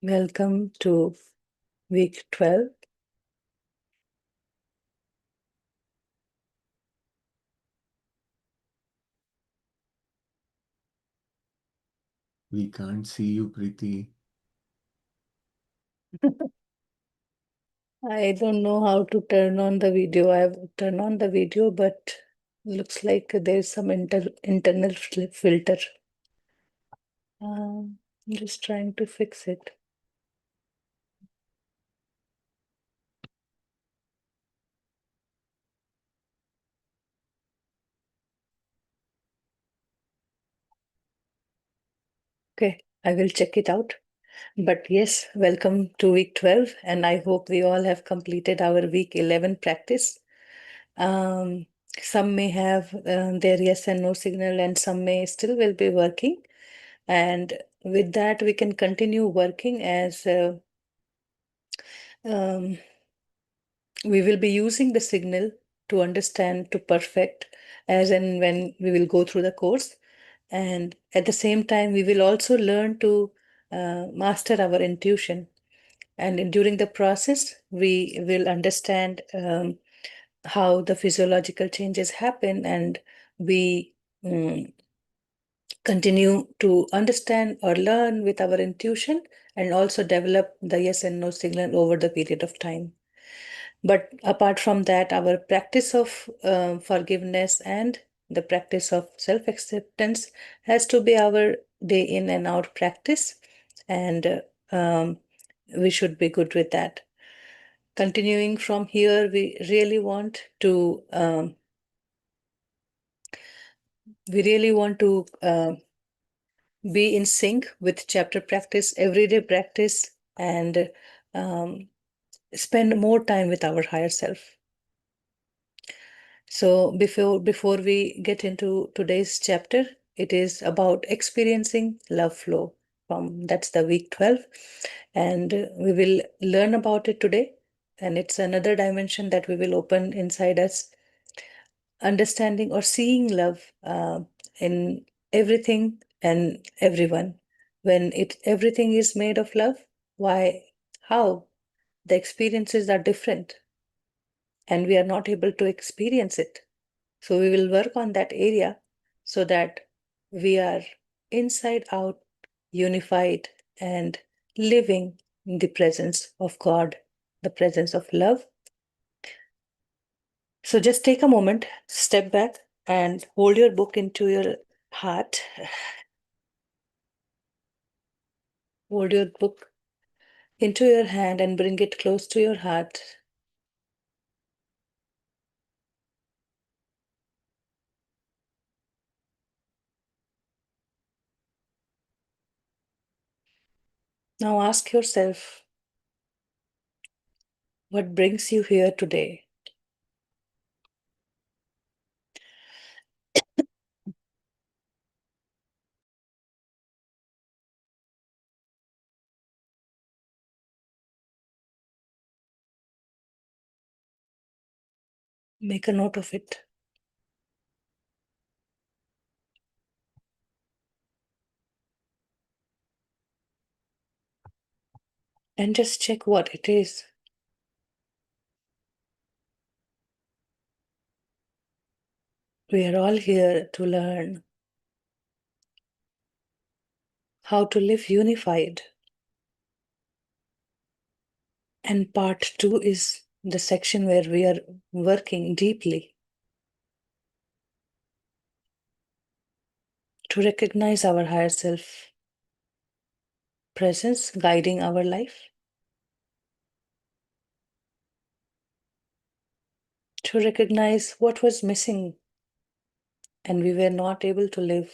Welcome to week 12. We can't see you, Preeti. I don't know how to turn on the video. I've turned on the video, but looks like there's some internal filter. I'm just trying to fix it. Okay, I will check it out. But yes, welcome to week 12, and I hope we all have completed our week 11 practice. Um, some may have their yes and no signal, and some may still will be working. And with that, we can continue working as um, we will be using the signal to understand, to perfect, as and when we will go through the course. And at the same time, we will also learn to master our intuition. And during the process, we will understand how the physiological changes happen, and we continue to understand or learn with our intuition and also develop the yes and no signal over the period of time. But apart from that, our practice of forgiveness and the practice of self acceptance has to be our day in and out practice, and we should be good with that. Continuing from here, we really want to be in sync with chapter practice, everyday practice, and um, spend more time with our higher self. So before we get into today's chapter, it is about experiencing love flow. That's the week 12, and we will learn about it today. And it's another dimension that we will open inside us, understanding or seeing love in everything and everyone. When everything is made of love, why, how the experiences are different, and we are not able to experience it. So we will work on that area so that we are inside out, unified, and living in the presence of God, the presence of love. So just take a moment, step back, and hold your book into your heart. Hold your book into your hand and bring it close to your heart. Now ask yourself, what brings you here today? Make a note of it. And just check what it is. We are all here to learn how to live unified. And part 2 is the section where we are working deeply to recognize our higher self presence guiding our life, to recognize what was missing and we were not able to live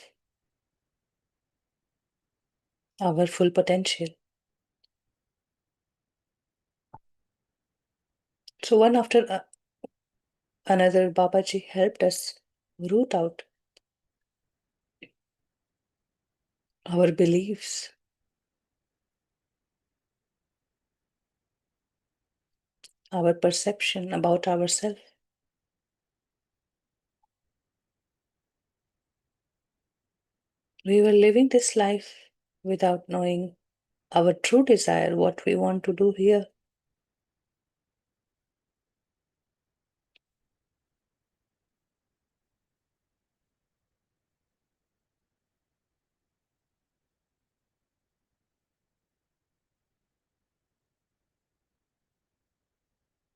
our full potential. So, one after another, Babaji helped us root out our beliefs, our perception about ourselves. We were living this life without knowing our true desire, what we want to do here.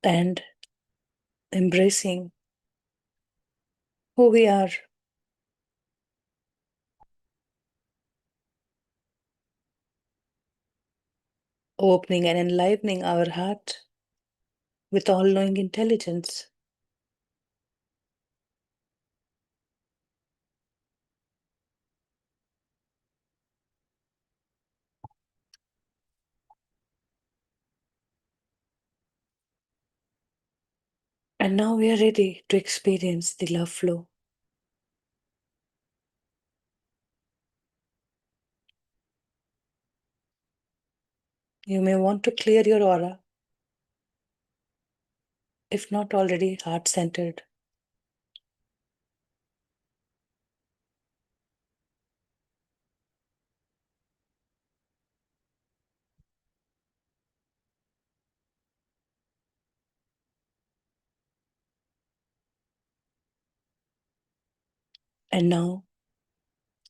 And embracing who we are, opening and enlivening our heart with all knowing intelligence. And now we are ready to experience the love flow. You may want to clear your aura, if not already heart centered. And now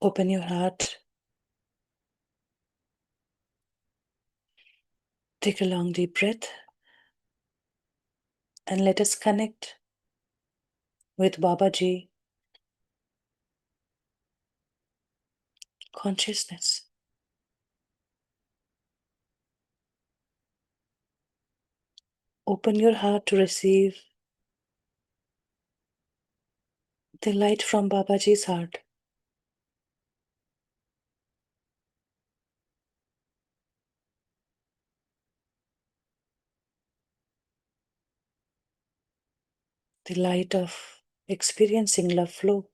open your heart, take a long deep breath, and let us connect with Babaji consciousness. Open your heart to receive the light from Babaji's heart. The light of experiencing love flow.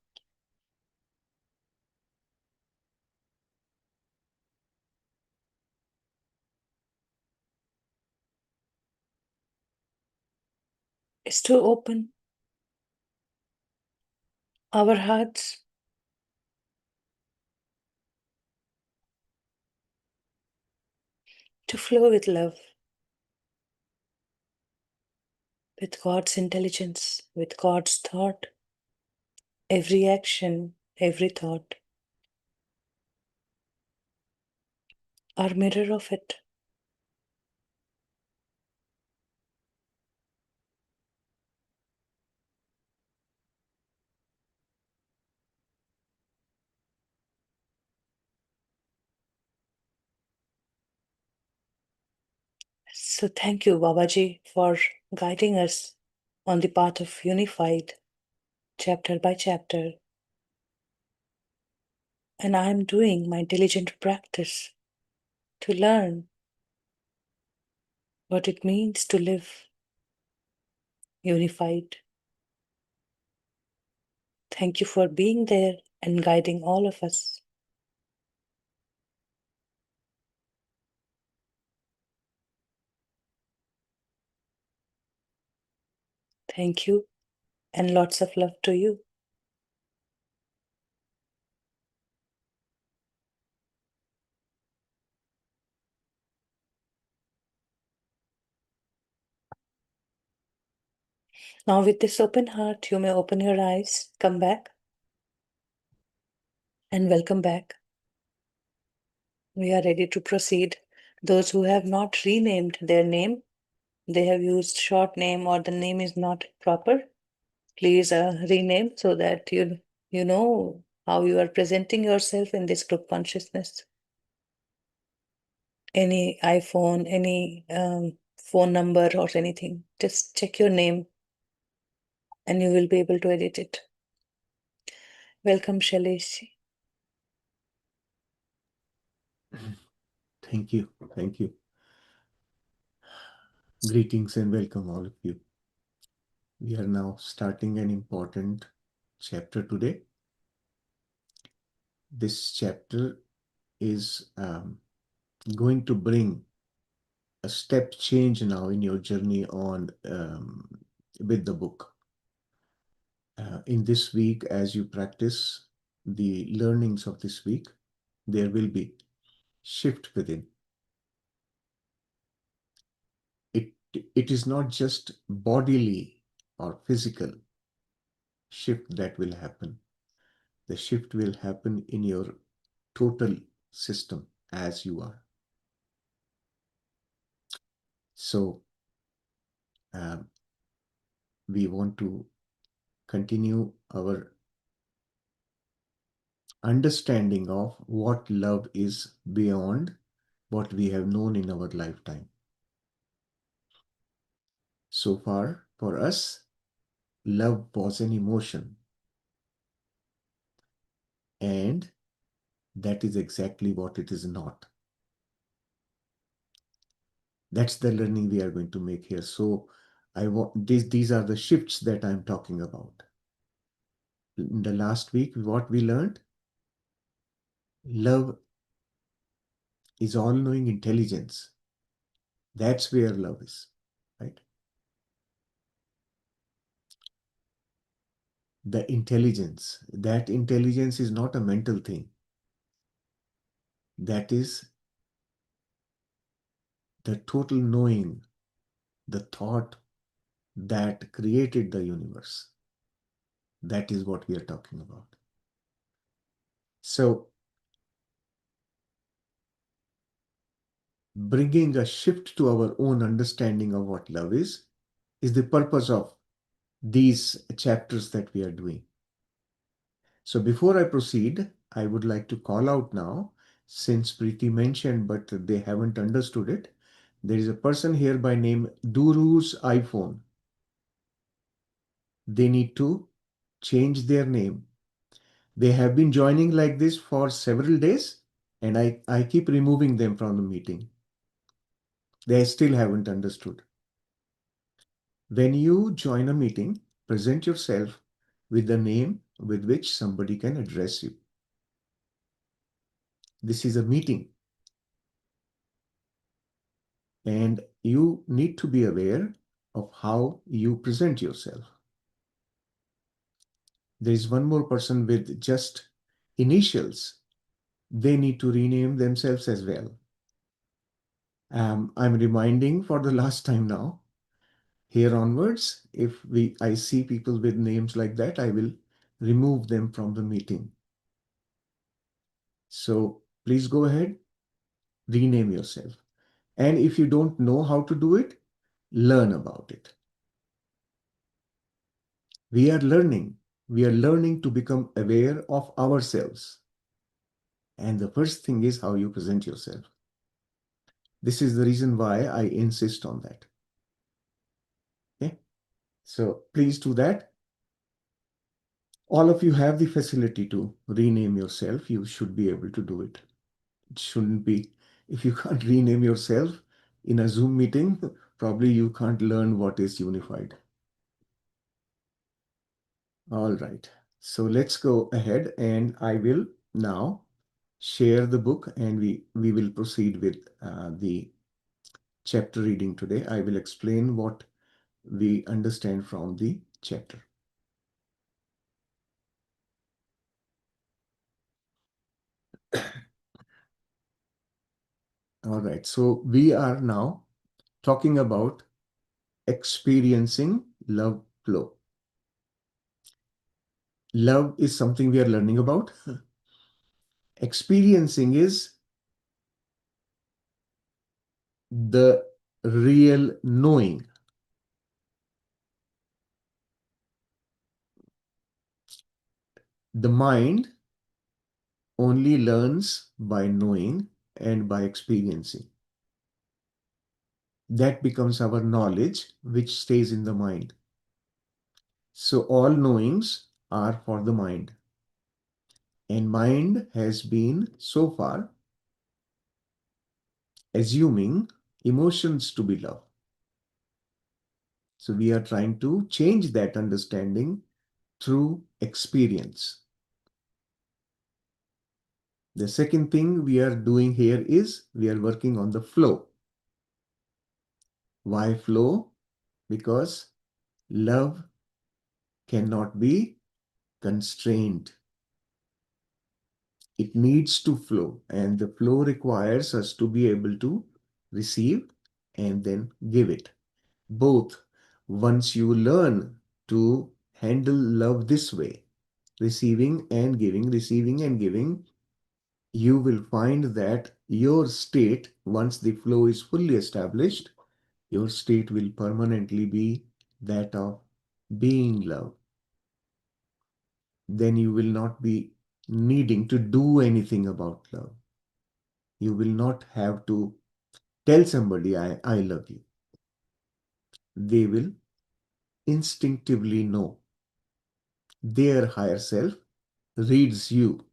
Is to open our hearts to flow with love, with God's intelligence, with God's thought. Every action, every thought are mirror of it. So thank you, Babaji, for guiding us on the path of unified, chapter by chapter. And I am doing my diligent practice to learn what it means to live unified. Thank you for being there and guiding all of us. Thank you, and lots of love to you. Now, with this open heart, you may open your eyes, come back, and welcome back. We are ready to proceed. Those who have not renamed their name, they have used short name or the name is not proper, please rename so that you know how you are presenting yourself in this group consciousness. Any iPhone, any phone number or anything, just check your name and you will be able to edit it. Welcome, Shailesh. Thank you. Thank you. Greetings and welcome, all of you. We are now starting an important chapter today. This chapter is going to bring a step change now in your journey on with the book. In this week, as you practice the learnings of this week, there will be shift within. it is not just bodily or physical shift that will happen. The shift will happen in your total system as you are. So um, we want to continue our understanding of what love is beyond what we have known in our lifetime. So far, for us, love was an emotion, and that is exactly what it is not. That's the learning we are going to make here. So I want these are the shifts that I'm talking about. In the last week, what we learned, love is all-knowing intelligence. That's where love is, right? The intelligence, that intelligence is not a mental thing. That is the total knowing, the thought that created the universe. That is what we are talking about. So bringing a shift to our own understanding of what love is the purpose of these chapters that we are doing. So before I proceed, I would like to call out now, since Preeti mentioned, but they haven't understood it. There is a person here by name Duru's iPhone. They need to change their name. They have been joining like this for several days, and I keep removing them from the meeting. They still haven't understood. When you join a meeting, present yourself with the name with which somebody can address you. This is a meeting, and you need to be aware of how you present yourself. There is one more person with just initials. They need to rename themselves as well. I'm reminding for the last time now. Here onwards, if I see people with names like that, I will remove them from the meeting. So please go ahead, rename yourself. And if you don't know how to do it, learn about it. We are learning. We are learning to become aware of ourselves. And the first thing is how you present yourself. This is the reason why I insist on that. Okay? So please do that. All of you have the facility to rename yourself. You should be able to do it. It shouldn't be, if you can't rename yourself in a Zoom meeting, probably you can't learn what is unified. All right. So let's go ahead, and I will now share the book, and we will proceed with the chapter reading today. I will explain what we understand from the chapter. All right. So we are now talking about experiencing love flow. Love is something we are learning about. Experiencing is the real knowing. The mind only learns by knowing and by experiencing. That becomes our knowledge, which stays in the mind. So all knowings are for the mind. And mind has been so far assuming emotions to be love. So we are trying to change that understanding through experience. The second thing we are doing here is we are working on the flow. Why flow? Because love cannot be constrained. It needs to flow, and the flow requires us to be able to receive and then give it. both. Once you learn to handle love this way, receiving and giving, you will find that your state, once the flow is fully established, your state will permanently be that of being love. Then you will not be needing to do anything about love. You will not have to tell somebody, I love you. They will instinctively know. Their higher self reads you.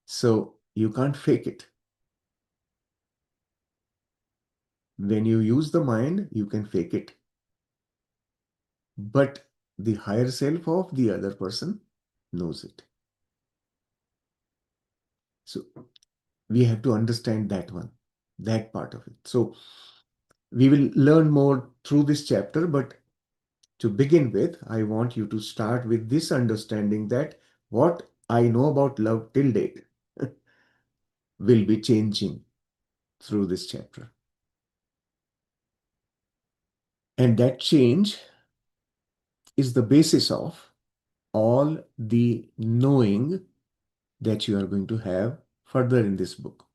So you can't fake it. When you use the mind, you can fake it. But the higher self of the other person knows it. So we have to understand that one, that part of it. So we will learn more through this chapter, but to begin with, I want you to start with this understanding that what I know about love till date will be changing through this chapter. And that change is the basis of all the knowing that you are going to have further in this book.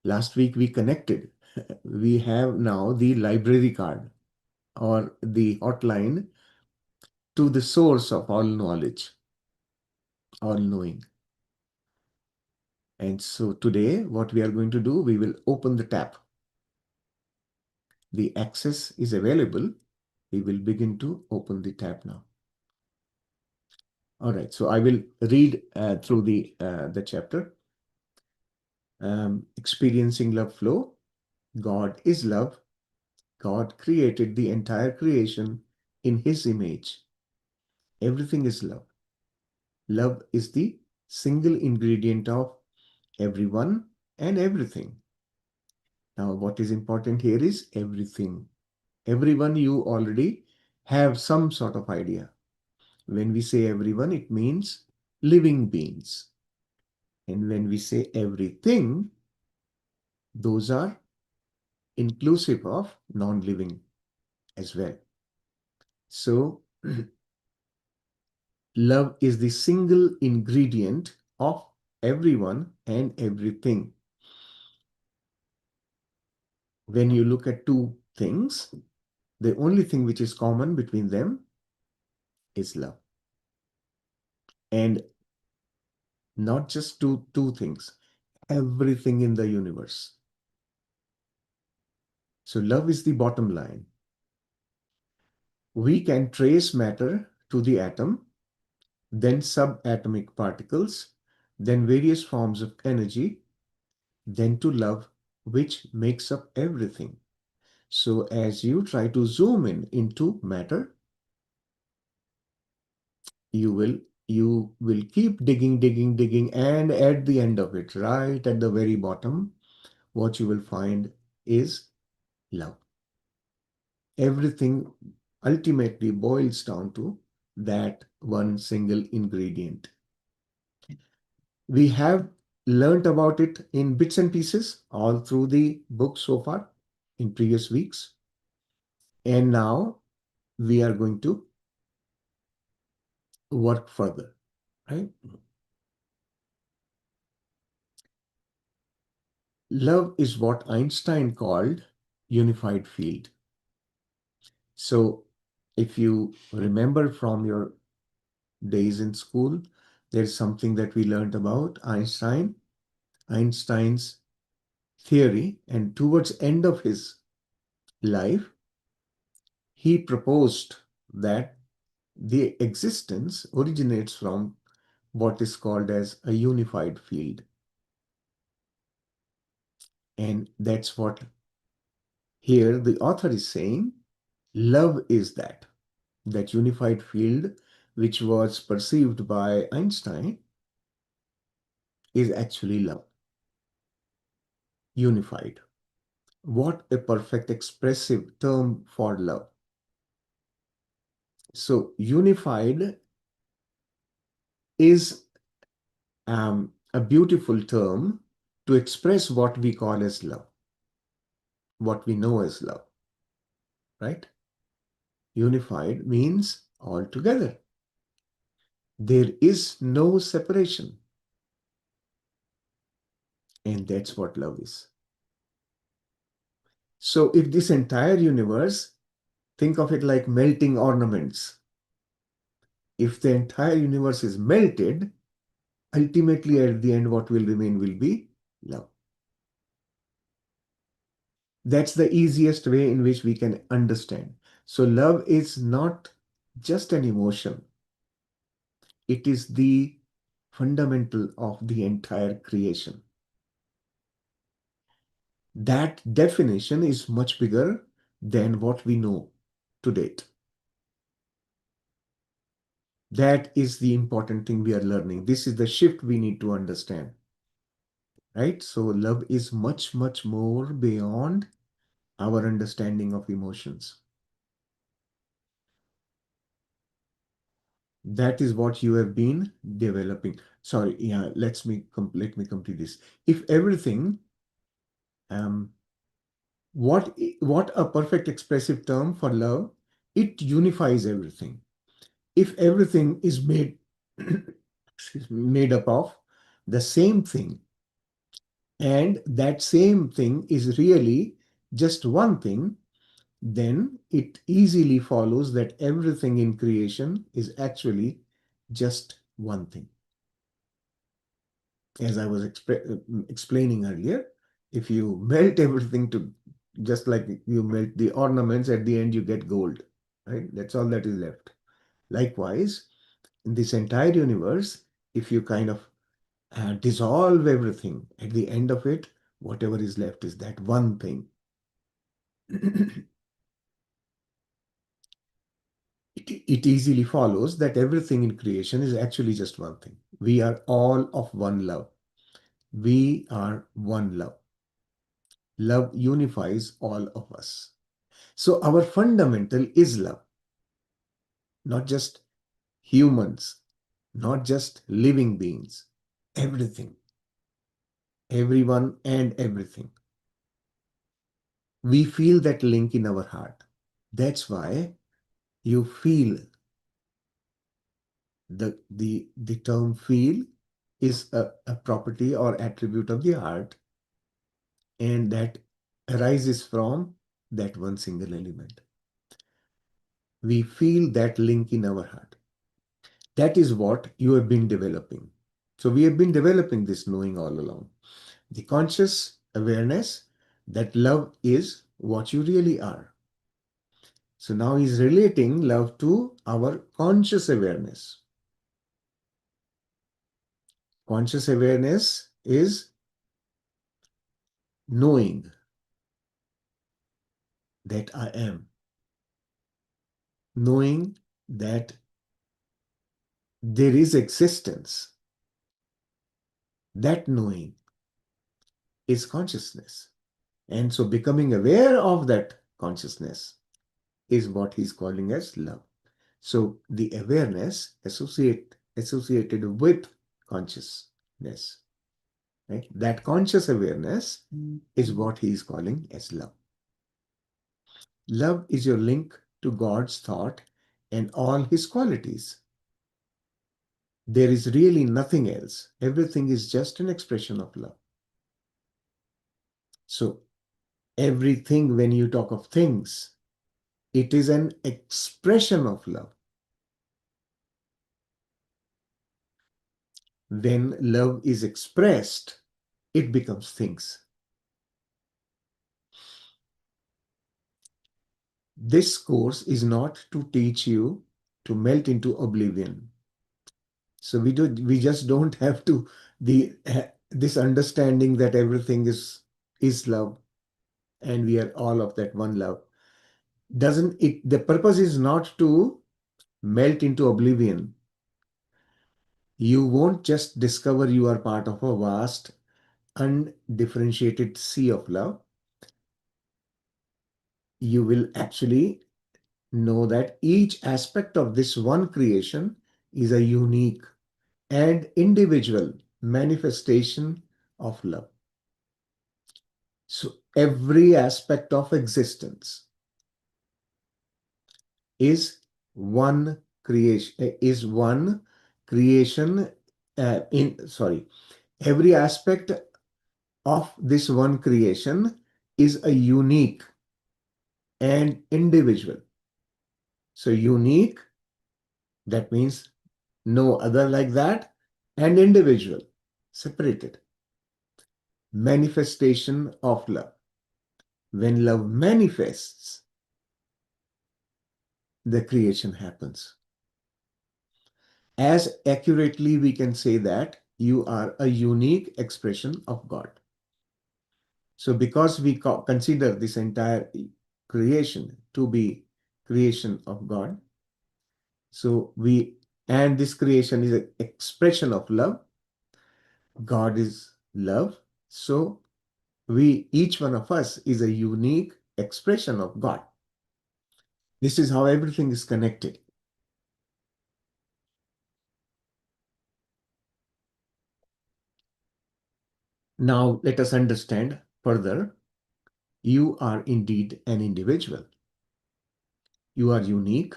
Last week we connected. We have now the library card or the hotline to the source of all knowledge, all knowing. And so today, what we are going to do, we will open the tap. The access is available. We will begin to open the tap now. All right, so I will read through the chapter. Experiencing love flow. God is love. God created the entire creation in His image. Everything is love. Love is the single ingredient of everyone and everything. Now, what is important here is everything. Everyone, you already have some sort of idea. When we say everyone, it means living beings. And when we say everything, those are inclusive of non-living as well. So, love is the single ingredient of everyone and everything. When you look at two things, the only thing which is common between them is love. And not just two things, everything in the universe. So love is the bottom line. We can trace matter to the atom, then subatomic particles, then various forms of energy, then to love, which makes up everything. So as you try to zoom in into matter, you will keep digging, and at the end of it, right at the very bottom, what you will find is love. Everything ultimately boils down to that one single ingredient. We have learnt about it in bits and pieces all through the book so far in previous weeks. And now we are going to work further, right? Love is what Einstein called unified field. So if you remember from your days in school, there's something that we learned about Einstein's theory, and towards end of his life, he proposed that the existence originates from what is called as a unified field. And that's what here the author is saying. Love is that unified field which was perceived by Einstein is actually love, unified. What a perfect expressive term for love. So unified is a beautiful term to express what we call as love. what we know as love, right? Unified means all together. There is no separation. And that's what love is. So if this entire universe, think of it like melting ornaments. If the entire universe is melted, ultimately at the end, what will remain will be love. That's the easiest way in which we can understand. So love is not just an emotion. It is the fundamental of the entire creation. That definition is much bigger than what we know to date. That is the important thing we are learning. This is the shift we need to understand, right? So love is much, much more beyond our understanding of emotions. That is what you have been developing. Sorry, yeah, let me complete this. If everything, um, what a perfect expressive term for love, it unifies everything. If everything is made, excuse me, made up of the same thing, and that same thing is really just one thing, then it easily follows that everything in creation is actually just one thing. As I was explaining earlier, if you melt everything to just like you melt the ornaments, at the end you get gold, right? That's all that is left. Likewise, in this entire universe, if you kind of dissolve everything, at the end of it, whatever is left is that one thing. It easily follows that everything in creation is actually just one thing. We are all of one love. We are one love. Love unifies all of us. So our fundamental is love, not just humans, not just living beings, everything, everyone and everything. We feel that link in our heart. That's why you feel the term feel is a property or attribute of the heart, and that arises from that one single element. We feel that link in our heart. That is what you have been developing. So we have been developing this knowing all along. The conscious awareness that love is what you really are. So now he's relating love to our conscious awareness. Conscious awareness is knowing that I am, knowing that there is existence. That knowing is consciousness. And so becoming aware of that consciousness is what he's calling as love. So the awareness associated with consciousness, right? That conscious awareness is what he is calling as love. Love is your link to God's thought and all his qualities. There is really nothing else. Everything is just an expression of love. So everything, when you talk of things, it is an expression of love. When love is expressed, it becomes things. This course is not to teach you to melt into oblivion. So we just don't have to this understanding that everything is love and we are all of that one love. Doesn't it, the purpose is not to melt into oblivion. You won't just discover you are part of a vast, undifferentiated sea of love. You will actually know that each aspect of this one creation is a unique and individual manifestation of love. So every aspect of existence is one creation every aspect of this one creation is a unique and individual. So unique, that means no other like that, and individual, separated. Manifestation of love. When love manifests, the creation happens. As accurately, we can say that you are a unique expression of God. So because we consider this entire creation to be creation of God, and this creation is an expression of love. God is love. So each one of us is a unique expression of God. This is how everything is connected. Now let us understand further. You are indeed an individual. You are unique,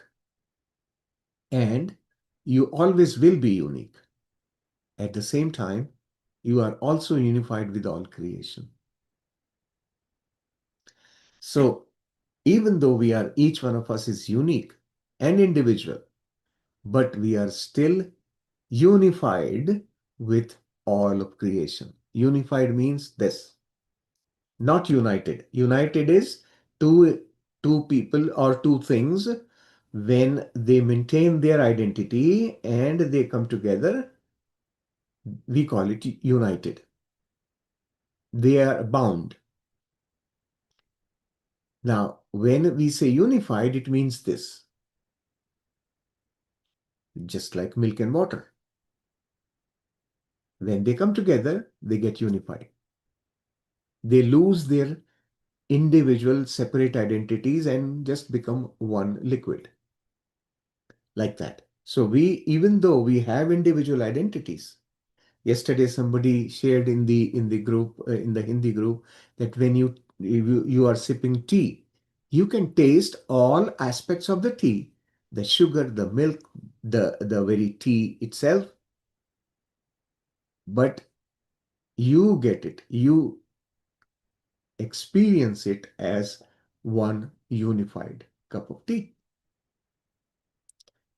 and you always will be unique. At the same time, you are also unified with all creation. So even though each one of us is unique and individual, but we are still unified with all of creation. Unified means this, not united. United is two people or two things. When they maintain their identity and they come together, we call it united. They are bound. Now, when we say unified, it means this, just like milk and water. When they come together, they get unified. They lose their individual separate identities and just become one liquid, like that. So even though we have individual identities, yesterday somebody shared in the group, in the Hindi group, that when you are sipping tea, you can taste all aspects of the tea, the sugar, the milk, the very tea itself, but you get it, you experience it as one unified cup of tea.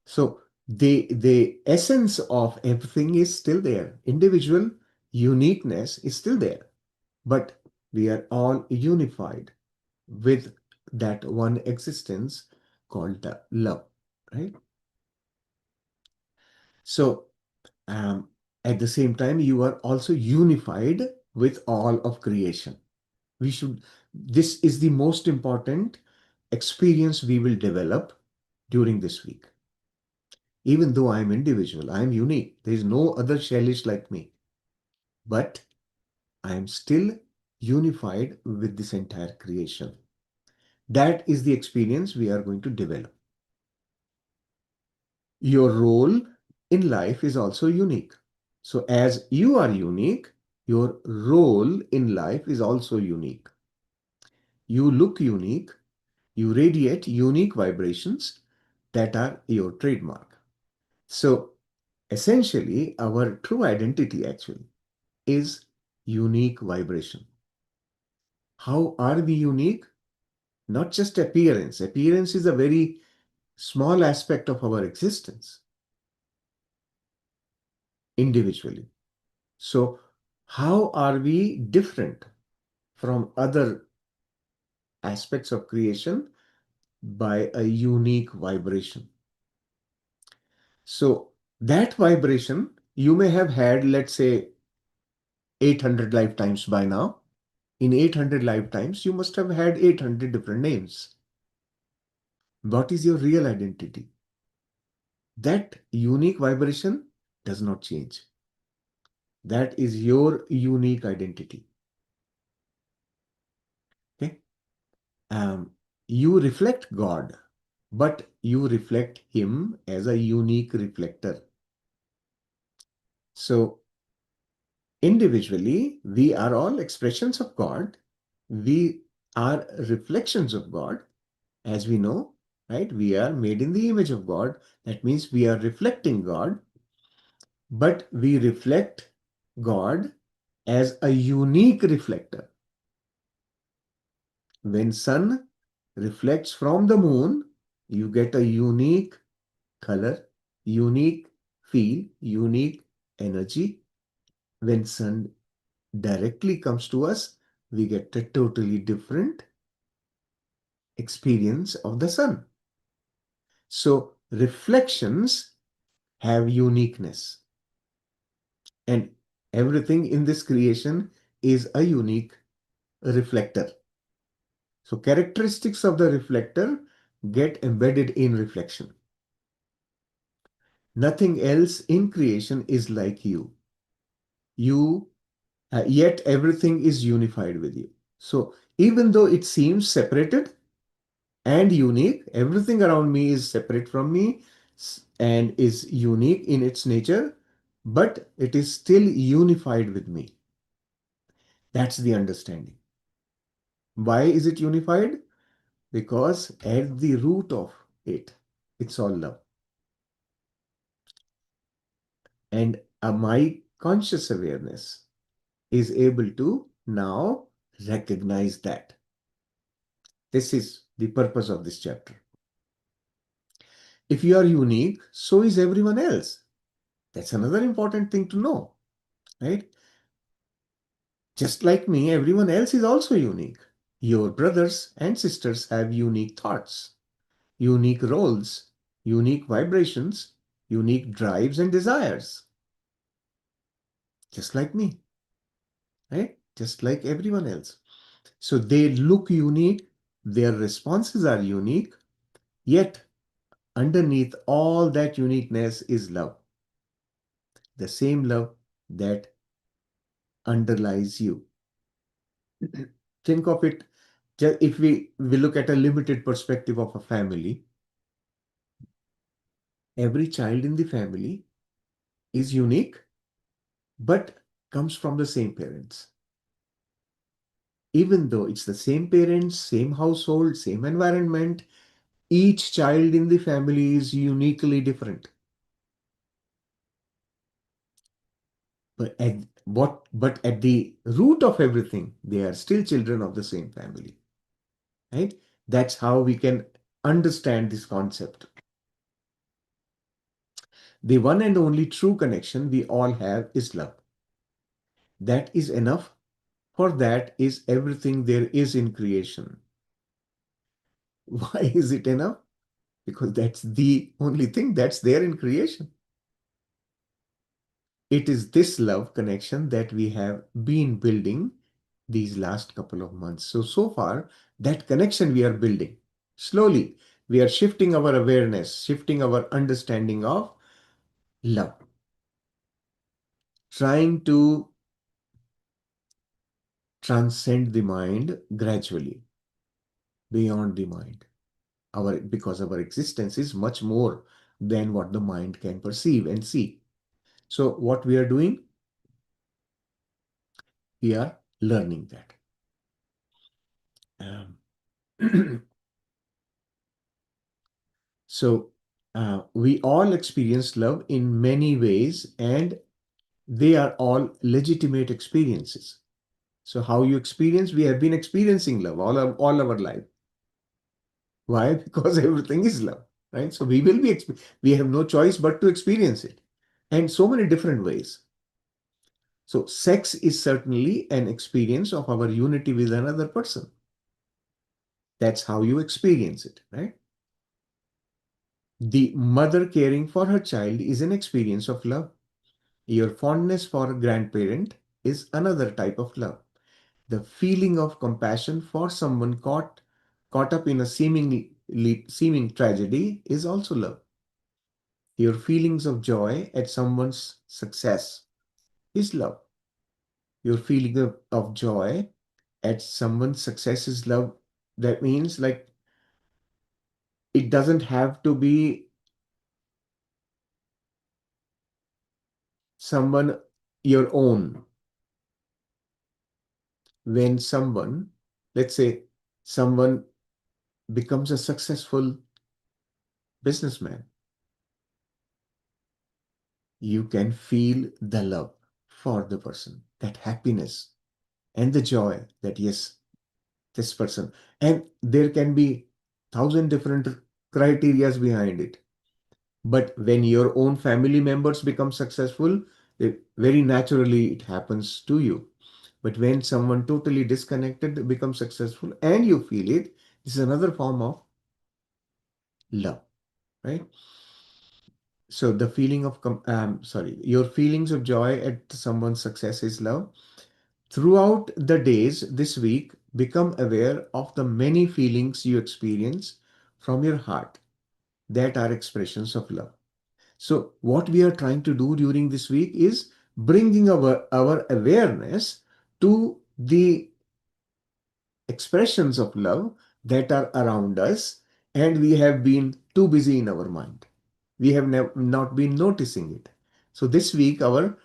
So the essence of everything is still there. Individual uniqueness is still there, but we are all unified with that one existence called the love, right? So at the same time, you are also unified with all of creation. This is the most important experience we will develop during this week. Even though I'm individual, I'm unique. There is no other Shailesh like me. But I am still unified with this entire creation. That is the experience we are going to develop. Your role in life is also unique. So as you are unique, your role in life is also unique. You look unique. You radiate unique vibrations that are your trademark. So essentially, our true identity actually is unique vibration. How are we unique? Not just appearance. Appearance is a very small aspect of our existence individually. So how are we different from other aspects of creation? By a unique vibration. So that vibration you may have had, let's say, 800 lifetimes by now. In 800 lifetimes, you must have had 800 different names. What is your real identity? That unique vibration does not change. That is your unique identity. Okay? You reflect God, but you reflect Him as a unique reflector. So individually, we are all expressions of God we are reflections of God, as we know, right? We are made in the image of God. That means we are reflecting God, but we reflect God as a unique reflector. When sun reflects from the moon, you get a unique color, unique feel, unique energy. When sun directly comes to us, we get a totally different experience of the sun. So reflections have uniqueness, and everything in this creation is a unique reflector. So characteristics of the reflector get embedded in reflection. Nothing else in creation is like you. You, yet everything is unified with you. So even though it seems separated and unique, everything around me is separate from me and is unique in its nature, but it is still unified with me. That's the understanding. Why is it unified? Because at the root of it, it's all love. And my conscious awareness is able to now recognize that. This is the purpose of this chapter. If you are unique, so is everyone else. That's another important thing to know, right? Just like me, everyone else is also unique. Your brothers and sisters have unique thoughts, unique roles, unique vibrations, unique drives and desires, just like me, right? Just like everyone else. So they look unique, their responses are unique, yet underneath all that uniqueness is love, the same love that underlies you. Think of it, if we look at a limited perspective of a family, every child in the family is unique, but comes from the same parents. Even though it's the same parents, same household, same environment, each child in the family is uniquely different. But at the root of everything, they are still children of the same family, right? That's how we can understand this concept. The one and only true connection we all have is love. That is enough. For that is everything there is in creation. Why is it enough? Because that's the only thing that's there in creation. It is this love connection that we have been building these last couple of months. So far, that connection we are building. Slowly, we are shifting our awareness, shifting our understanding of love, trying to transcend the mind gradually, beyond the mind. Because our existence is much more than what the mind can perceive and see. So what we are doing, we are learning that. Um, so we all experience love in many ways, and they are all legitimate experiences. So how you experience, we have been experiencing love all our life. Why? Because everything is love, right? So we have no choice but to experience it, and so many different ways. So sex is certainly an experience of our unity with another person. That's how you experience it, right? The mother caring for her child is an experience of love. Your fondness for a grandparent is another type of love. The feeling of compassion for someone caught up in a seeming tragedy is also love. Your feelings of joy at someone's success is love. Your feeling of joy at someone's success is love. That means, like, it doesn't have to be someone, your own. When someone, Let's say someone becomes a successful businessman. You can feel the love for the person, that happiness and the joy that, yes, this person. And there can be thousand different criterias behind it. But when your own family members become successful, very naturally it happens to you. But when someone totally disconnected becomes successful and you feel it, this is another form of love, right? So the feeling of, your feelings of joy at someone's success is love. Throughout the days this week, become aware of the many feelings you experience from your heart that are expressions of love. So what we are trying to do during this week is bringing our awareness to the expressions of love that are around us, and we have been too busy in our mind. We have not been noticing it. So this week, our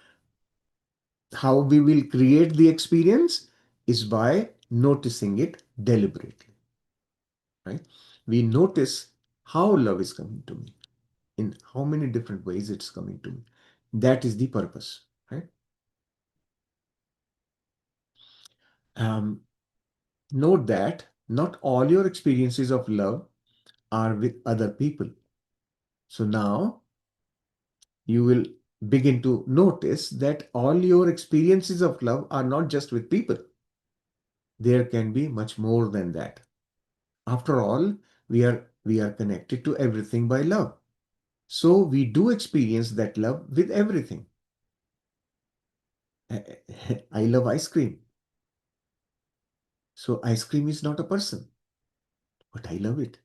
how we will create the experience is by noticing it deliberately, right? We notice how love is coming to me, in how many different ways it's coming to me. That is the purpose, right? Um, Note that not all your experiences of love are with other people. So now you will begin to notice that all your experiences of love are not just with people. There can be much more than that. After all, we are connected to everything by love. So we do experience that love with everything. I love ice cream. So ice cream is not a person, but I love it.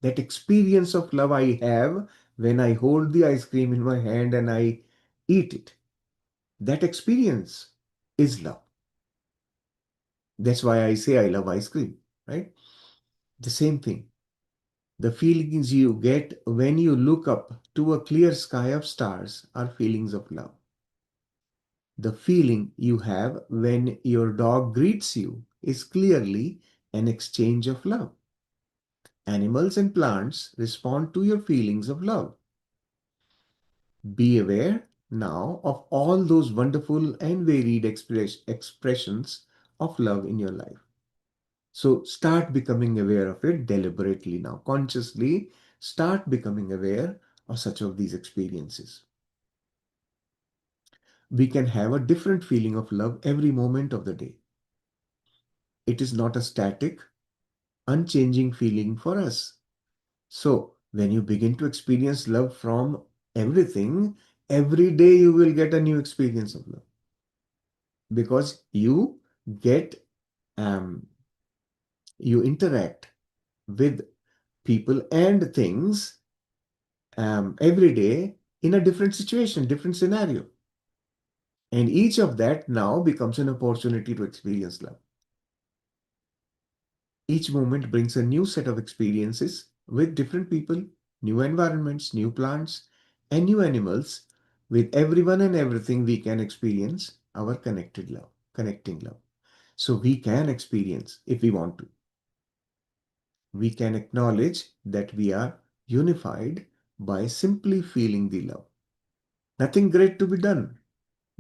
That experience of love I have when I hold the ice cream in my hand and I eat it, that experience is love. That's why I say I love ice cream, right? The same thing. The feelings you get when you look up to a clear sky of stars are feelings of love. The feeling you have when your dog greets you is clearly an exchange of love. Animals and plants respond to your feelings of love. Be aware now of all those wonderful and varied expressions of love in your life. So start becoming aware of it deliberately now. Consciously start becoming aware of such of these experiences. We can have a different feeling of love every moment of the day. It is not a static, unchanging feeling for us. So when you begin to experience love from everything, every day you will get a new experience of love, because get um, you interact with people and things every day in a different situation, different scenario. And each of that now becomes an opportunity to experience love. Each moment brings a new set of experiences with different people, new environments, new plants, and new animals. With everyone and everything, we can experience our connected love, connecting love. So we can experience, if we want to, we can acknowledge that we are unified by simply feeling the love. Nothing great to be done.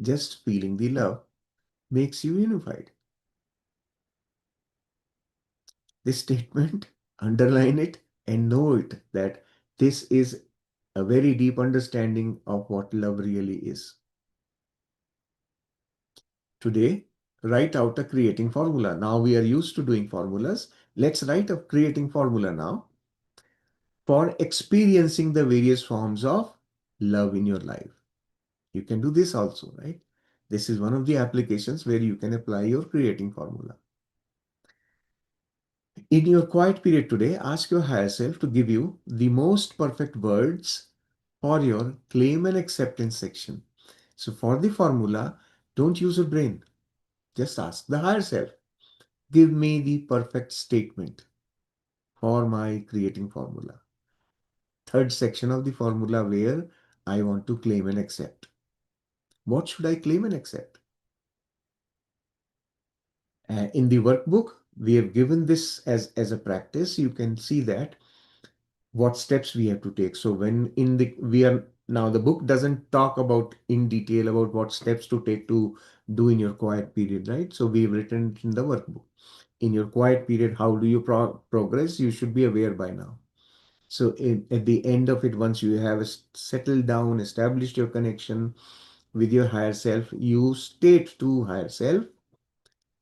Just feeling the love makes you unified. This statement, underline it and know it that this is a very deep understanding of what love really is. Today, write out a creating formula. Now we are used to doing formulas. Let's write a creating formula now for experiencing the various forms of love in your life. You can do this also, right? This is one of the applications where you can apply your creating formula. In your quiet period today, ask your higher self to give you the most perfect words for your claim and acceptance section. So for the formula, don't use your brain. Just ask the higher self, give me the perfect statement for my creating formula. Third section of the formula where I want to claim and accept. What should I claim and accept? In the workbook, we have given this as a practice. You can see that what steps we have to take. So when in the we are now, the book doesn't talk about in detail about what steps to take to do in your quiet period, right? So we've written it in the workbook. In your quiet period, how do you progress? You should be aware by now. So at the end of it, once you have settled down, established your connection with your higher self, you state to higher self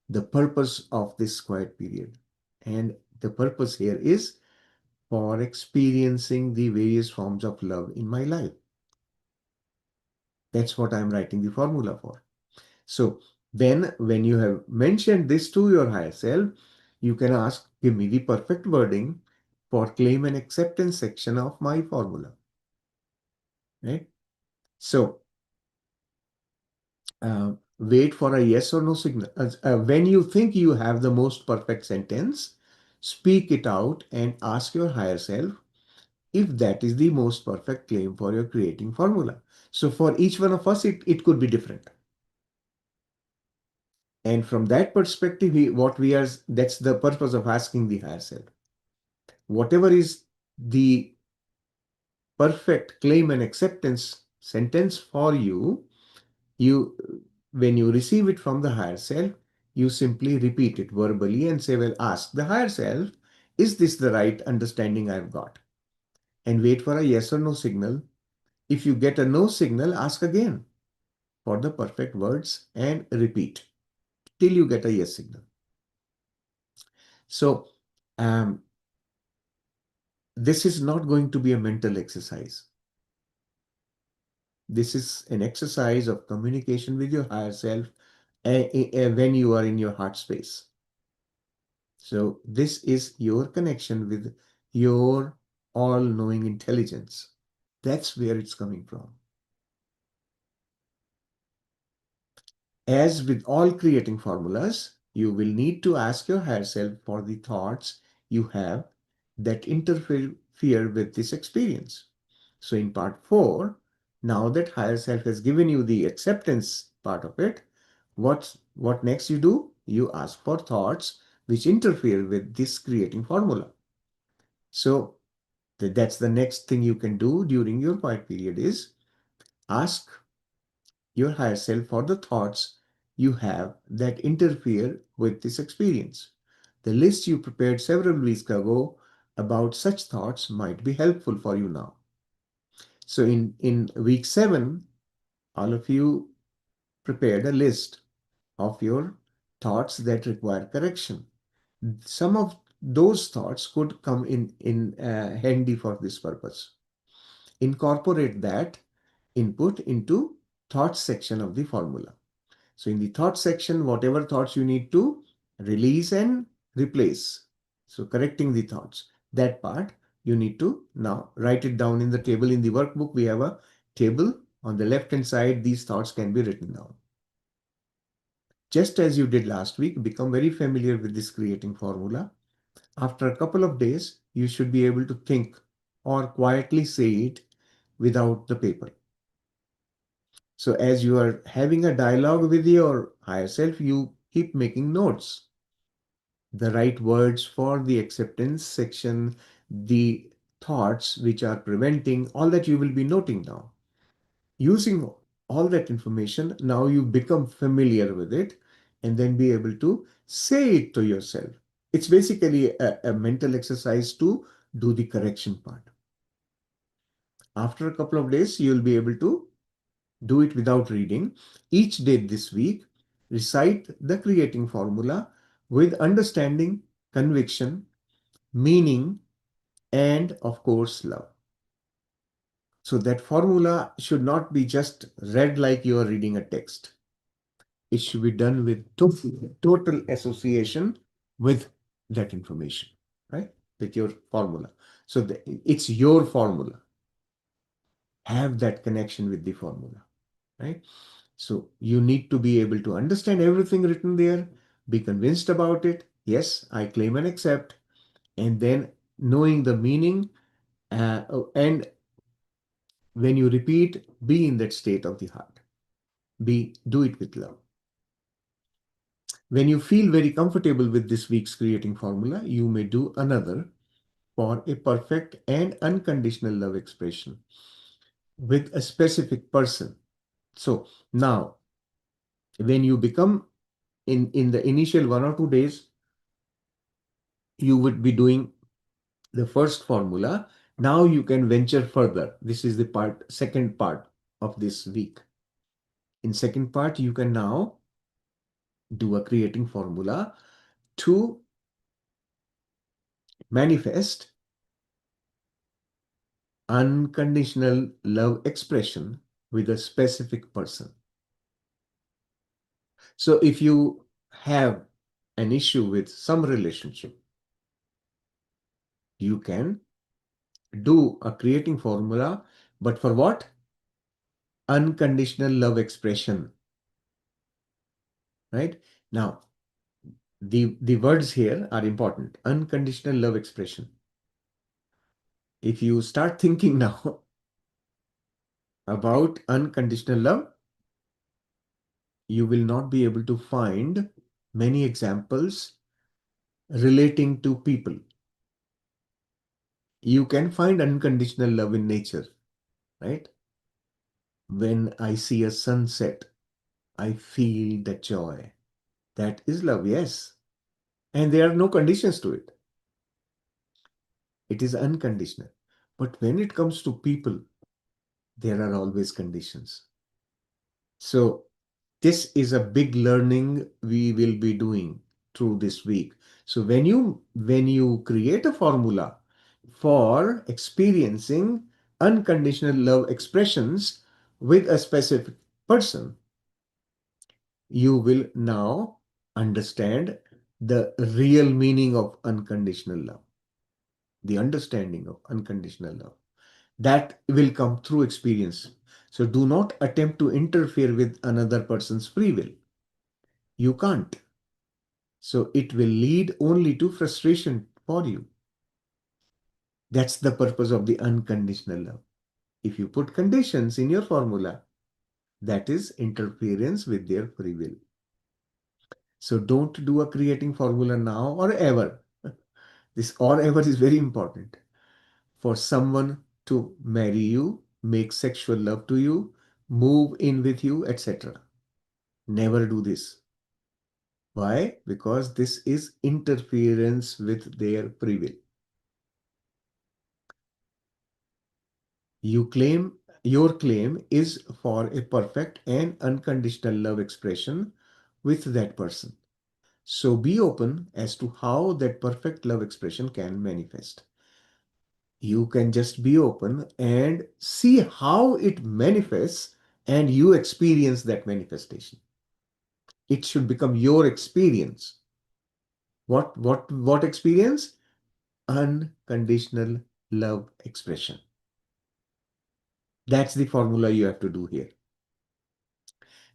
the purpose of this quiet period. And the purpose here is for experiencing the various forms of love in my life. That's what I'm writing the formula for. So then when you have mentioned this to your higher self, you can ask, give me the perfect wording for claim and acceptance section of my formula. Right? So wait for a yes or no signal. When you think you have the most perfect sentence, speak it out and ask your higher self if that is the most perfect claim for your creating formula. So for each one of us, it could be different. And from that perspective, that's the purpose of asking the higher self. Whatever is the perfect claim and acceptance sentence for you, you when you receive it from the higher self, you simply repeat it verbally and say, well, ask the higher self, is this the right understanding I've got? And wait for a yes or no signal. If you get a no signal, ask again for the perfect words and repeat till you get a yes signal. So um, this is not going to be a mental exercise. This is an exercise of communication with your higher self when you are in your heart space. So this is your connection with your all-knowing intelligence. That's where it's coming from. As with all creating formulas, you will need to ask your higher self for the thoughts you have that interfere with this experience. So in part 4, now that higher self has given you the acceptance part of it, what next you do? You ask for thoughts which interfere with this creating formula. So that's the next thing you can do during your quiet period is ask your higher self for the thoughts you have that interfere with this experience. The list you prepared several weeks ago about such thoughts might be helpful for you now. So in week 7, all of you prepared a list of your thoughts that require correction. Some of those thoughts could come in handy for this purpose. Incorporate that input into thoughts section of the formula. So in the thought section, whatever thoughts you need to release and replace. So correcting the thoughts, that part you need to now write it down in the table. In the workbook, we have a table on the left hand side. These thoughts can be written down. Just as you did last week, become very familiar with this creating formula. After a couple of days, you should be able to think or quietly say it without the paper. So as you are having a dialogue with your higher self, you keep making notes. The right words for the acceptance section, the thoughts which are preventing, all that you will be noting down. Using all that information, now you become familiar with it and then be able to say it to yourself. It's basically a mental exercise to do the correction part. After a couple of days, you'll be able to do it without reading. Each day this week, recite the creating formula with understanding, conviction, meaning, and of course, love. So that formula should not be just read like you are reading a text. It should be done with total association with that information, right? With your formula. So it's your formula. Have that connection with the formula, right? So you need to be able to understand everything written there, be convinced about it. Yes, I claim and accept. And then knowing the meaning, and when you repeat, be in that state of the heart. Do it with love. When you feel very comfortable with this week's creating formula, you may do another for a perfect and unconditional love expression with a specific person. So now, when you become in the initial 1 or 2 days, you would be doing the first formula. Now you can venture further. This is the second part of this week. In second part, you can now do a creating formula to manifest unconditional love expression with a specific person. So if you have an issue with some relationship, you can do a creating formula, but for what? Unconditional love expression, right? Now, the words here are important. Unconditional love expression. If you start thinking now about unconditional love, you will not be able to find many examples relating to people. You can find unconditional love in nature, right? When I see a sunset, I feel the joy. That is love, yes. And there are no conditions to it. It is unconditional. But when it comes to people, there are always conditions. So this is a big learning we will be doing through this week. So when you create a formula for experiencing unconditional love expressions with a specific person, you will now understand the real meaning of unconditional love, the understanding of unconditional love. That will come through experience. So do not attempt to interfere with another person's free will. You can't. So it will lead only to frustration for you. That's the purpose of the unconditional love. If you put conditions in your formula, that is interference with their free will. So don't do a creating formula now or ever. This or ever is very important. For someone to marry you, make sexual love to you, move in with you, etc. Never do this. Why? Because this is interference with their free will. Your claim is for a perfect and unconditional love expression with that person. So be open as to how that perfect love expression can manifest. You can just be open and see how it manifests and you experience that manifestation. It should become your experience. What experience? Unconditional love expression. That's the formula you have to do here.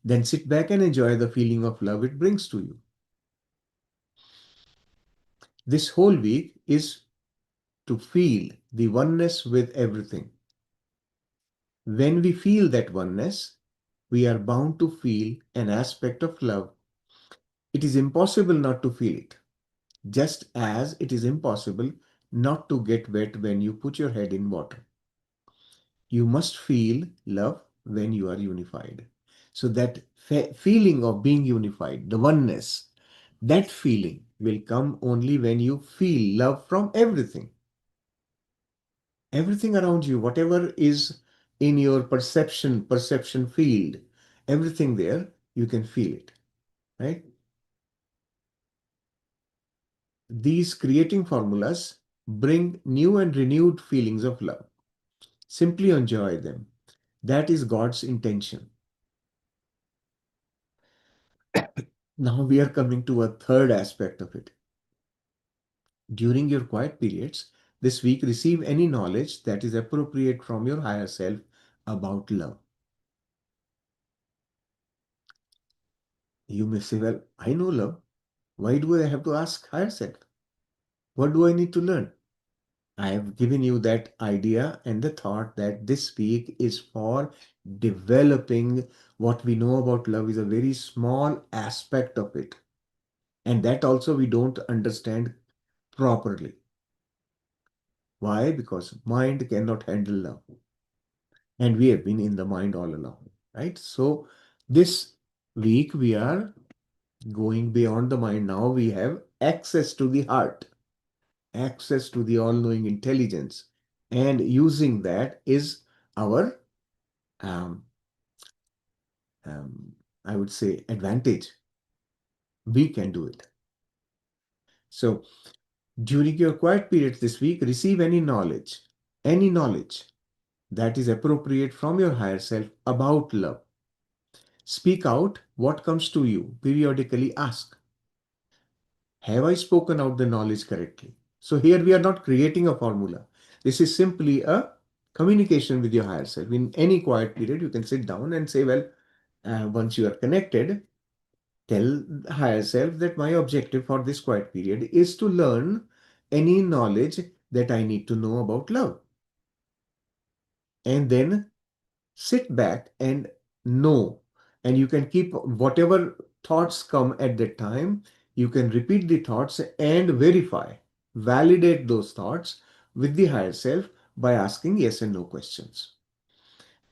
Then sit back and enjoy the feeling of love it brings to you. This whole week is to feel the oneness with everything. When we feel that oneness, we are bound to feel an aspect of love. It is impossible not to feel it, just as it is impossible not to get wet when you put your head in water. You must feel love when you are unified. So that feeling of being unified, the oneness, that feeling will come only when you feel love from everything. Everything around you, whatever is in your perception field, everything there, you can feel it, right? These creating formulas bring new and renewed feelings of love. Simply enjoy them. That is God's intention. Now we are coming to a third aspect of it. During your quiet periods, this week receive any knowledge that is appropriate from your higher self about love. You may say, well, I know love. Why do I have to ask higher self? What do I need to learn? I have given you that idea and the thought that this week is for developing what we know about love is a very small aspect of it. And that also we don't understand properly. Why? Because mind cannot handle love. And we have been in the mind all along, right? So this week we are going beyond the mind. Now we have access to the heart, access to the all-knowing intelligence. And using that is our, um, um, I would say, advantage. We can do it. So during your quiet periods this week, receive any knowledge that is appropriate from your higher self about love. Speak out what comes to you. Periodically ask, have I spoken out the knowledge correctly? So here we are not creating a formula. This is simply a communication with your higher self. In any quiet period, you can sit down and say, well, once you are connected, tell the higher self that my objective for this quiet period is to learn any knowledge that I need to know about love. And then sit back and know. And you can keep whatever thoughts come at that time, you can repeat the thoughts and verify, validate those thoughts with the higher self by asking yes and no questions.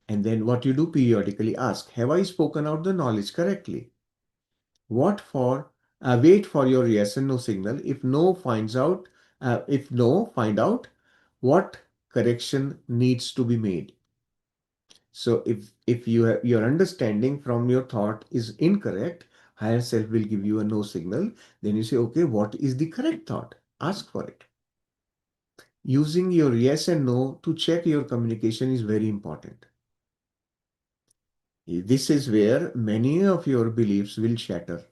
And then what you do periodically ask, have I spoken out the knowledge correctly? What for? Wait for your yes and no signal. If no, find out what correction needs to be made. So if your understanding from your thought is incorrect, higher self will give you a no signal. Then you say, okay, what is the correct thought? Ask for it. Using your yes and no to check your communication is very important. This is where many of your beliefs will shatter.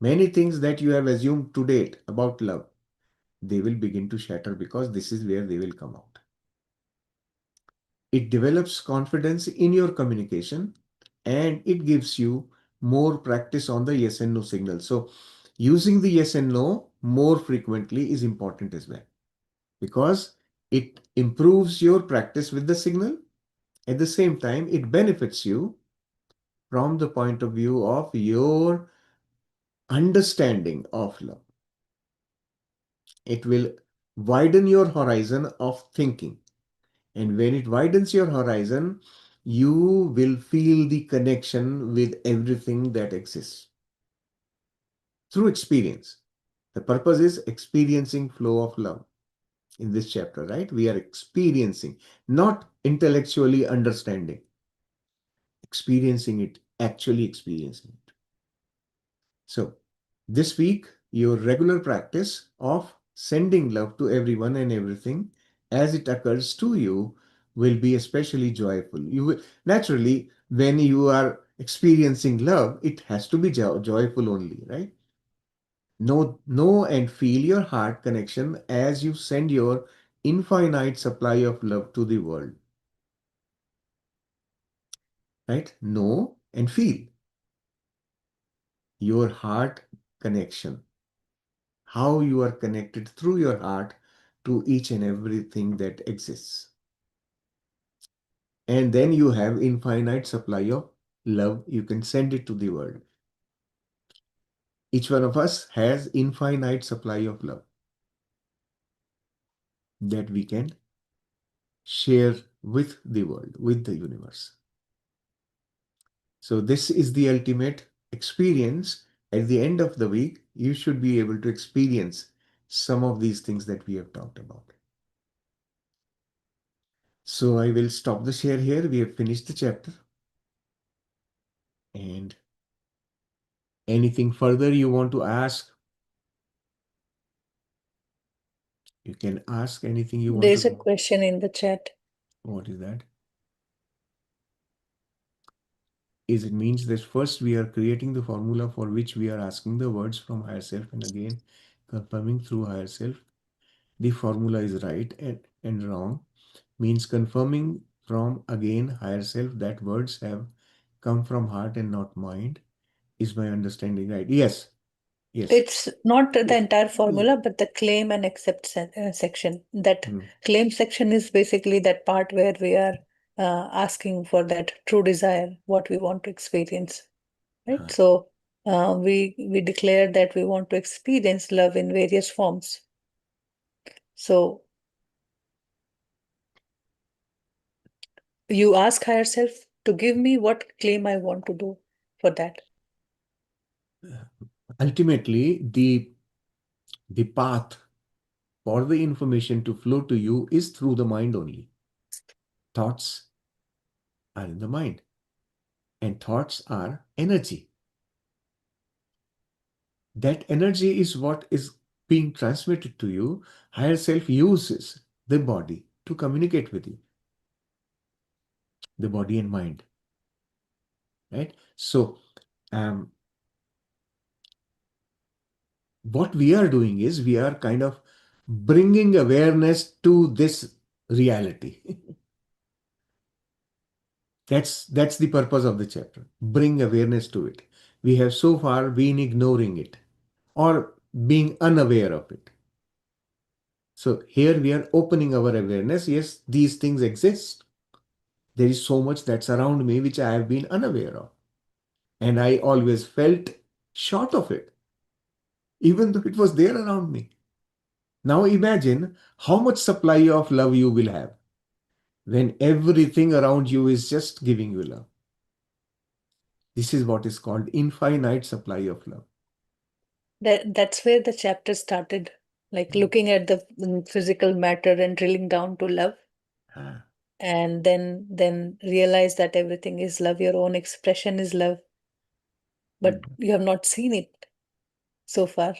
Many things that you have assumed to date about love, they will begin to shatter because this is where they will come out. It develops confidence in your communication and it gives you more practice on the yes and no signal. So using the yes and no more frequently is important as well because it improves your practice with the signal. At the same time, it benefits you from the point of view of your understanding of love. It will widen your horizon of thinking. And when it widens your horizon, you will feel the connection with everything that exists through experience. The purpose is experiencing flow of love in this chapter, right? We are experiencing, not intellectually understanding, experiencing it, actually experiencing it. So this week, your regular practice of sending love to everyone and everything as it occurs to you will be especially joyful. You will naturally, when you are experiencing love, it has to be joyful only, right? Know and feel your heart connection as you send your infinite supply of love to the world, right? Know and feel your heart connection, how you are connected through your heart to each and everything that exists. And then you have infinite supply of love. You can send it to the world. Each one of us has infinite supply of love that we can share with the world, with the universe. So this is the ultimate experience. At the end of the week, you should be able to experience some of these things that we have talked about. So I will stop the share here. We have finished the chapter. And anything further you want to ask, you can ask anything you want to There's a know. question in the chat. What is that? Is it means that first we are creating the formula for which we are asking the words from higher self and again confirming through higher self. The formula is right and wrong means confirming from again higher self that words have come from heart and not mind. Is my understanding right? Yes. Yes. It's not the entire formula, but the claim and accept section. That Hmm. claim section is basically that part where we are asking for that true desire, what we want to experience, right? Huh. So we declared that we want to experience love in various forms. So you ask higher self to give me what claim I want to do for that. Ultimately, the path for the information to flow to you is through the mind only. Thoughts are in the mind, and thoughts are energy. That energy is what is being transmitted to you. Higher self uses the body to communicate with you, the body and mind, right? So, um, what we are doing is we are kind of bringing awareness to this reality. That's the purpose of the chapter. Bring awareness to it. We have so far been ignoring it or being unaware of it. So here we are opening our awareness. Yes, these things exist. There is so much that's around me which I have been unaware of. And I always felt short of it, even though it was there around me. Now imagine how much supply of love you will have when everything around you is just giving you love. This is what is called infinite supply of love. That's where the chapter started, like looking at the physical matter and drilling down to love, Ah, and then realize that everything is love, your own expression is love, but mm. you have not seen it so far.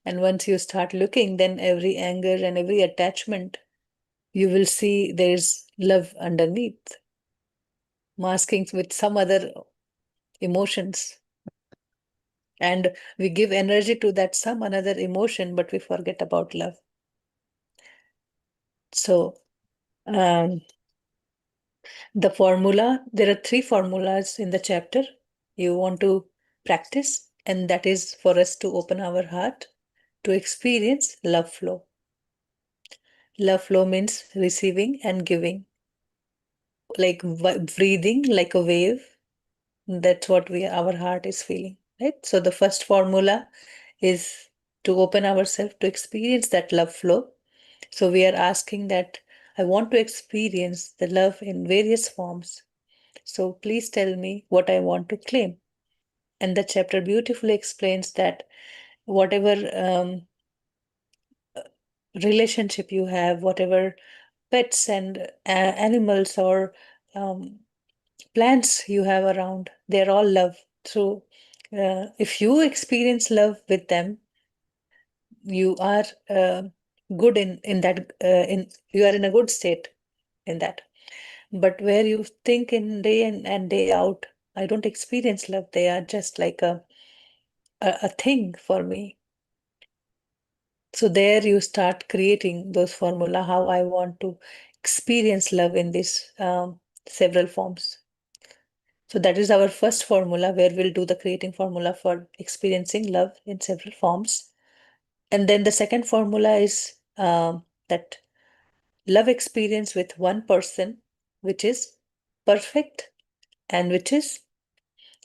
And once you start looking, then every anger and every attachment, you will see there's love underneath, masking with some other emotions. And we give energy to that some another emotion, but we forget about love. So, um, the formula, there are three formulas in the chapter you want to practice, and that is for us to open our heart to experience love flow. Love flow means receiving and giving, like breathing like a wave. That's what our heart is feeling, right? So the first formula is to open ourselves to experience that love flow. So we are asking that I want to experience the love in various forms. So please tell me what I want to claim. And the chapter beautifully explains that whatever relationship you have, whatever pets and animals or um, plants you have around, they're all love. So if you experience love with them, you are good in that in you are in a good state in that. But where you think in day in and day out, I don't experience love, they are just like a thing for me. So there you start creating those formula how I want to experience love in this several forms. So that is our first formula where we'll do the creating formula for experiencing love in several forms. And then the second formula is that love experience with one person, which is perfect and which is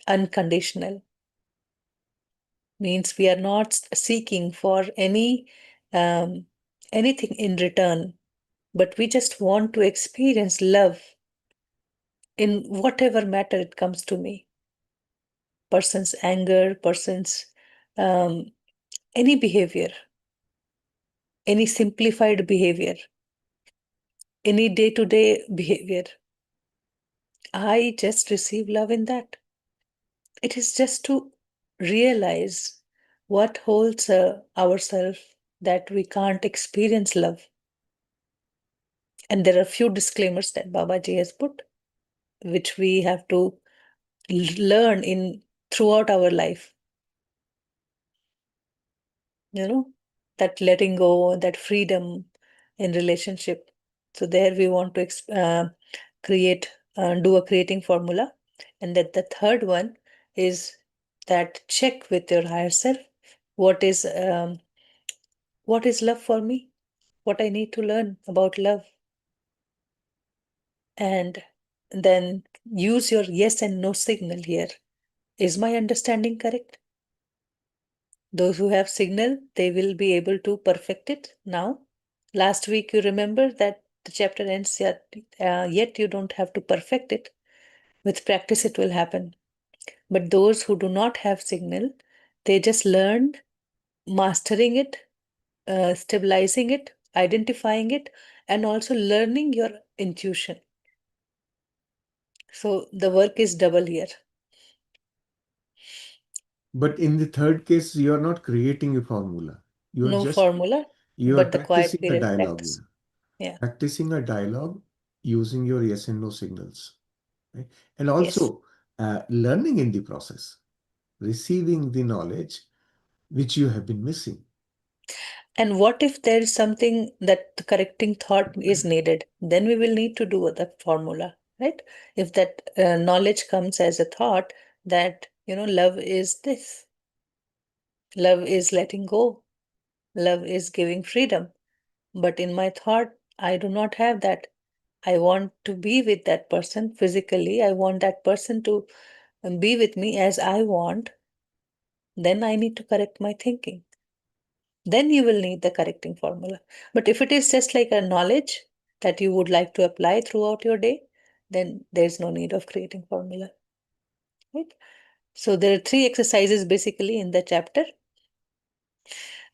unconditional. Means we are not seeking for um, anything in return, but we just want to experience love in whatever matter it comes to me. Person's anger, person's um, any behavior, any simplified behavior, any day to day behavior. I just receive love in that. It is just to realize what holds ourselves that we can't experience love. And there are few disclaimers that Babaji has put, which we have to learn in throughout our life. You know, that letting go, that freedom in relationship. So there we want to create, do a creating formula. And that the third one is that check with your higher self. What is um, what is love for me? What I need to learn about love, and then use your yes and no signal here Is my understanding correct? Those who have signal, they will be able to perfect it now. Last week, you remember that the chapter ends, yet you don't have to perfect it. With practice, it will happen. But those who do not have signal, they just learned mastering it, stabilizing it, identifying it, and also learning your intuition. So the work is double here. But in the third case, you are not creating a formula. You are No just formula, you are but the quiet practicing a period dialogue practice. here. Yeah. Practicing a dialogue using your yes and no signals. Right? And Yes. also learning in the process, receiving the knowledge which you have been missing. And what if there is something that the correcting thought is needed? Then we will need to do the formula, right? If that knowledge comes as a thought that, love is this, love is letting go, love is giving freedom. But in my thought, I do not have that. I want to be with that person physically. I want that person to be with me as I want. Then I need to correct my thinking. Then you will need the correcting formula. But if it is just like a knowledge that you would like to apply throughout your day, then there's no need of creating formula, right? So there are three exercises basically in the chapter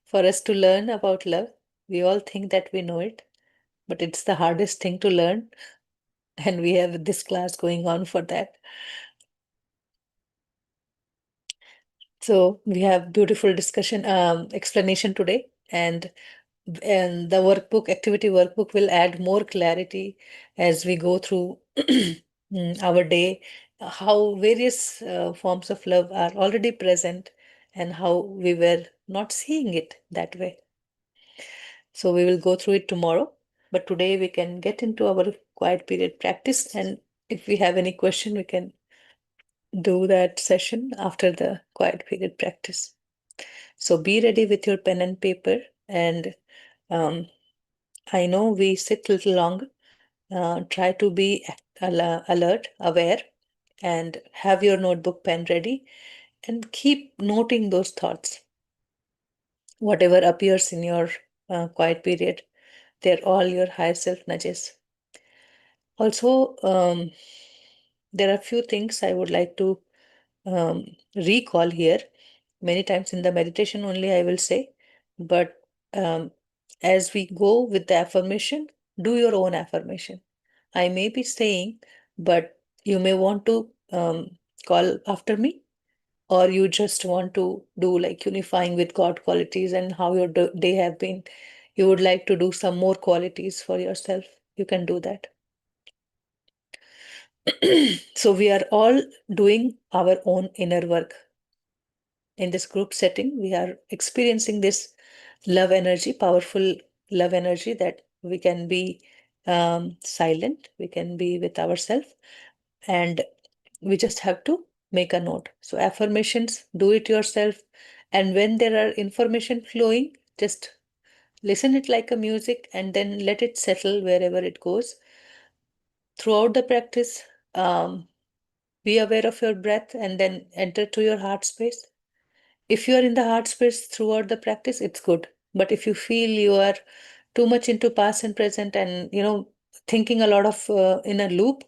for us to learn about love. We all think that we know it, but it's the hardest thing to learn, and we have this class going on for that. So we have beautiful discussion, explanation today, and the workbook, activity workbook, will add more clarity as we go through our day, how various forms of love are already present and how we were not seeing it that way. So we will go through it tomorrow, but today we can get into our quiet period practice, and if we have any question, we can do that session after the quiet period practice. So be ready with your pen and paper, and um, I know we sit a little long. Try to be alert, aware, and have your notebook, pen ready, and keep noting those thoughts. Whatever appears in your quiet period, they're all your higher self nudges. Also, there are a few things I would like to recall here. Many times in the meditation only, I will say, but um, as we go with the affirmation, do your own affirmation. I may be saying, but you may want to call after me, or you just want to do like unifying with God qualities and how your day have been. You would like to do some more qualities for yourself. You can do that. So we are all doing our own inner work. In this group setting, we are experiencing this love energy, powerful love energy, that we can be silent, we can be with ourselves, and we just have to make a note. So affirmations, do it yourself, and when there are information flowing, just listen it like a music and then let it settle wherever it goes. Throughout the practice, be aware of your breath and then enter to your heart space. If you are in the heart space throughout the practice, it's good. But if you feel you are too much into past and present and thinking a lot of in a loop,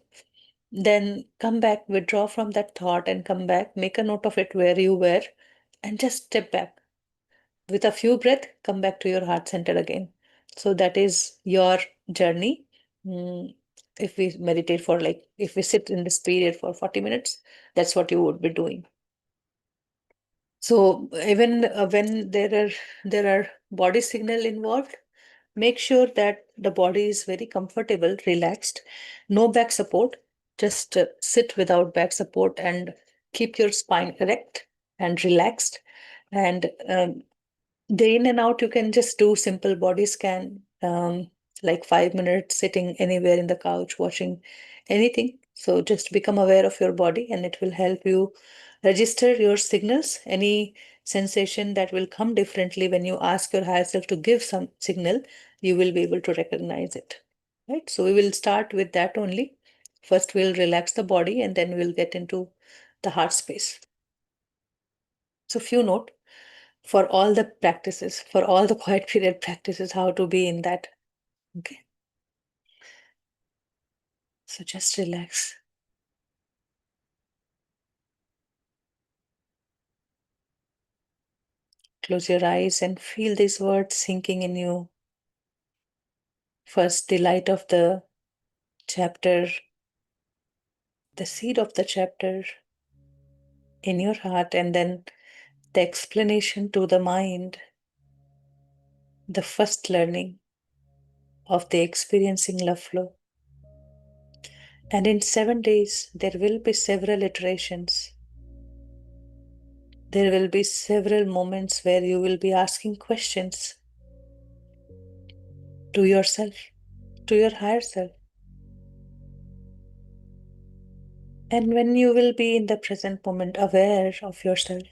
then come back, withdraw from that thought and come back, make a note of it where you were, and just step back. With a few breath, come back to your heart center again. So that is your journey. Mm, if we meditate for like, if we sit in this period for 40 minutes, that's what you would be doing. So even when there are body signal involved, make sure that the body is very comfortable, relaxed, no back support. Just sit without back support and keep your spine erect and relaxed. And day in and out, you can just do simple body scan, like 5 minutes sitting anywhere in the couch, watching anything. So just become aware of your body, and it will help you register your signals. Any sensation that will come differently when you ask your higher self to give some signal, you will be able to recognize it. Right? So we will start with that only. First, we'll relax the body, and then we'll get into the heart space. So, few note for all the practices, for all the quiet period practices, how to be in that. Okay. So, just relax. Close your eyes and feel these words sinking in you. First, the light of the chapter, the seed of the chapter in your heart, and then the explanation to the mind, the first learning of the experiencing love flow. And in 7 days, there will be several iterations. There will be several moments where you will be asking questions to yourself, to your higher self. And when you will be in the present moment aware of yourself,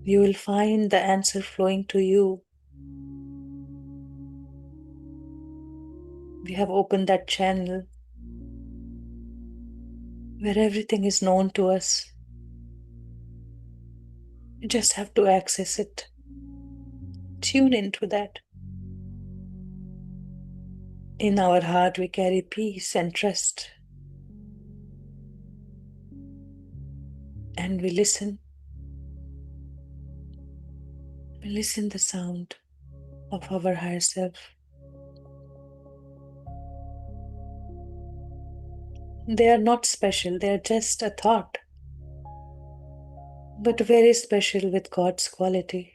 you will find the answer flowing to you. We have opened that channel where everything is known to us. You just have to access it. Tune into that. In our heart, we carry peace and trust. And we listen. We listen the sound of our higher self. They are not special, they are just a thought, but very special with God's quality.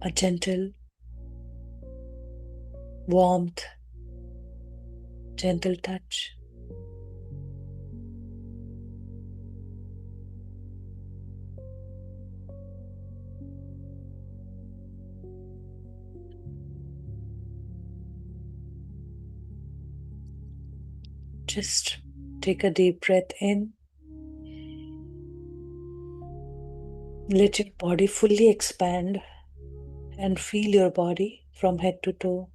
A gentle warmth, gentle touch. Just take a deep breath in. Let your body fully expand and feel your body from head to toe.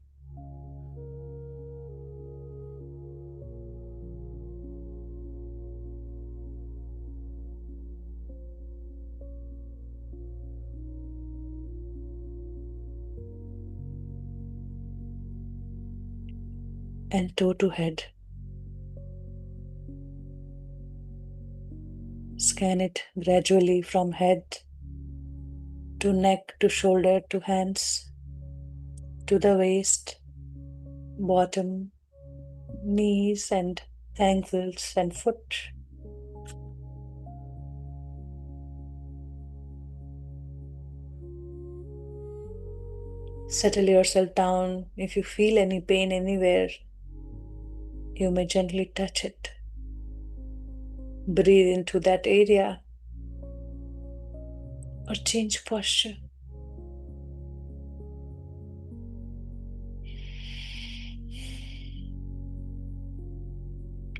And toe to head. Scan it gradually from head to neck to shoulder to hands to the waist, bottom, knees and ankles and foot. Settle yourself down. If you feel any pain anywhere, you may gently touch it. Breathe into that area or change posture.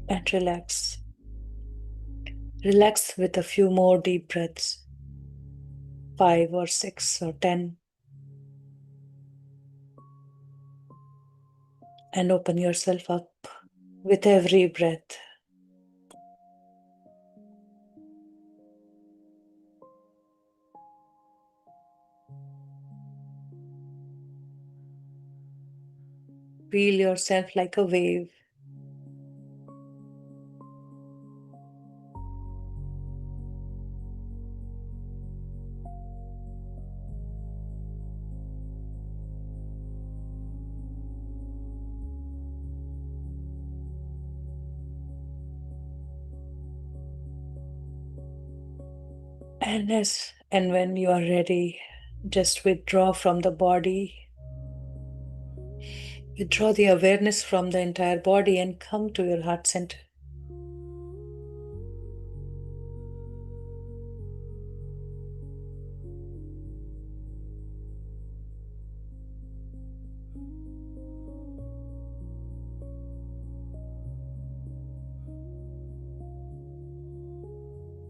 And relax. Relax with a few more deep breaths, 5 or 6 or 10. And open yourself up with every breath. Feel yourself like a wave. And when you are ready, just withdraw from the body. Withdraw the awareness from the entire body and come to your heart center.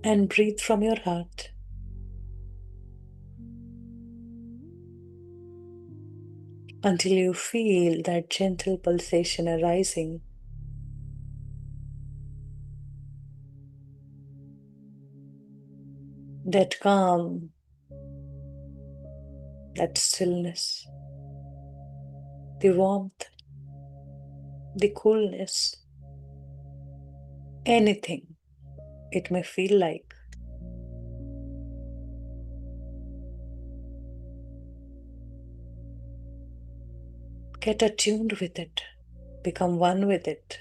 And breathe from your heart. Until you feel that gentle pulsation arising. that calm, that stillness, the warmth, the coolness, anything it may feel like. Get attuned with it, become one with it.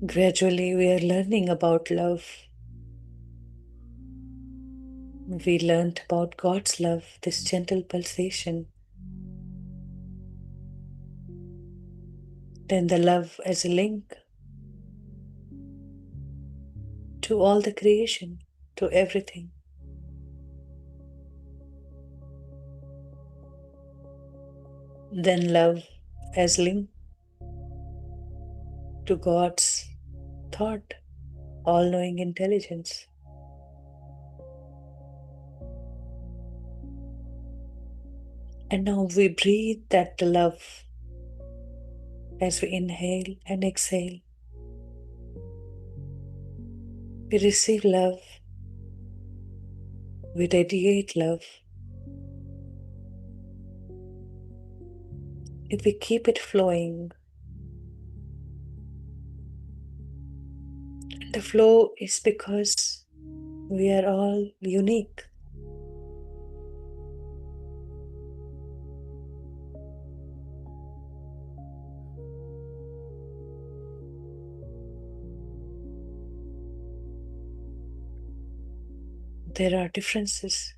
Gradually, we are learning about love. We learned about God's love, this gentle pulsation. Then the love as a link to all the creation, to everything. Then love as link to God's thought, all-knowing intelligence. And now we breathe that love as we inhale and exhale. We receive love. We radiate love. If we keep it flowing, the flow is because we are all unique. There are differences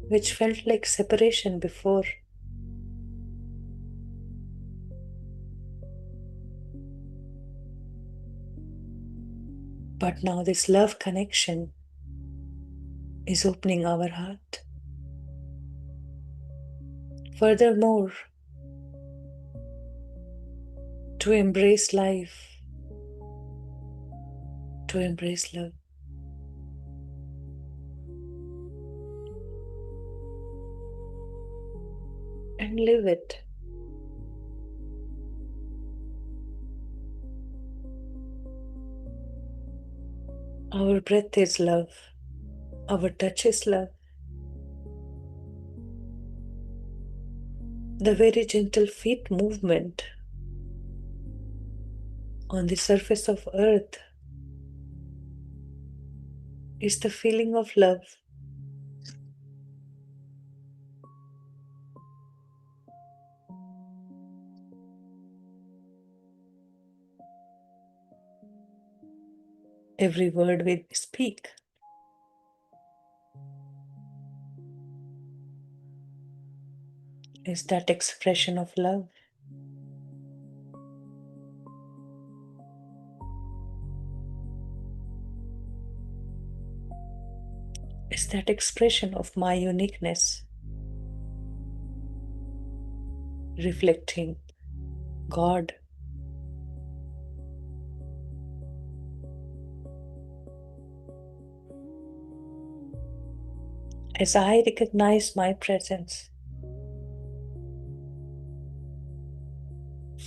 which felt like separation before. But now this love connection is opening our heart. Furthermore, to embrace life, to embrace love. And live it. Our breath is love. Our touch is love. The very gentle feet movement on the surface of earth is the feeling of love. Every word we speak is that expression of love. Is that expression of my uniqueness, reflecting God. As I recognize my presence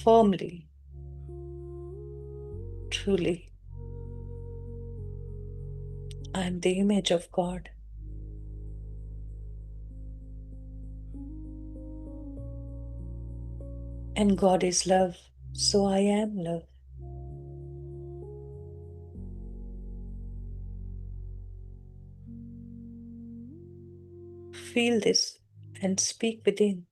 firmly, truly, I am the image of God. And God is love, so I am love. Feel this and speak within.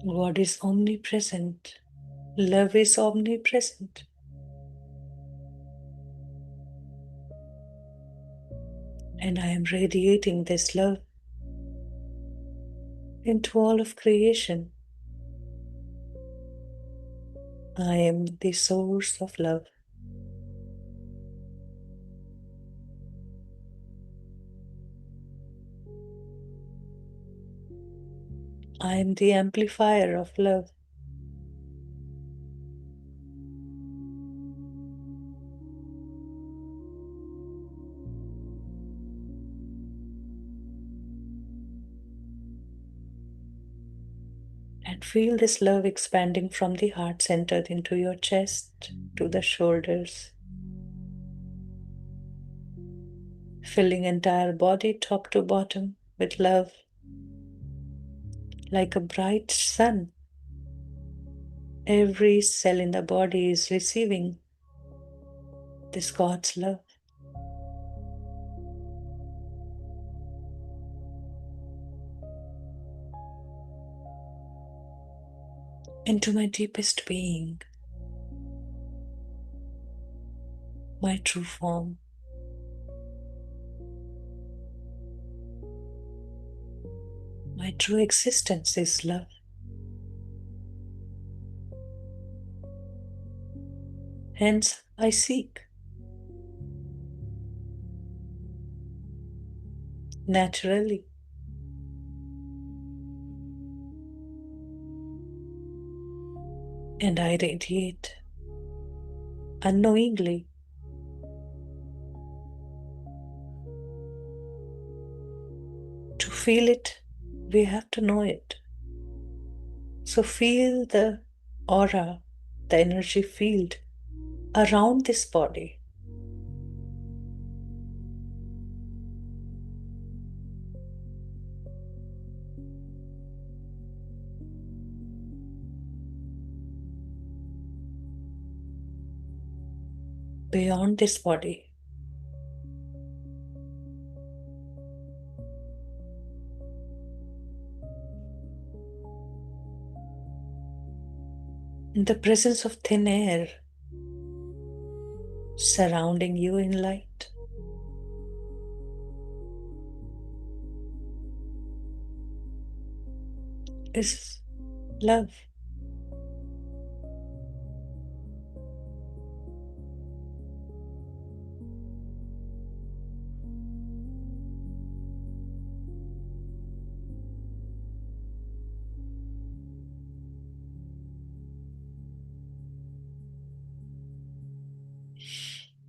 God is omnipresent. Love is omnipresent. And I am radiating this love into all of creation. I am the source of love. I am the amplifier of love. And feel this love expanding from the heart center into your chest to the shoulders, filling entire body top to bottom with love, like a bright sun. Every cell in the body is receiving this God's love. Into my deepest being, my true form. My true existence is love. Hence, I seek naturally. And I radiate unknowingly. To feel it, we have to know it. So feel the aura, the energy field around this body. Beyond this body. In the presence of thin air surrounding you in light. Is love.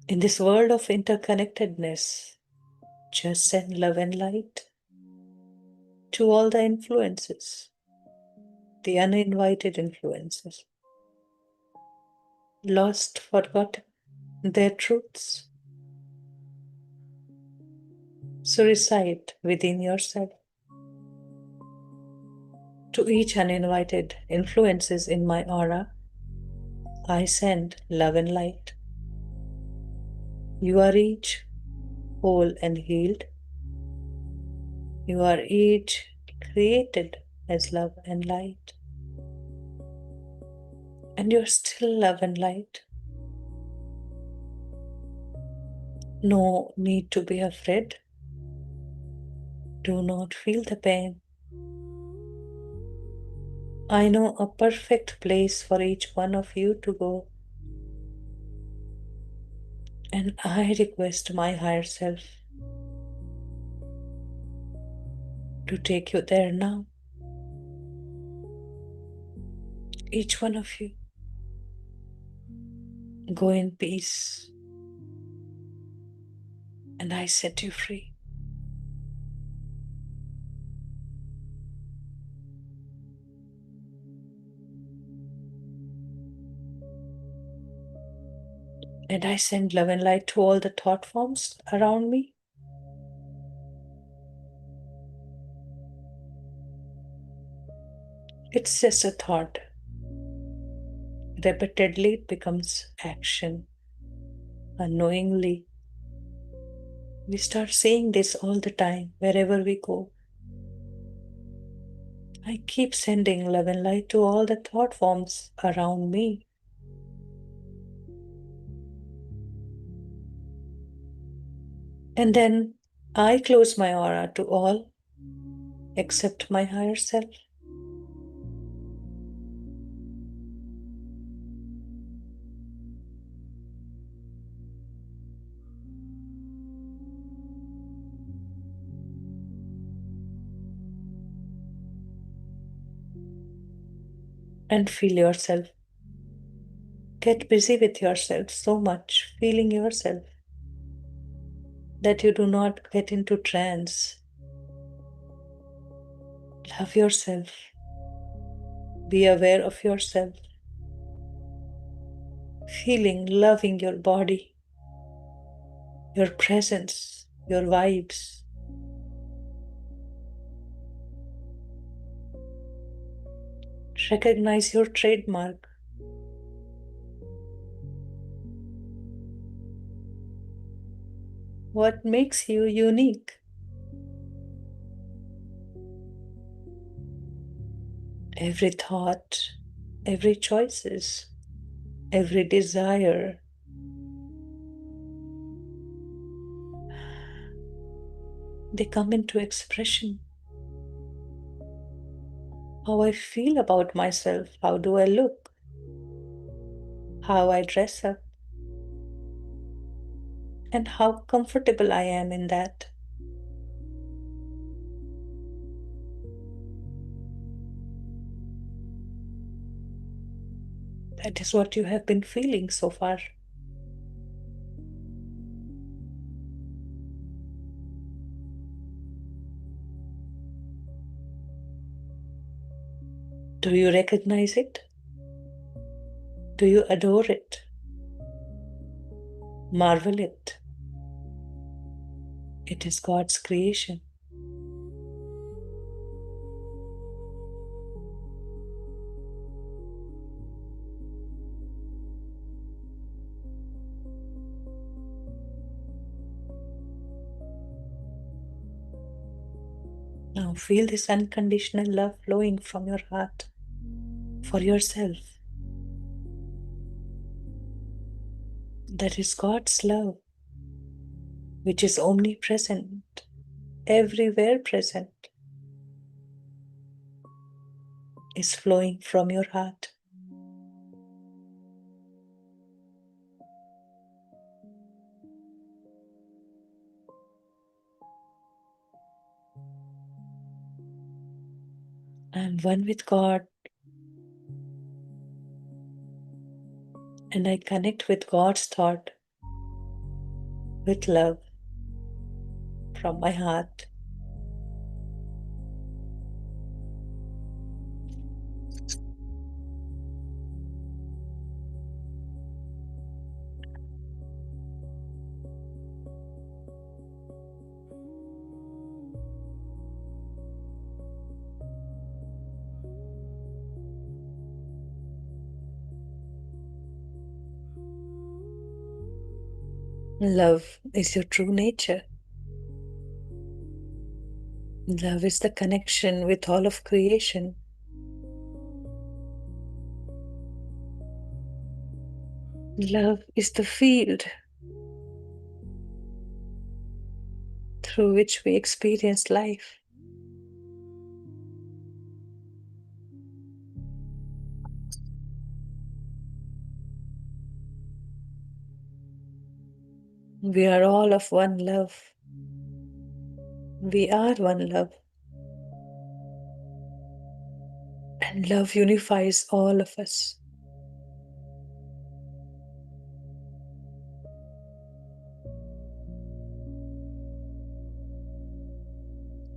In this world of interconnectedness, just send love and light to all the influences, the uninvited influences, lost, forgotten, their truths. So recite within yourself. To each uninvited influences in my aura, I send love and light. You are each whole and healed. You are each created as love and light. And you're still love and light. No need to be afraid. Do not feel the pain. I know a perfect place for each one of you to go. And I request my higher self to take you there now. Each one of you, go in peace. And I set you free. And I send love and light to all the thought forms around me. It's just a thought. Repeatedly, it becomes action. Unknowingly, we start saying this all the time, wherever we go. I keep sending love and light to all the thought forms around me. And then I close my aura to all except my higher self. and feel yourself. Get busy with yourself so much, feeling yourself, that you do not get into trance. Love yourself. Be aware of yourself. Feeling, loving your body, your presence, your vibes. Recognize your trademark. What makes you unique? Every thought, every choices, every desire, they come into expression. How I feel about myself, how do I look, how I dress up, and how comfortable I am in that. That is what you have been feeling so far. Do you recognize it? Do you adore it? Marvel it? It is God's creation. Now feel this unconditional love flowing from your heart for yourself. That is God's love, which is omnipresent, everywhere present, is flowing from your heart. I am one with God, and I connect with God's thought with love from my heart. Love is your true nature. Love is the connection with all of creation. Love is the field through which we experience life. We are all of one love. We are one love. And love unifies all of us.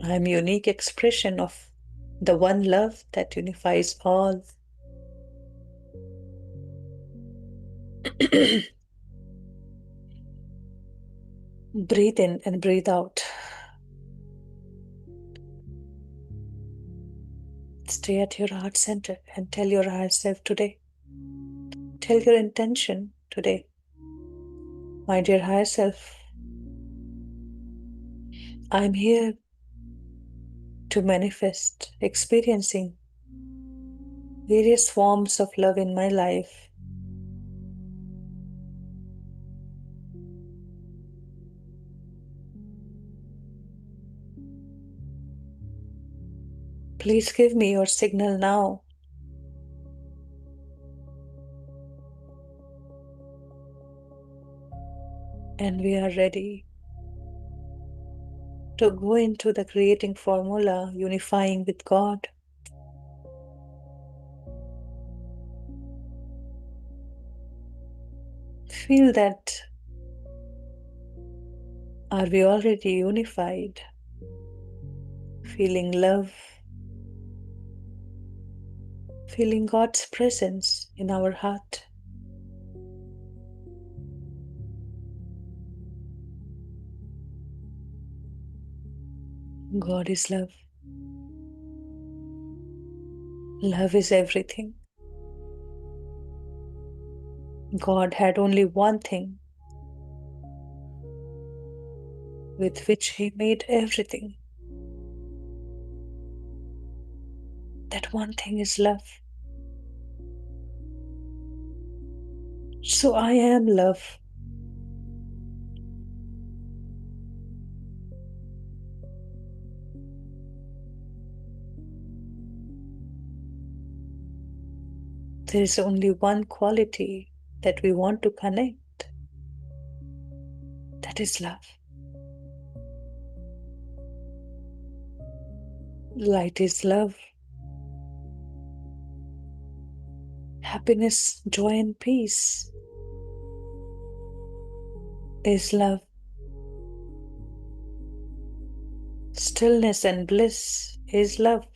I am unique expression of the one love that unifies all. Breathe in and breathe out. Stay at your heart center and tell your higher self today. Tell your intention today. My dear higher self, I'm here to manifest experiencing various forms of love in my life. Please give me your signal now. And we are ready to go into the creating formula, unifying with God. Feel that, are we already unified? Feeling love, feeling God's presence in our heart. God is love. Love is everything. God had only one thing with which He made everything. That one thing is love. So I am love. There is only one quality that we want to connect. That is love. Light is love. Happiness, joy, and peace is love. Stillness and bliss is love.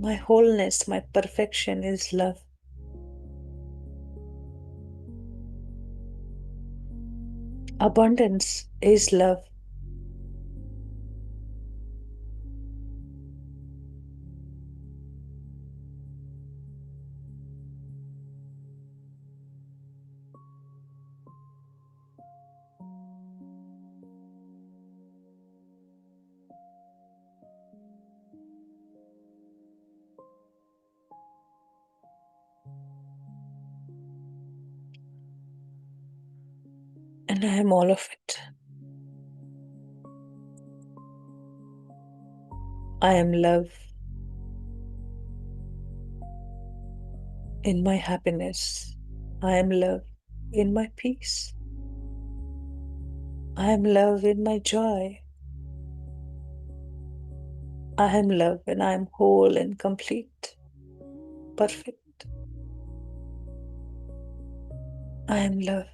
My wholeness, my perfection is love. Abundance is love. And I am all of it. I am love in my happiness. I am love in my peace. I am love in my joy. I am love when I am whole and complete, perfect. I am love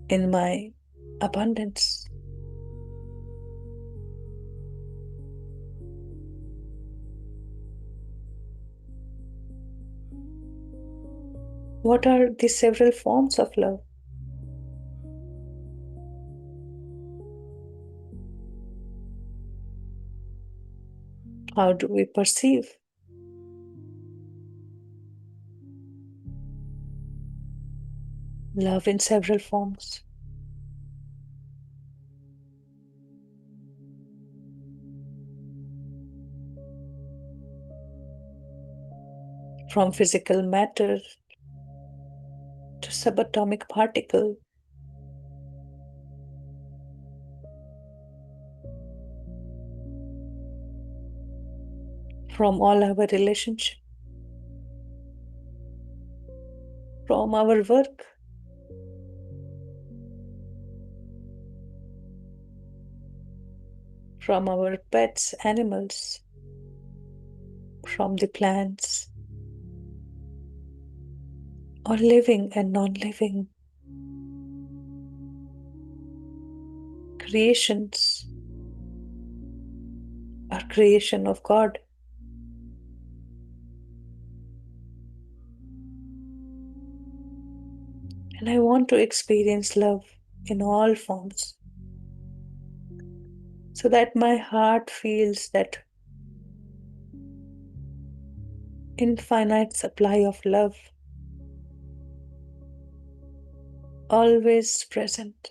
in my abundance. What are the several forms of love? How do we perceive love in several forms? From physical matter to subatomic particle, from all our relationship, from our work, from our pets, animals, from the plants, or living and non-living creations are creation of God. And I want to experience love in all forms so that my heart feels that infinite supply of love, always present,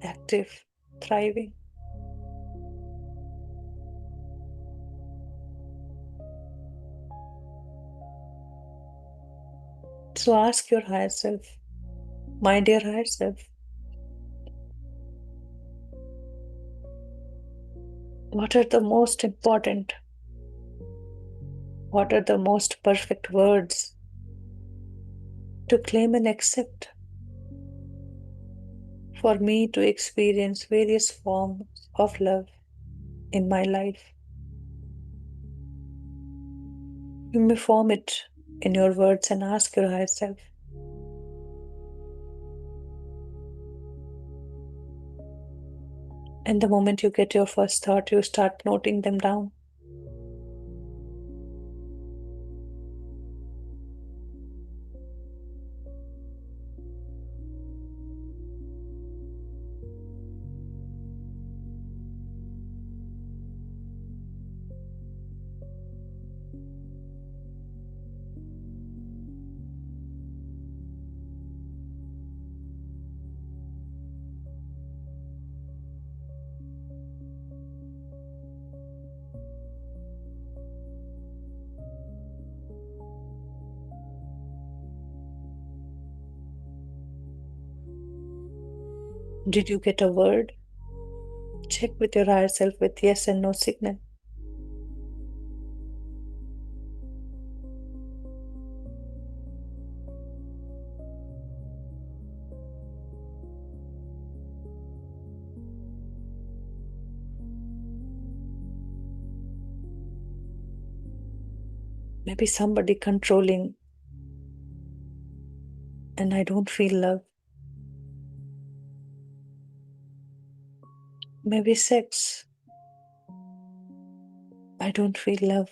active, thriving. So ask your higher self, my dear higher self, what are the most important, what are the most perfect words to claim and accept for me to experience various forms of love in my life? You may form it in your words and ask your higher self. And the moment you get your first thought, you start noting them down. Did you get a word? Check with your higher self with yes and no signal. Maybe somebody controlling and I don't feel love. Maybe sex. I don't feel love.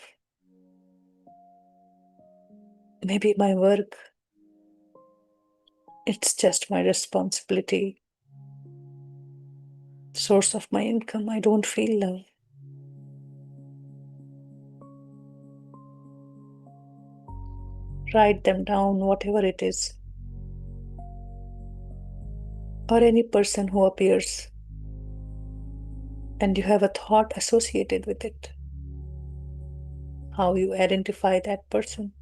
Maybe my work. It's just my responsibility. Source of my income. I don't feel love. Write them down, whatever it is. Or any person who appears and you have a thought associated with it. How you identify that person.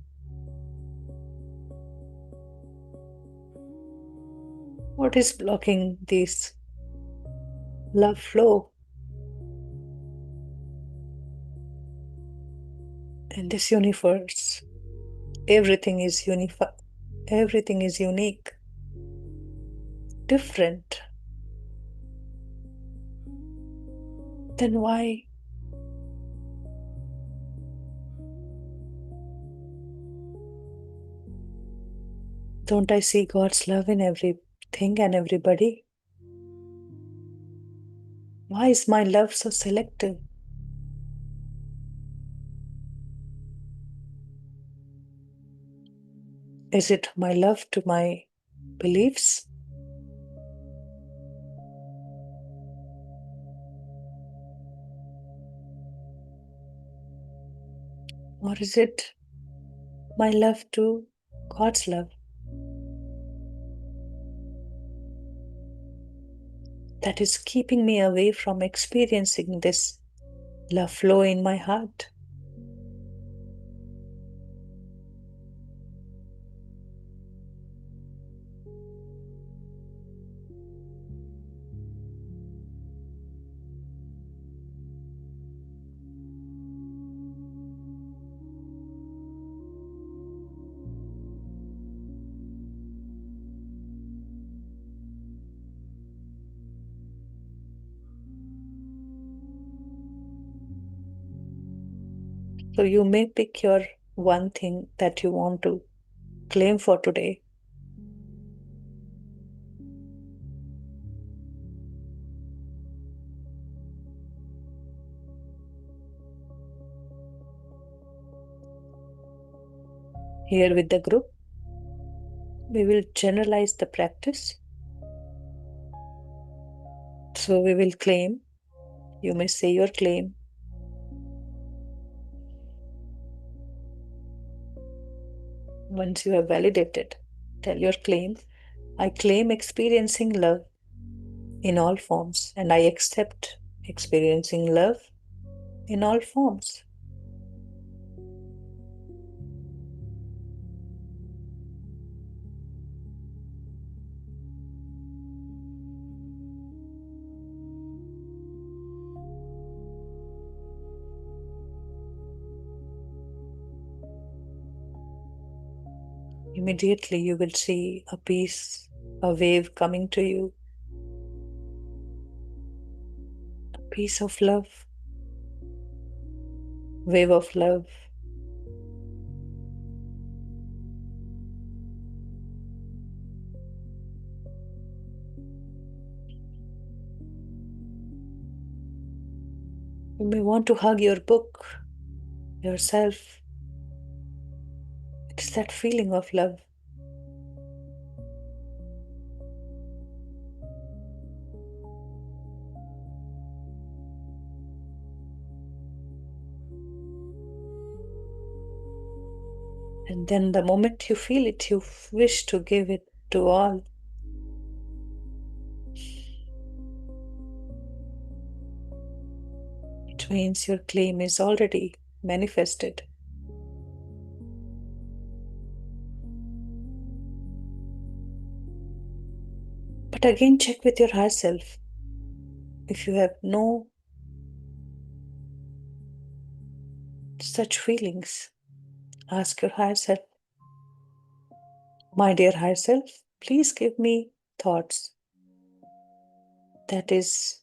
What is blocking this love flow in this universe? Everything is unified. Everything is unique, different. Then why don't I see God's love in everything and everybody? Why is my love so selective? Is it my love to my beliefs? Or is it my love to God's love that is keeping me away from experiencing this love flow in my heart? So you may pick your one thing that you want to claim for today. Here with the group, we will generalize the practice. So we will claim. You may say your claim. Once you have validated, tell your claim. I claim experiencing love in all forms, and I accept experiencing love in all forms. Immediately you will see a peace, a wave coming to you, a piece of love, wave of love, You may want to hug your book, yourself. It's that feeling of love. And then the moment you feel it, you wish to give it to all. It means your claim is already manifested. But again, check with your higher self. If you have no such feelings, ask your higher self, my dear higher self, please give me thoughts that is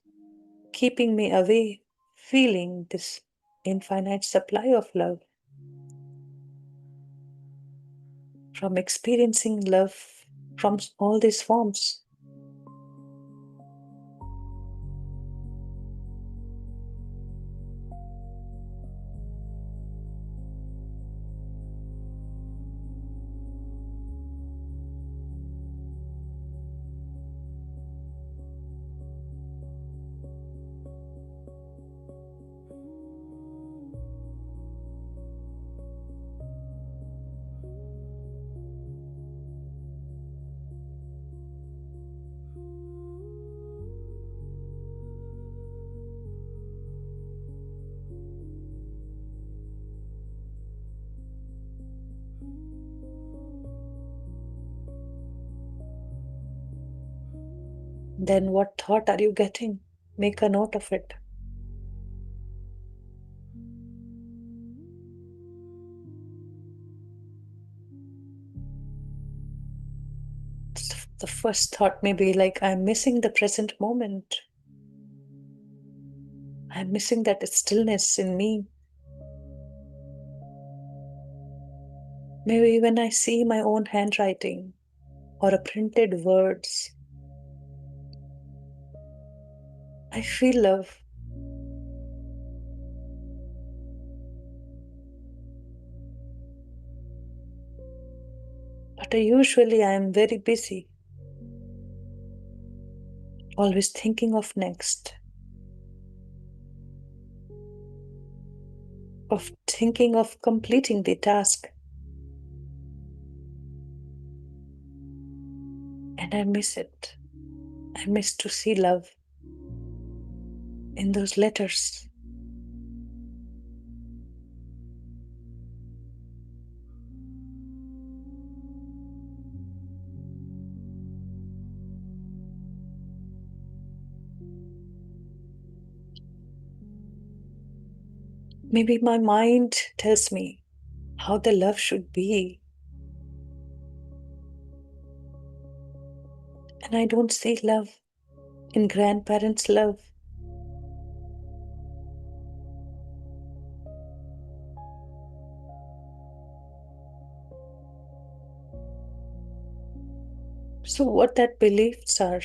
keeping me away, feeling this infinite supply of love, from experiencing love from all these forms. Then what thought are you getting? Make a note of it. The first thought may be like, I'm missing the present moment. I'm missing that stillness in me. Maybe when I see my own handwriting or a printed words, I feel love. But usually I am very busy, always thinking of next, of thinking of completing the task. And I miss it. I miss to see love in those letters. Maybe my mind tells me how the love should be. And I don't see love in grandparents' love. So, what that beliefs are?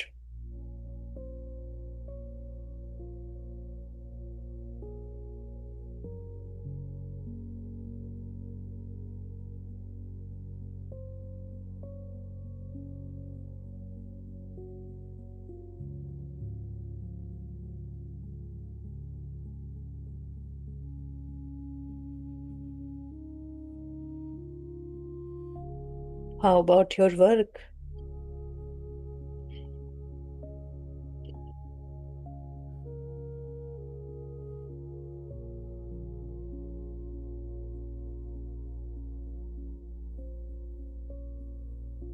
How about your work?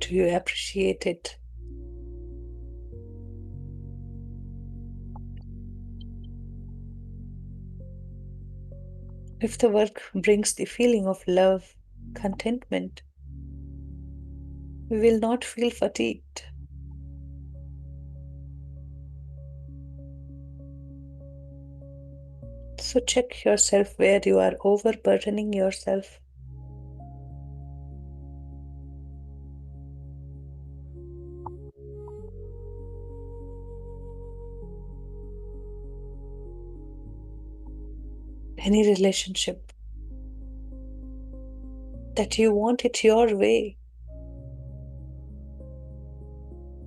Do you appreciate it? If the work brings the feeling of love, contentment, we will not feel fatigued. So check yourself where you are overburdening yourself. Any relationship that you want it your way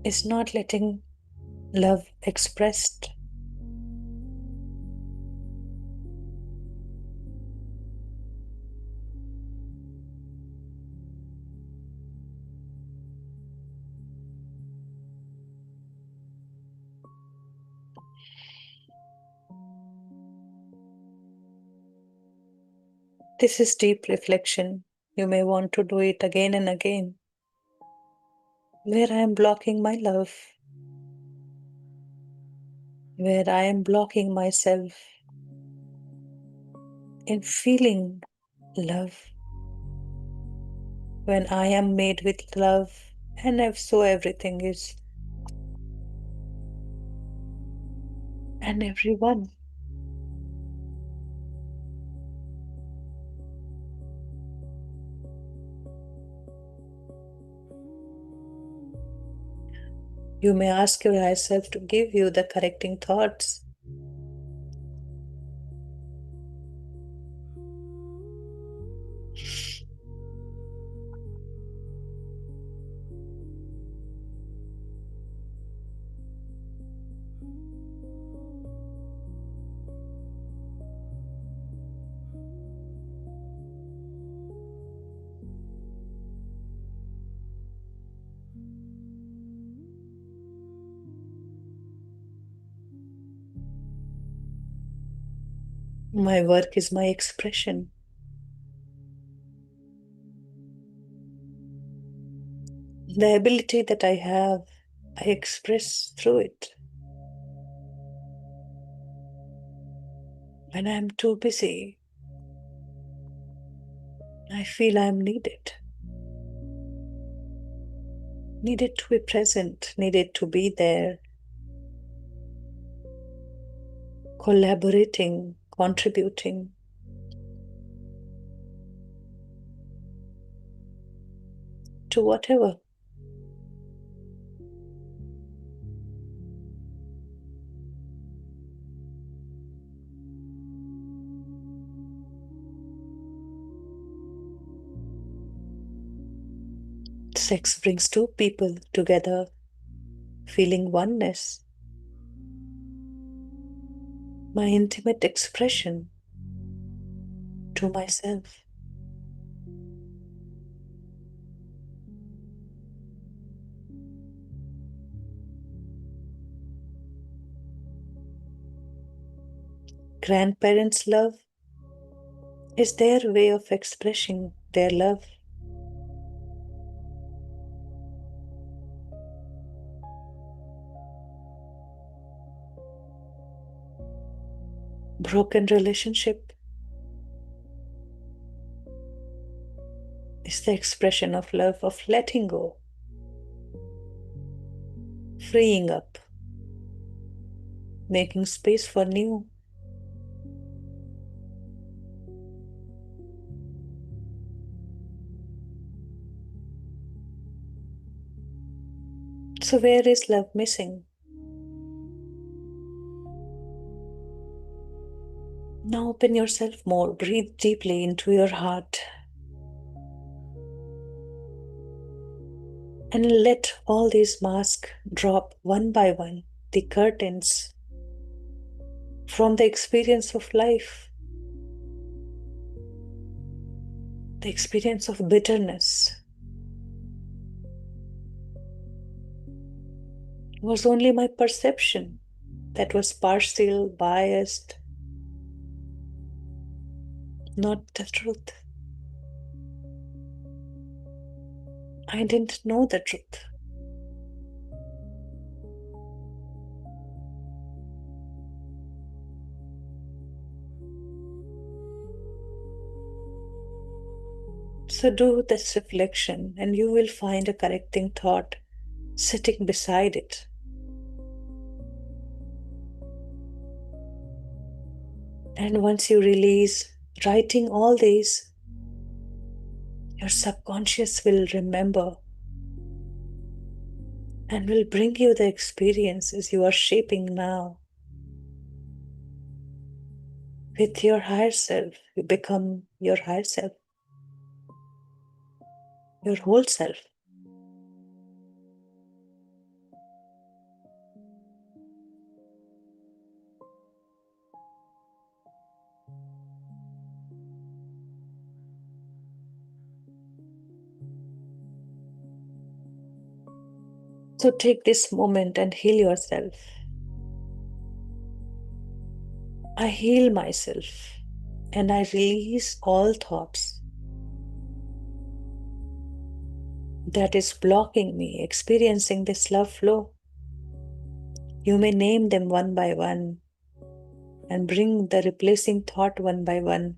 is not letting love expressed. This is deep reflection. You may want to do it again and again. Where I am blocking my love, where I am blocking myself in feeling love, when I am made with love, and if so everything is, and everyone. You may ask yourself to give you the correcting thoughts. My work is my expression. The ability that I have, I express through it. When I'm too busy, I feel I'm needed. Needed to be present, needed to be there, collaborating, contributing to whatever. Sex brings two people together, feeling oneness. My intimate expression to myself. Grandparents' love is their way of expressing their love. Broken relationship is the expression of love, of letting go, freeing up, making space for new. So, where is love missing? Now, open yourself more, breathe deeply into your heart, and let all these masks drop one by one, the curtains from the experience of life, the experience of bitterness. It was only my perception that was partial, biased, not the truth. I didn't know the truth. So do this reflection and you will find a correcting thought sitting beside it. And once you release writing all these, your subconscious will remember and will bring you the experiences you are shaping now. With your higher self, you become your higher self, your whole self. So take this moment and heal yourself. I heal myself and I release all thoughts that is blocking me experiencing this love flow. You may name them one by one and bring the replacing thought one by one.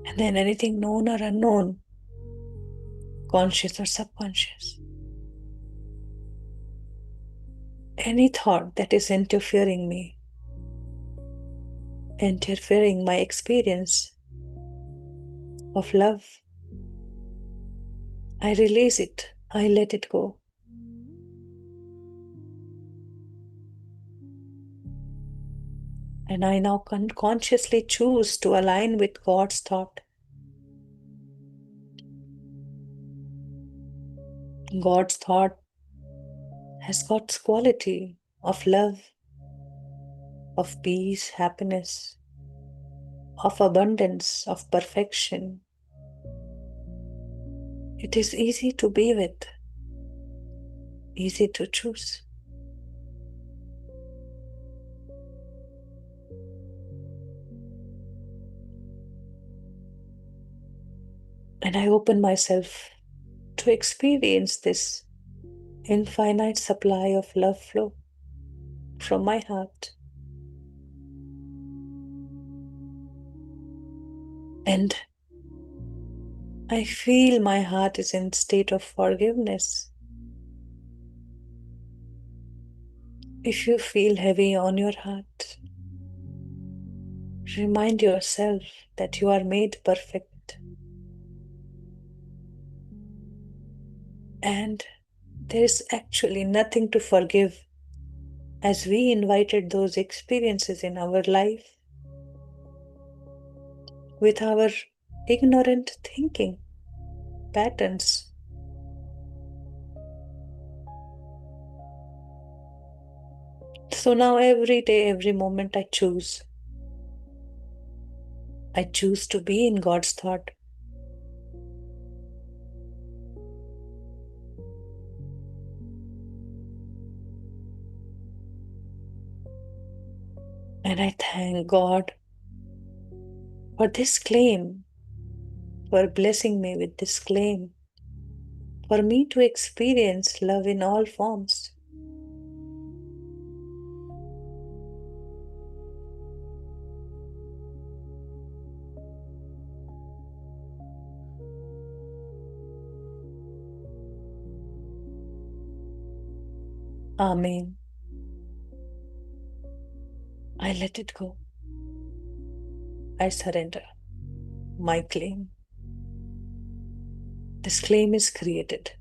And then anything known or unknown, conscious or subconscious, any thought that is interfering my experience of love, I release it, I let it go. And I now consciously choose to align with God's thought. God's thought has got quality of love, of peace, happiness, of abundance, of perfection. It is easy to be with, easy to choose. And I open myself to experience this infinite supply of love flow from my heart. And I feel my heart is in state of forgiveness. If you feel heavy on your heart, remind yourself that you are made perfect. And there is actually nothing to forgive, as we invited those experiences in our life with our ignorant thinking patterns. So now every day, every moment I choose to be in God's thought. And I thank God for this claim, for blessing me with this claim, for me to experience love in all forms. Amen. I let it go. I surrender my claim. This claim is created,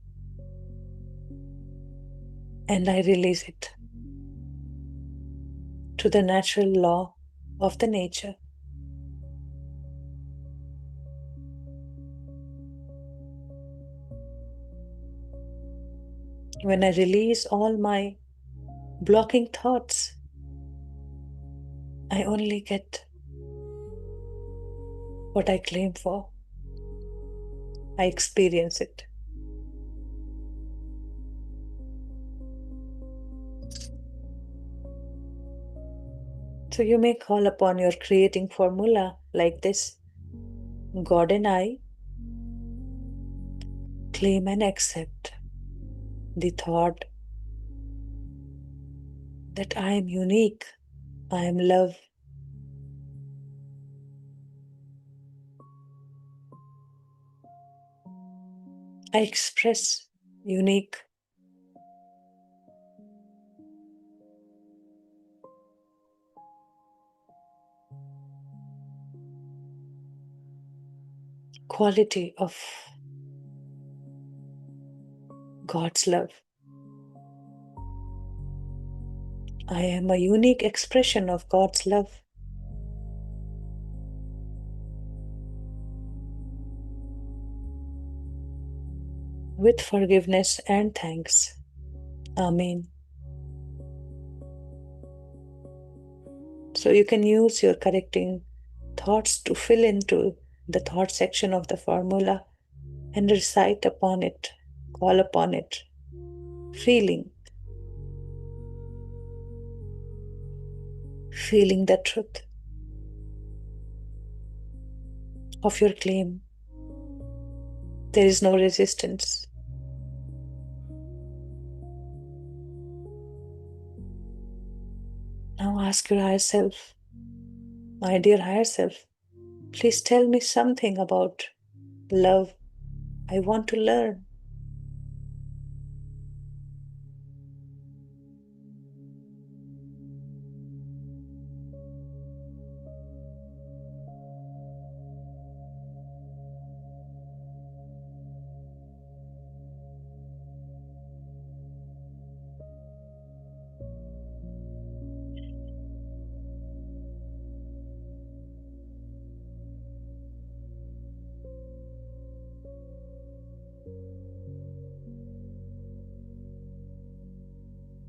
and I release it to the natural law of the nature. When I release all my blocking thoughts, I only get what I claim for. I experience it. So you may call upon your creating formula like this: God and I claim and accept the thought that I am unique, I am love. I express unique quality of God's love. I am a unique expression of God's love. With forgiveness and thanks. Amen. So you can use your correcting thoughts to fill into the thought section of the formula and recite upon it, call upon it, feeling the truth of your claim. There is no resistance. Now ask your higher self, my dear higher self, please tell me something about love. I want to learn.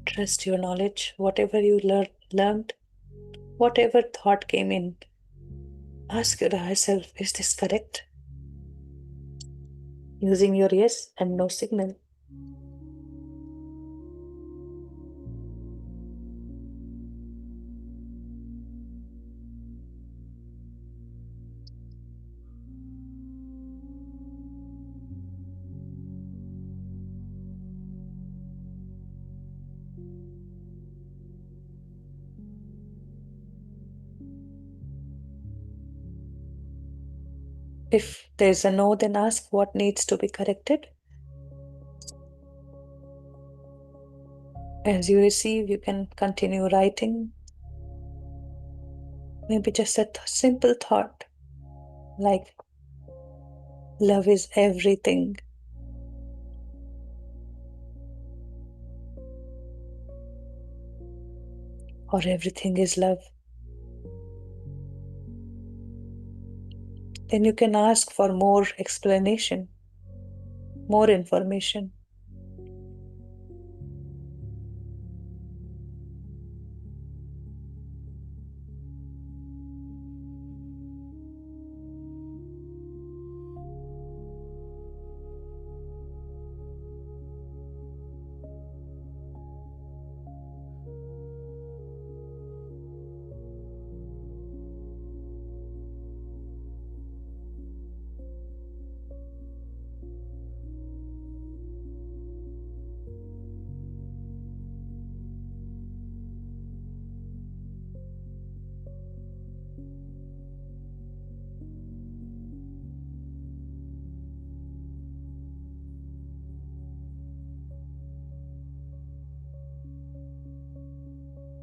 Trust your knowledge, whatever you learned, whatever thought came in. Ask your higher self, is this correct? Using your yes and no signal. If there's a no, then ask what needs to be corrected. As you receive, you can continue writing. Maybe just a simple thought like, love is everything. Or everything is love. Then you can ask for more explanation, more information.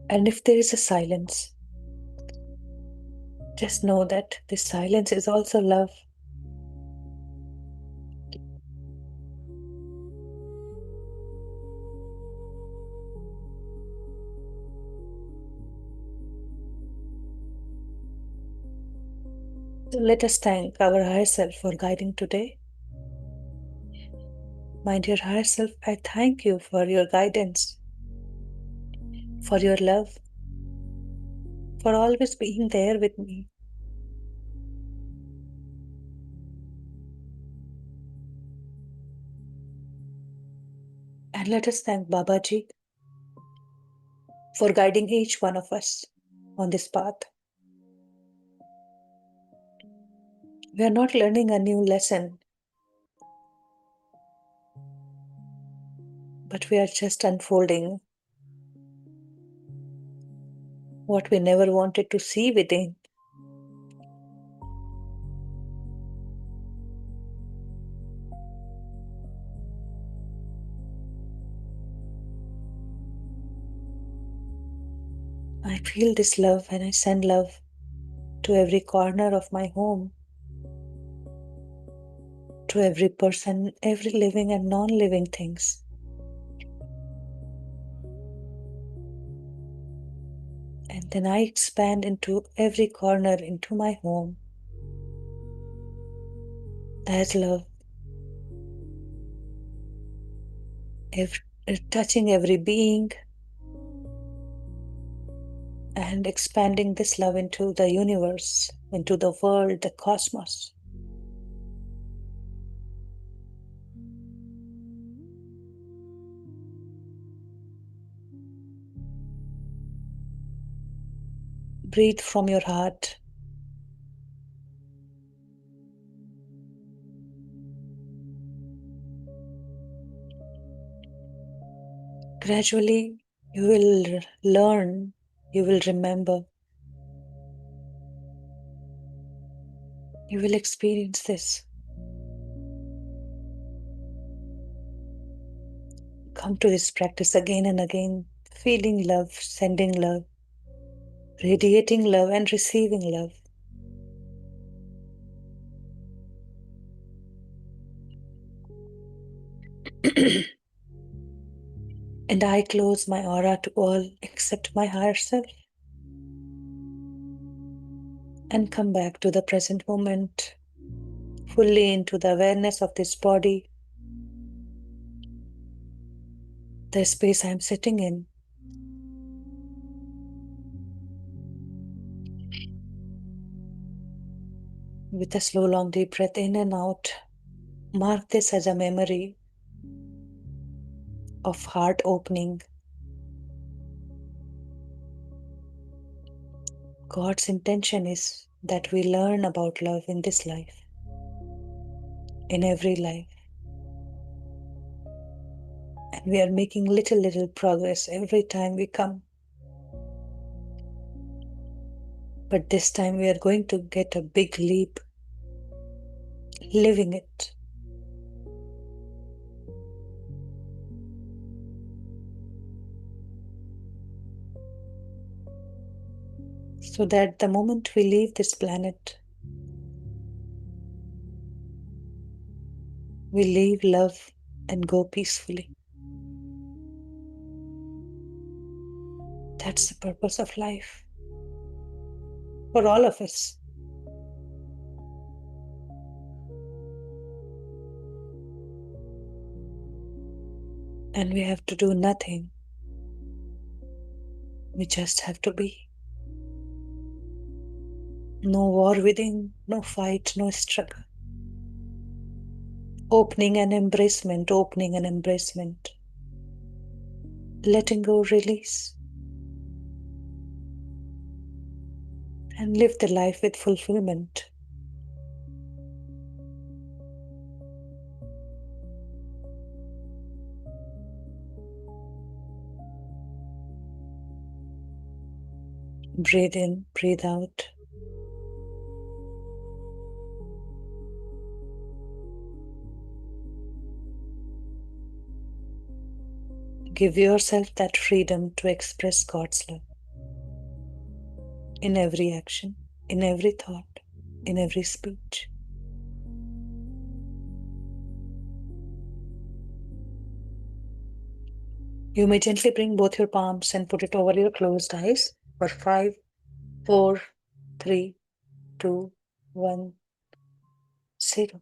And if there is a silence, just know that this silence is also love. So let us thank our higher self for guiding today. My dear higher self, I thank you for your guidance, for your love, for always being there with me. And let us thank Babaji for guiding each one of us on this path. We are not learning a new lesson, but we are just unfolding what we never wanted to see within. I feel this love and I send love to every corner of my home, to every person, every living and non-living things. And then I expand into every corner into my home. That love, touching every being and expanding this love into the universe, into the world, the cosmos. Breathe from your heart. Gradually, you will learn, you will remember, you will experience this. Come to this practice again and again, feeling love, sending love, radiating love, and receiving love. And I close my aura to all except my higher self and come back to the present moment, fully into the awareness of this body, the space I'm sitting in. With a slow, long, deep breath in and out, mark this as a memory of heart opening. God's intention is that we learn about love in this life, in every life. And we are making little progress every time we come. But this time we are going to get a big leap, living it. So that the moment we leave this planet, we leave love and go peacefully. That's the purpose of life for all of us. And we have to do nothing. We just have to be. No war within, no fight, no struggle. Opening and embracement, opening and embracement. Letting go, release. And live the life with fulfillment. Breathe in, breathe out. Give yourself that freedom to express God's love in every action, in every thought, in every speech. You may gently bring both your palms and put it over your closed eyes for 5, 4, 3, 2, 1, 0.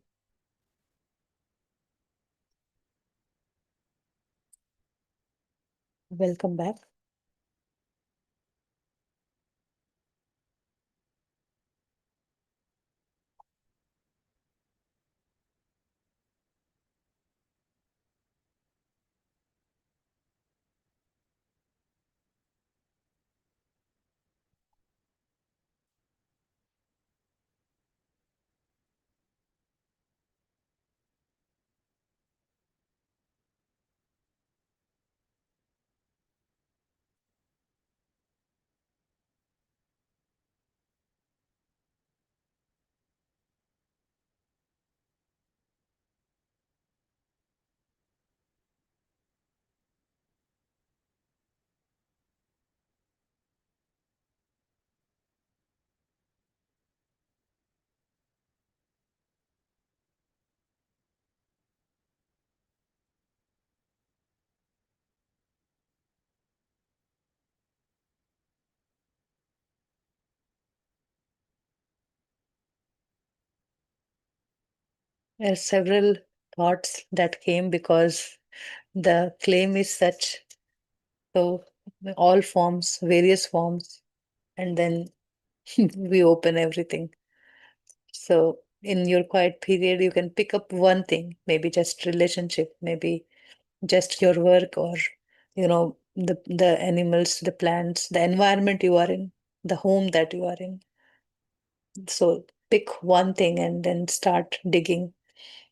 Welcome back. There are several thoughts that came because the claim is such. So, all forms, various forms, and then we open everything. So, in your quiet period, you can pick up one thing, maybe just relationship, maybe just your work, or the animals, the plants, the environment you are in, the home that you are in. So pick one thing and then start digging.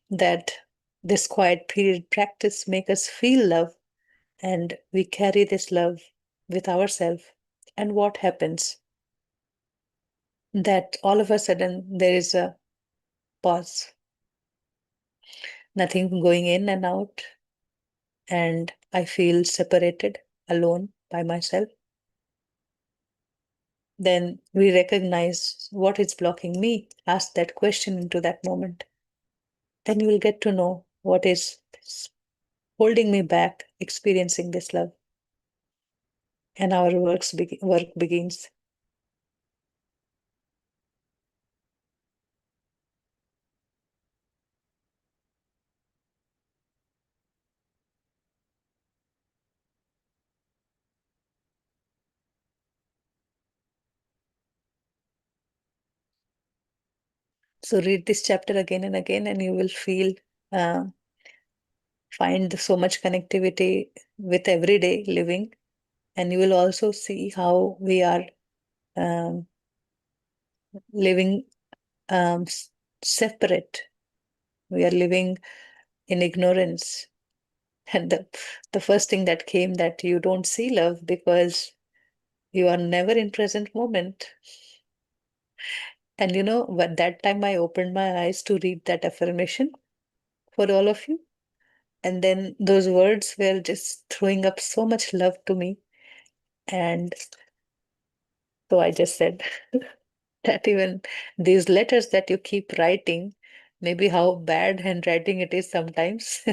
That this quiet period practice make us feel love, and we carry this love with ourselves. And what happens, that all of a sudden there is a pause, nothing going in and out, and I feel separated, alone by myself. Then we recognize what is blocking me, ask that question into that moment. Then you will get to know what is holding me back experiencing this love, and our work begins. So read this chapter again and again, and you will feel, uh, find so much connectivity with everyday living, and you will also see how we are um, living separate. We are living in ignorance. And the first thing that came, that you don't see love because you are never in present moment. And what, that time I opened my eyes to read that affirmation for all of you. And then those words were just throwing up so much love to me. And so I just said that even these letters that you keep writing, maybe how bad handwriting it is sometimes,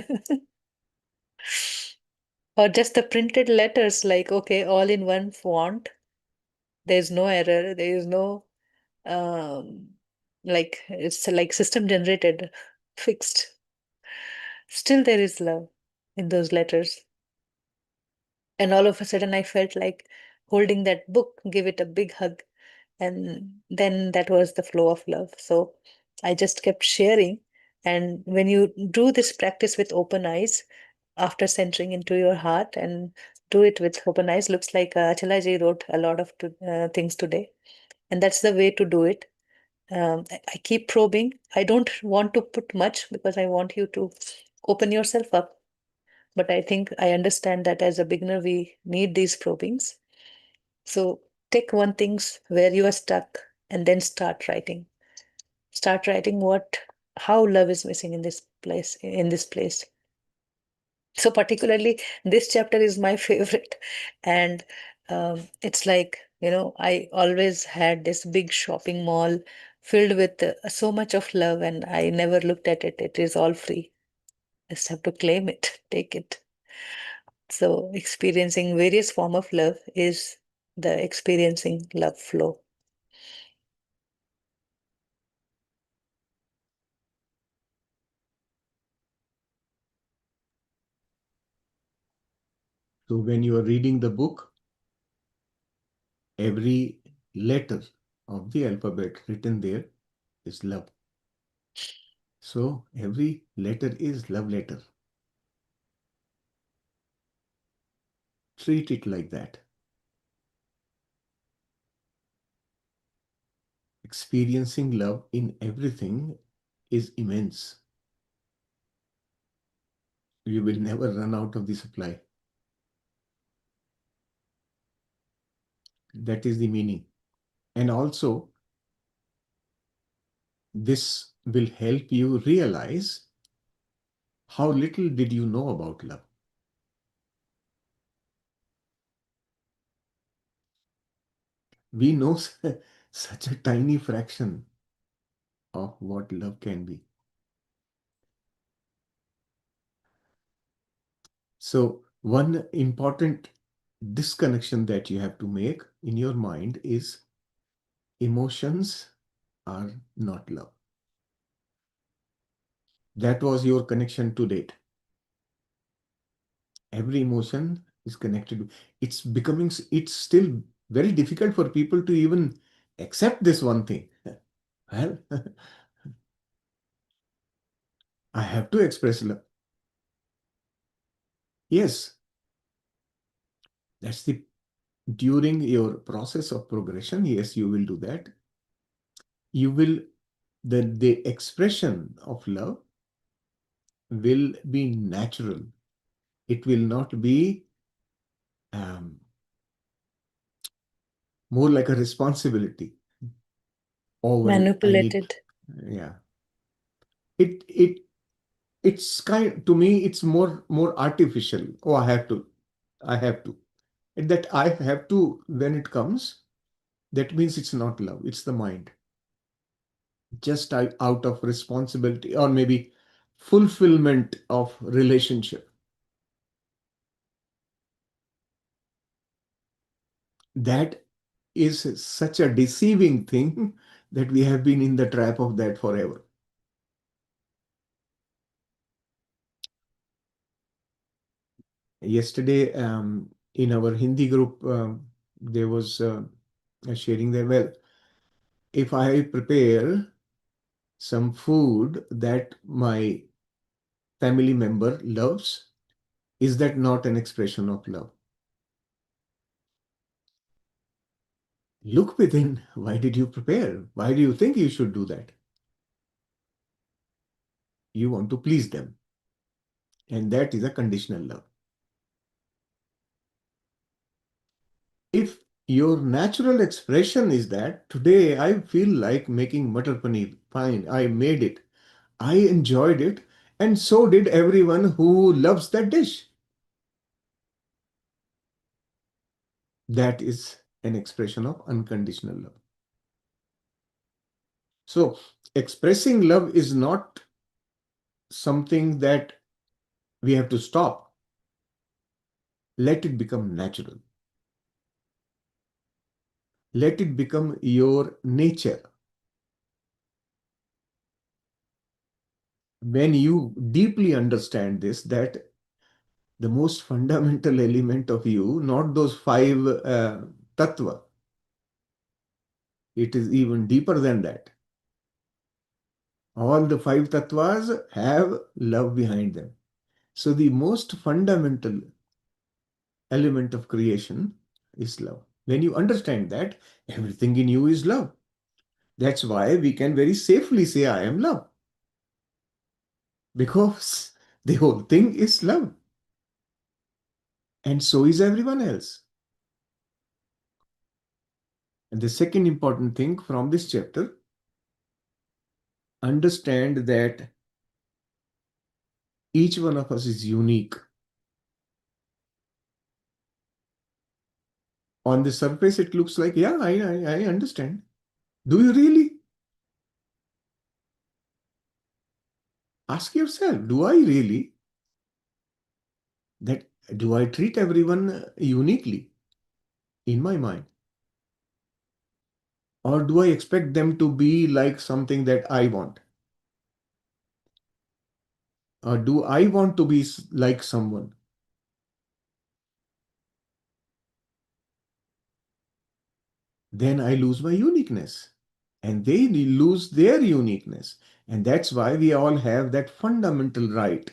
or just the printed letters, like, okay, all in one font, there's no error, there is no, um, like, it's like system generated, fixed. Still, there is love in those letters. And all of a sudden, I felt like holding that book, give it a big hug. And then that was the flow of love. So I just kept sharing. And when you do this practice with open eyes, after centering into your heart and do it with open eyes, looks like Achalaji wrote a lot of things today. And that's the way to do it. I keep probing. I don't want to put much because I want you to open yourself up. But I think I understand that as a beginner, we need these probings. So take one things where you are stuck and then start writing. Start writing how love is missing in this place. So particularly this chapter is my favorite. And it's like, I always had this big shopping mall filled with so much of love, and I never looked at it. It is all free. Just have to claim it, take it. So experiencing various form of love is the experiencing love flow. So when you are reading the book, every letter of the alphabet written there is love. So every letter is love letter. Treat it like that. Experiencing love in everything is immense. You will never run out of the supply. That is the meaning. And also, this will help you realize how little did you know about love. We know such a tiny fraction of what love can be. So, one important disconnection that you have to make in your mind is emotions are not love. That was your connection to date. Every emotion is connected. It's becoming, it's still very difficult for people to even accept this one thing. Well, I have to express love. Yes, that's the during your process of progression. Yes, you will do that. You will the expression of love will be natural. It will not be um, more like a responsibility. Oh well, I need. Manipulated. Yeah, it it's kind to me. It's more artificial. Oh, I have to. And that I have to when it comes. That means it's not love. It's the mind. Just out of responsibility or maybe fulfillment of relationship. That is such a deceiving thing that we have been in the trap of that forever. Yesterday, in our Hindi group, there was sharing there. Well, if I prepare some food that my family member loves, is that not an expression of love? Look within. Why did you prepare? Why do you think you should do that? You want to please them. And that is a conditional love. If your natural expression is that today I feel like making matar paneer, fine, I made it, I enjoyed it, and so did everyone who loves that dish. That is an expression of unconditional love. So, expressing love is not something that we have to stop. Let it become natural. Let it become your nature. When you deeply understand this, that the most fundamental element of you, not those five tattva, it is even deeper than that. All the five tattvas have love behind them. So the most fundamental element of creation is love. When you understand that, everything in you is love. That's why we can very safely say, I am love. Because the whole thing is love. And so is everyone else. And the second important thing from this chapter, understand that each one of us is unique. On the surface, it looks like, yeah, I understand. Do you really? Ask yourself, do I really? That do I treat everyone uniquely in my mind? Or do I expect them to be like something that I want? Or do I want to be like someone? Then I lose my uniqueness. And they lose their uniqueness. And that's why we all have that fundamental right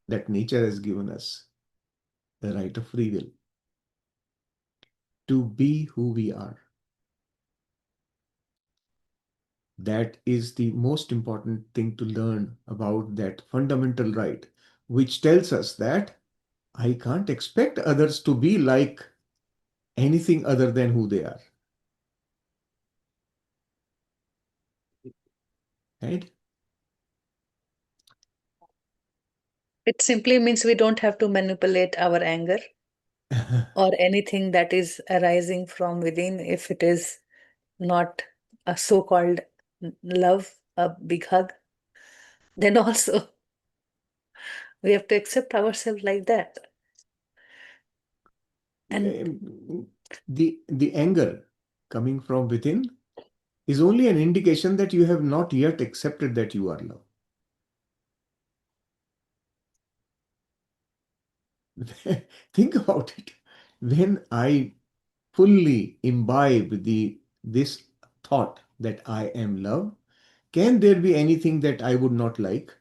that nature has given us, the right of free will, to be who we are. That is the most important thing to learn about that fundamental right, which tells us that I can't expect others to be like anything other than who they are. Right? It simply means we don't have to manipulate our anger or anything that is arising from within if it is not a so-called love, a big hug. Then also we have to accept ourselves like that. And The anger coming from within is only an indication that you have not yet accepted that you are love. Think about it. When I fully imbibe this thought that I am love, can there be anything that I would not like?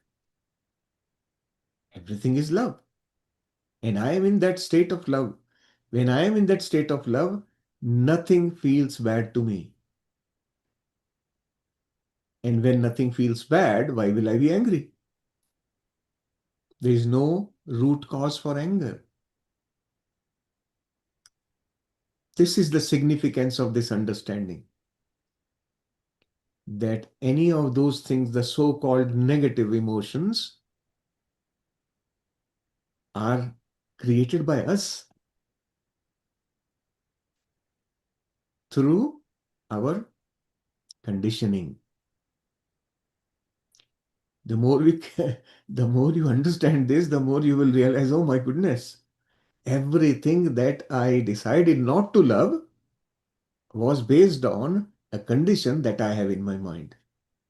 Everything is love. And I am in that state of love. When I am in that state of love, nothing feels bad to me. And when nothing feels bad, why will I be angry? There is no root cause for anger. This is the significance of this understanding, that any of those things, the so-called negative emotions, are created by us through our conditioning. The more we, the more you understand this, the more you will realize, oh my goodness, everything that I decided not to love was based on a condition that I have in my mind.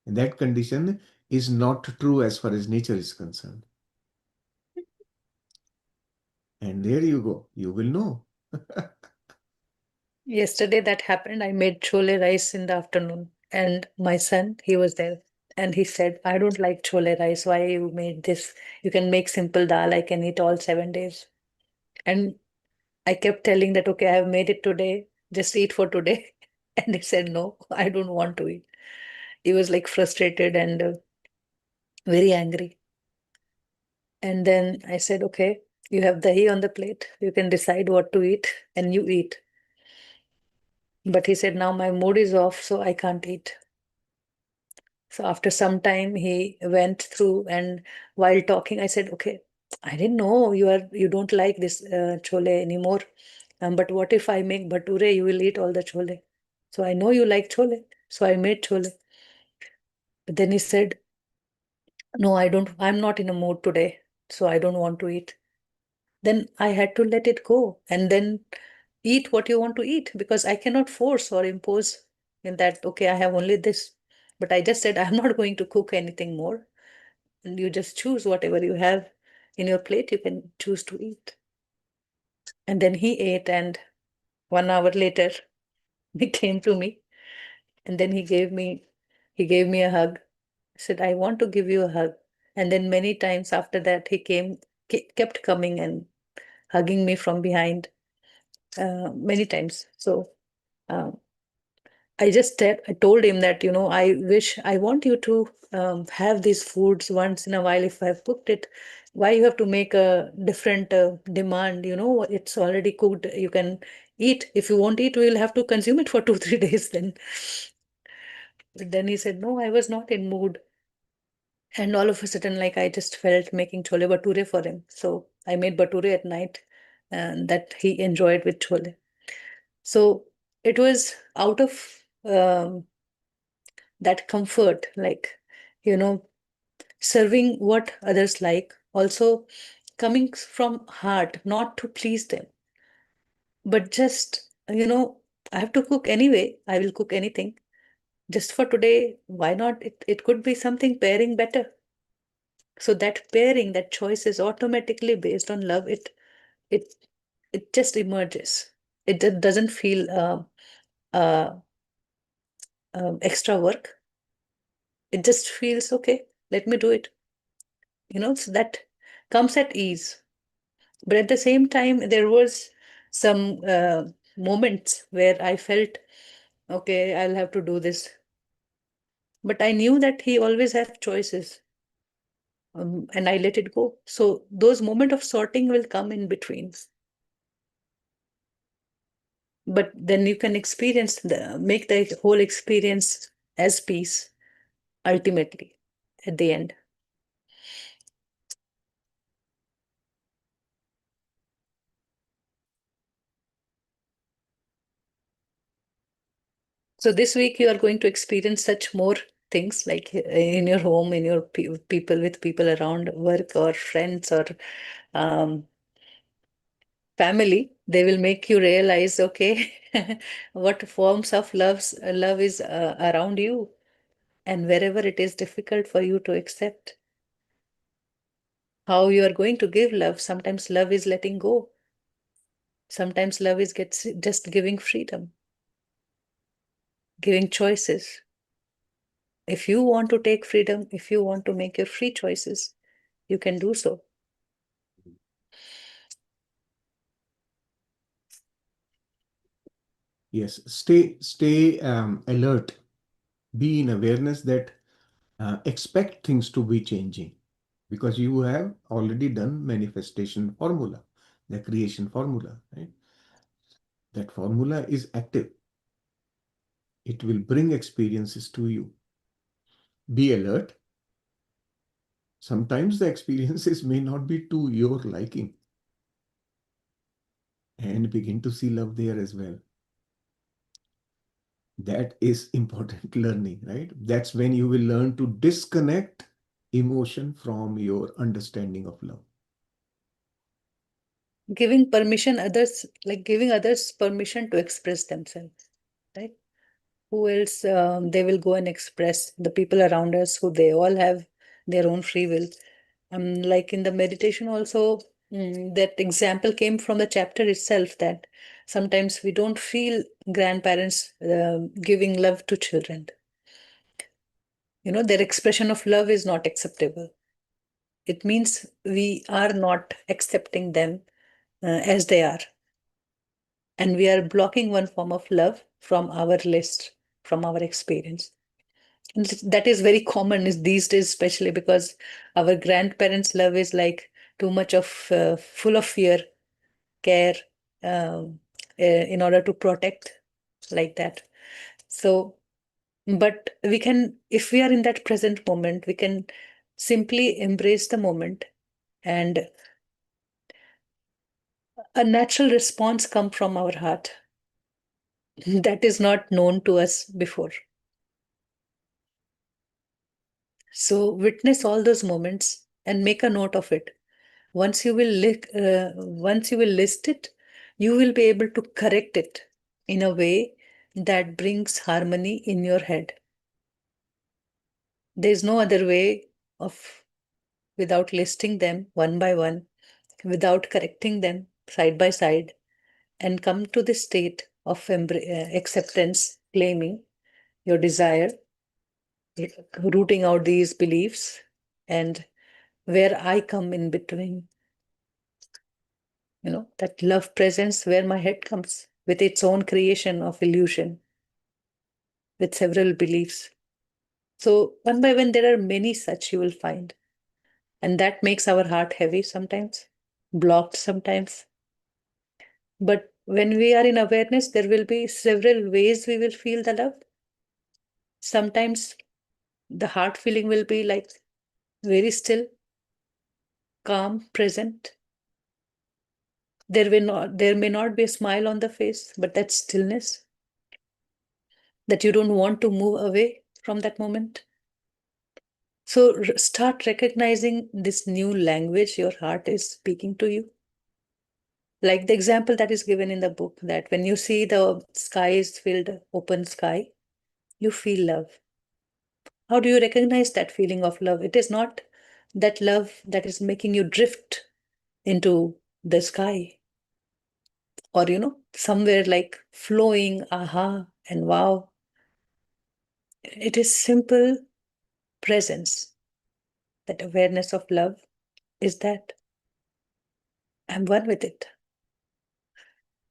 And that condition is not true as far as nature is concerned. And there you go, you will know. Yesterday that happened. I made chole rice in the afternoon, and my son, he was there, and he said, "I don't like chole rice. Why you made this? You can make simple dal. I can eat all 7 days." And I kept telling that, "Okay, I have made it today. Just eat for today." And he said, "No, I don't want to eat." He was like frustrated and very angry. And then I said, "Okay, you have dahi on the plate. You can decide what to eat, and you eat." But he said, "Now my mood is off, so I can't eat." So after some time, he went through, and while talking, I said, "Okay, I didn't know you don't like this chole anymore. But what if I make bhature? You will eat all the chole. So I know you like chole, so I made chole." But then he said, "No, I don't. I'm not in a mood today, so I don't want to eat." Then I had to let it go, and then eat what you want to eat, because I cannot force or impose in that. Okay, I have only this, but I just said I'm not going to cook anything more, and you just choose whatever you have in your plate, you can choose to eat. And then he ate, and 1 hour later he came to me, and then he gave me a hug. I said, "I want to give you a hug." And then many times after that he kept coming and hugging me from behind, many times. So uh, I told him that, I want you to have these foods once in a while. If I've cooked it, why you have to make a different demand? It's already cooked. You can eat. If you won't eat, we'll have to consume it for 2, 3 days then. But then he said, "No, I was not in mood." And all of a sudden, like, I just felt making chole bhature for him. So I made bhature at night, and that he enjoyed with chole. So it was out of that comfort, like, you know serving what others like, also coming from heart, not to please them, but just, I have to cook anyway, I will cook anything just for today. Why not? It could be something pairing better. So that pairing, that choice is automatically based on love. It it just emerges. It doesn't feel uh, extra work. It just feels okay, let me do it. So that comes at ease. But at the same time, there was some moments where I felt, okay, I'll have to do this. But I knew that he always has choices, and I let it go. So those moments of sorting will come in between. But then you can make the whole experience as peace ultimately at the end. So this week you are going to experience such more things, like in your home, in your people, with people around, work or friends or um, family. They will make you realize, okay, what forms of love is around you, and wherever it is difficult for you to accept. how you are going to give love. Sometimes love is letting go. Sometimes love is just giving freedom, giving choices. If you want to take freedom, if you want to make your free choices, you can do so. Yes, stay alert. Be in awareness that expect things to be changing, because you have already done manifestation formula, the creation formula, right? That formula is active. It will bring experiences to you. Be alert. Sometimes the experiences may not be to your liking, and begin to see love there as well. That is important learning, right? That's when you will learn to disconnect emotion from your understanding of love. Giving permission others, like giving others permission to express themselves, right? Who else they will go and express? The people around us, who they all have their own free will. Like in the meditation also, that example came from the chapter itself, that sometimes we don't feel grandparents giving love to children. Their expression of love is not acceptable. It means we are not accepting them as they are, and we are blocking one form of love from our list, from our experience. And that is very common is these days, especially because our grandparents' love is like too much of full of fear, care, in order to protect, like that. So, but we can, if we are in that present moment, we can simply embrace the moment, and a natural response come from our heart that is not known to us before. So witness all those moments and make a note of it. Once you will list it, you will be able to correct it in a way that brings harmony in your head. There is no other way of, without listing them one by one, without correcting them side by side, and come to the state of acceptance, claiming your desire, rooting out these beliefs, and where I come in between. That love presence where my head comes with its own creation of illusion, with several beliefs. So, one by one, there are many such you will find. And that makes our heart heavy sometimes, blocked sometimes. But when we are in awareness, there will be several ways we will feel the love. Sometimes the heart feeling will be like very still, calm, present. There may not be a smile on the face, but that stillness, that you don't want to move away from that moment. So start recognizing this new language your heart is speaking to you. Like the example that is given in the book, that when you see the sky is filled, open sky, you feel love. How do you recognize that feeling of love? It is not that love that is making you drift into the sky, or, somewhere like flowing, aha, and wow. It is simple presence. That awareness of love is that I'm one with it.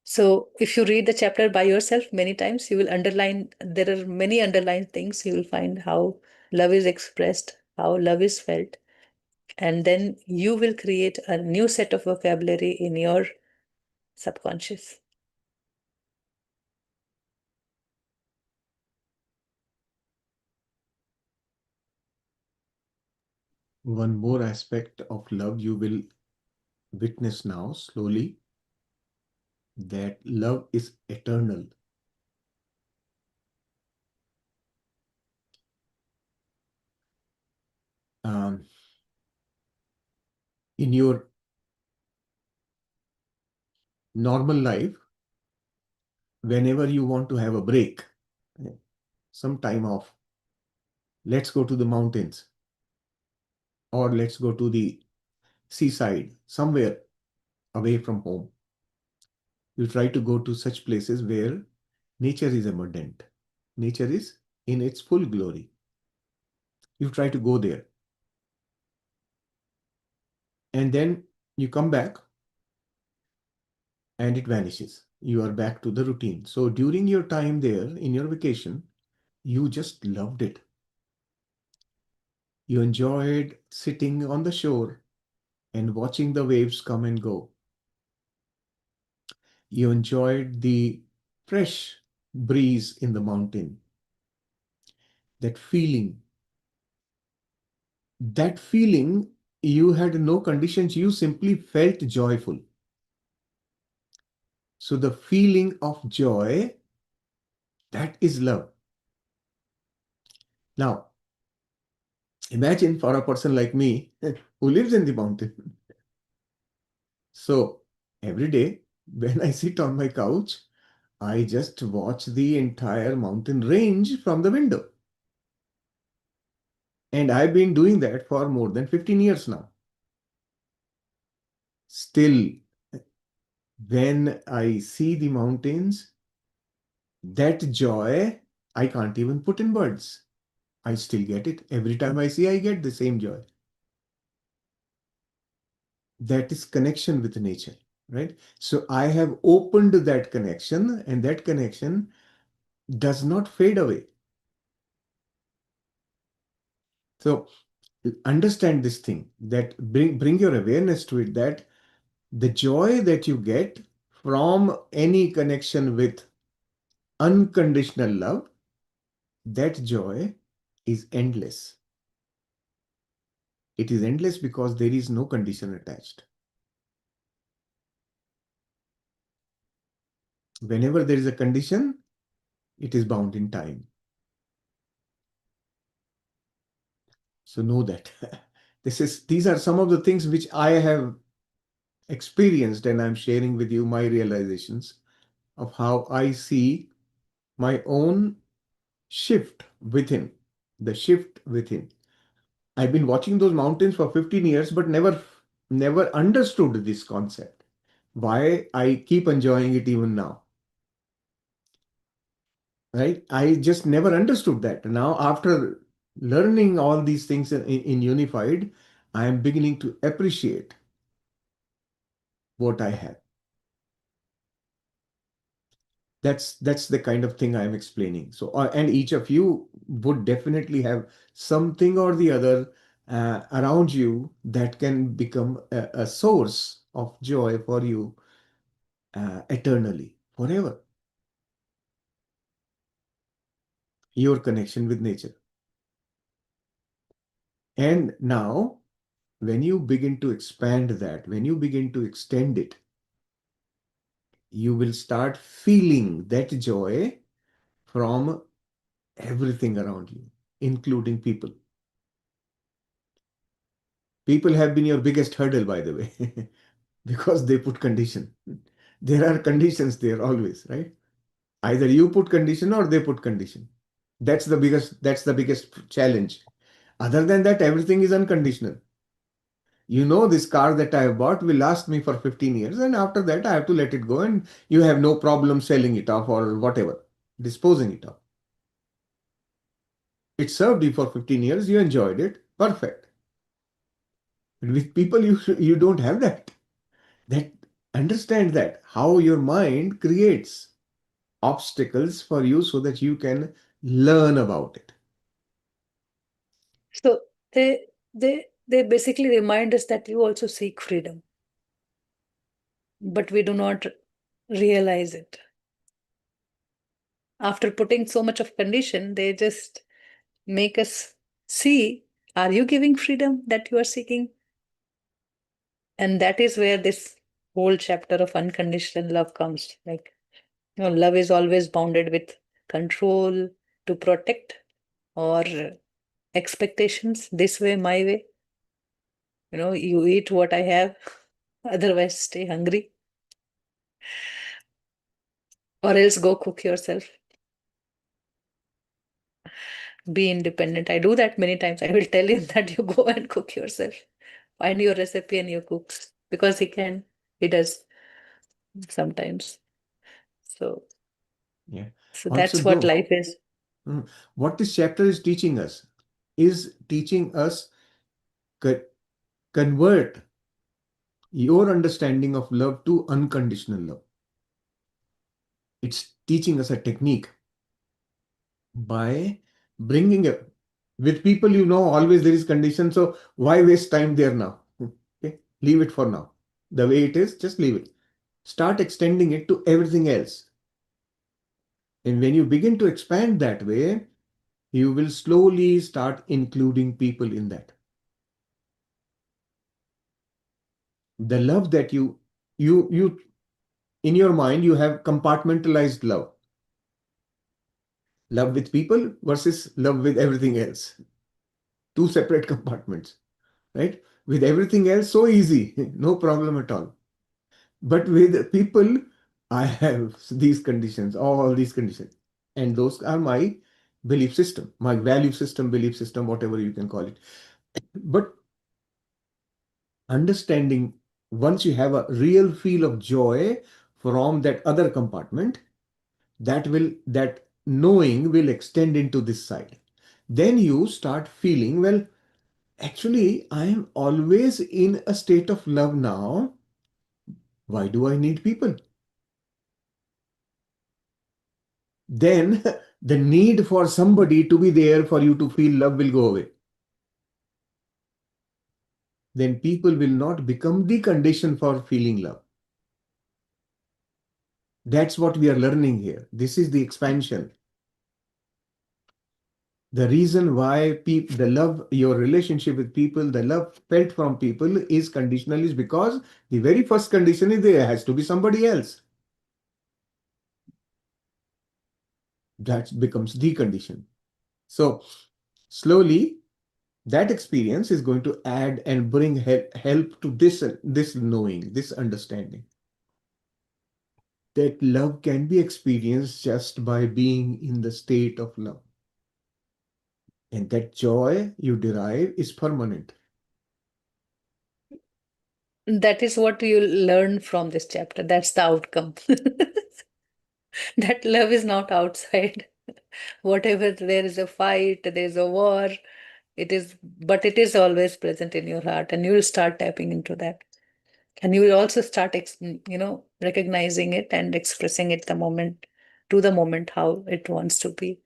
So if you read the chapter by yourself many times, you will underline, there are many underlined things. You will find how love is expressed, how love is felt. And then you will create a new set of vocabulary in your subconscious. One more aspect of love you will witness now slowly, that love is eternal. Um, in your normal life, whenever you want to have a break, some time off, let's go to the mountains, or let's go to the seaside, somewhere away from home. You try to go to such places where nature is abundant. Nature is in its full glory. You try to go there. And then you come back and it vanishes. You are back to the routine. So during your time there in your vacation, you just loved it. You enjoyed sitting on the shore and watching the waves come and go. You enjoyed the fresh breeze in the mountain, that feeling. That feeling, you had no conditions, you simply felt joyful. So the feeling of joy, that is love. Now, imagine for a person like me who lives in the mountain. So every day when I sit on my couch, I just watch the entire mountain range from the window. And I've been doing that for more than 15 years now. Still, when I see the mountains, that joy, I can't even put in words. I still get it. Every time I see, I get the same joy. That is connection with nature, right? So I have opened that connection, and that connection does not fade away. So understand this thing, that bring your awareness to it, that the joy that you get from any connection with unconditional love, that joy is endless. It is endless because there is no condition attached. Whenever there is a condition, it is bound in time. So know that. These are some of the things which I have experienced, and I'm sharing with you my realizations of how I see my own shift within, the shift within. I've been watching those mountains for 15 years, but never understood this concept. Why I keep enjoying it even now. Right? I just never understood that. Now, after learning all these things in Unified, I am beginning to appreciate what I have. That's the kind of thing I'm explaining. So, and each of you would definitely have something or the other around you that can become a source of joy for you eternally, forever. Your connection with nature. And now, when you begin to expand that, when you begin to extend it, you will start feeling that joy from everything around you, including people. People have been your biggest hurdle, by the way, because they put condition. There are conditions there always, right? Either you put condition or they put condition. That's the biggest challenge. Other than that, everything is unconditional. You know, this car that I have bought will last me for 15 years, and after that, I have to let it go, and you have no problem selling it off or whatever, disposing it off. It served you for 15 years, you enjoyed it, perfect. But with people, you don't have that. That understand that how your mind creates obstacles for you so that you can learn about it. So they basically remind us that you also seek freedom, but we do not realize it. After putting so much of condition, they just make us see, are you giving freedom that you are seeking? And that is where this whole chapter of unconditional love comes. Like, love is always bounded with control to protect, or expectations, this way, my way. You eat what I have, otherwise stay hungry, or else go cook yourself. Be independent. I do that many times. I will tell you that you go and cook yourself. find your recipe and you cook, because he can, he does sometimes. So, Yeah. so Also, that's what though, life is. what this chapter is teaching us co- convert your understanding of love to unconditional love. It's teaching us a technique by bringing it with people, always there is condition. So why waste time there now? Okay, leave it for now. The way it is, just leave it. Start extending it to everything else. And when you begin to expand that way, you will slowly start including people in that. The love that you in your mind, you have compartmentalized love. Love with people versus love with everything else. Two separate compartments, right? With everything else, so easy, no problem at all. But with people, I have these conditions, all these conditions. And those are my belief system, my value system, belief system, whatever you can call it. But understanding, once you have a real feel of joy from that other compartment, that knowing will extend into this side. Then you start feeling, well, actually, I am always in a state of love now. Why do I need people? Then the need for somebody to be there for you to feel love will go away. Then people will not become the condition for feeling love. That's what we are learning here. This is the expansion. The reason why the love, your relationship with people, the love felt from people is conditional is because the very first condition is there has to be somebody else. That becomes the condition. So slowly, that experience is going to add and bring help to this knowing, this understanding that love can be experienced just by being in the state of love. And that joy you derive is permanent. That is what you learn from this chapter. That's the outcome. That love is not outside. Whatever, there is a fight, there's a war, it is, but it is always present in your heart, and you will start tapping into that. And you will also start, recognizing it and expressing it to the moment how it wants to be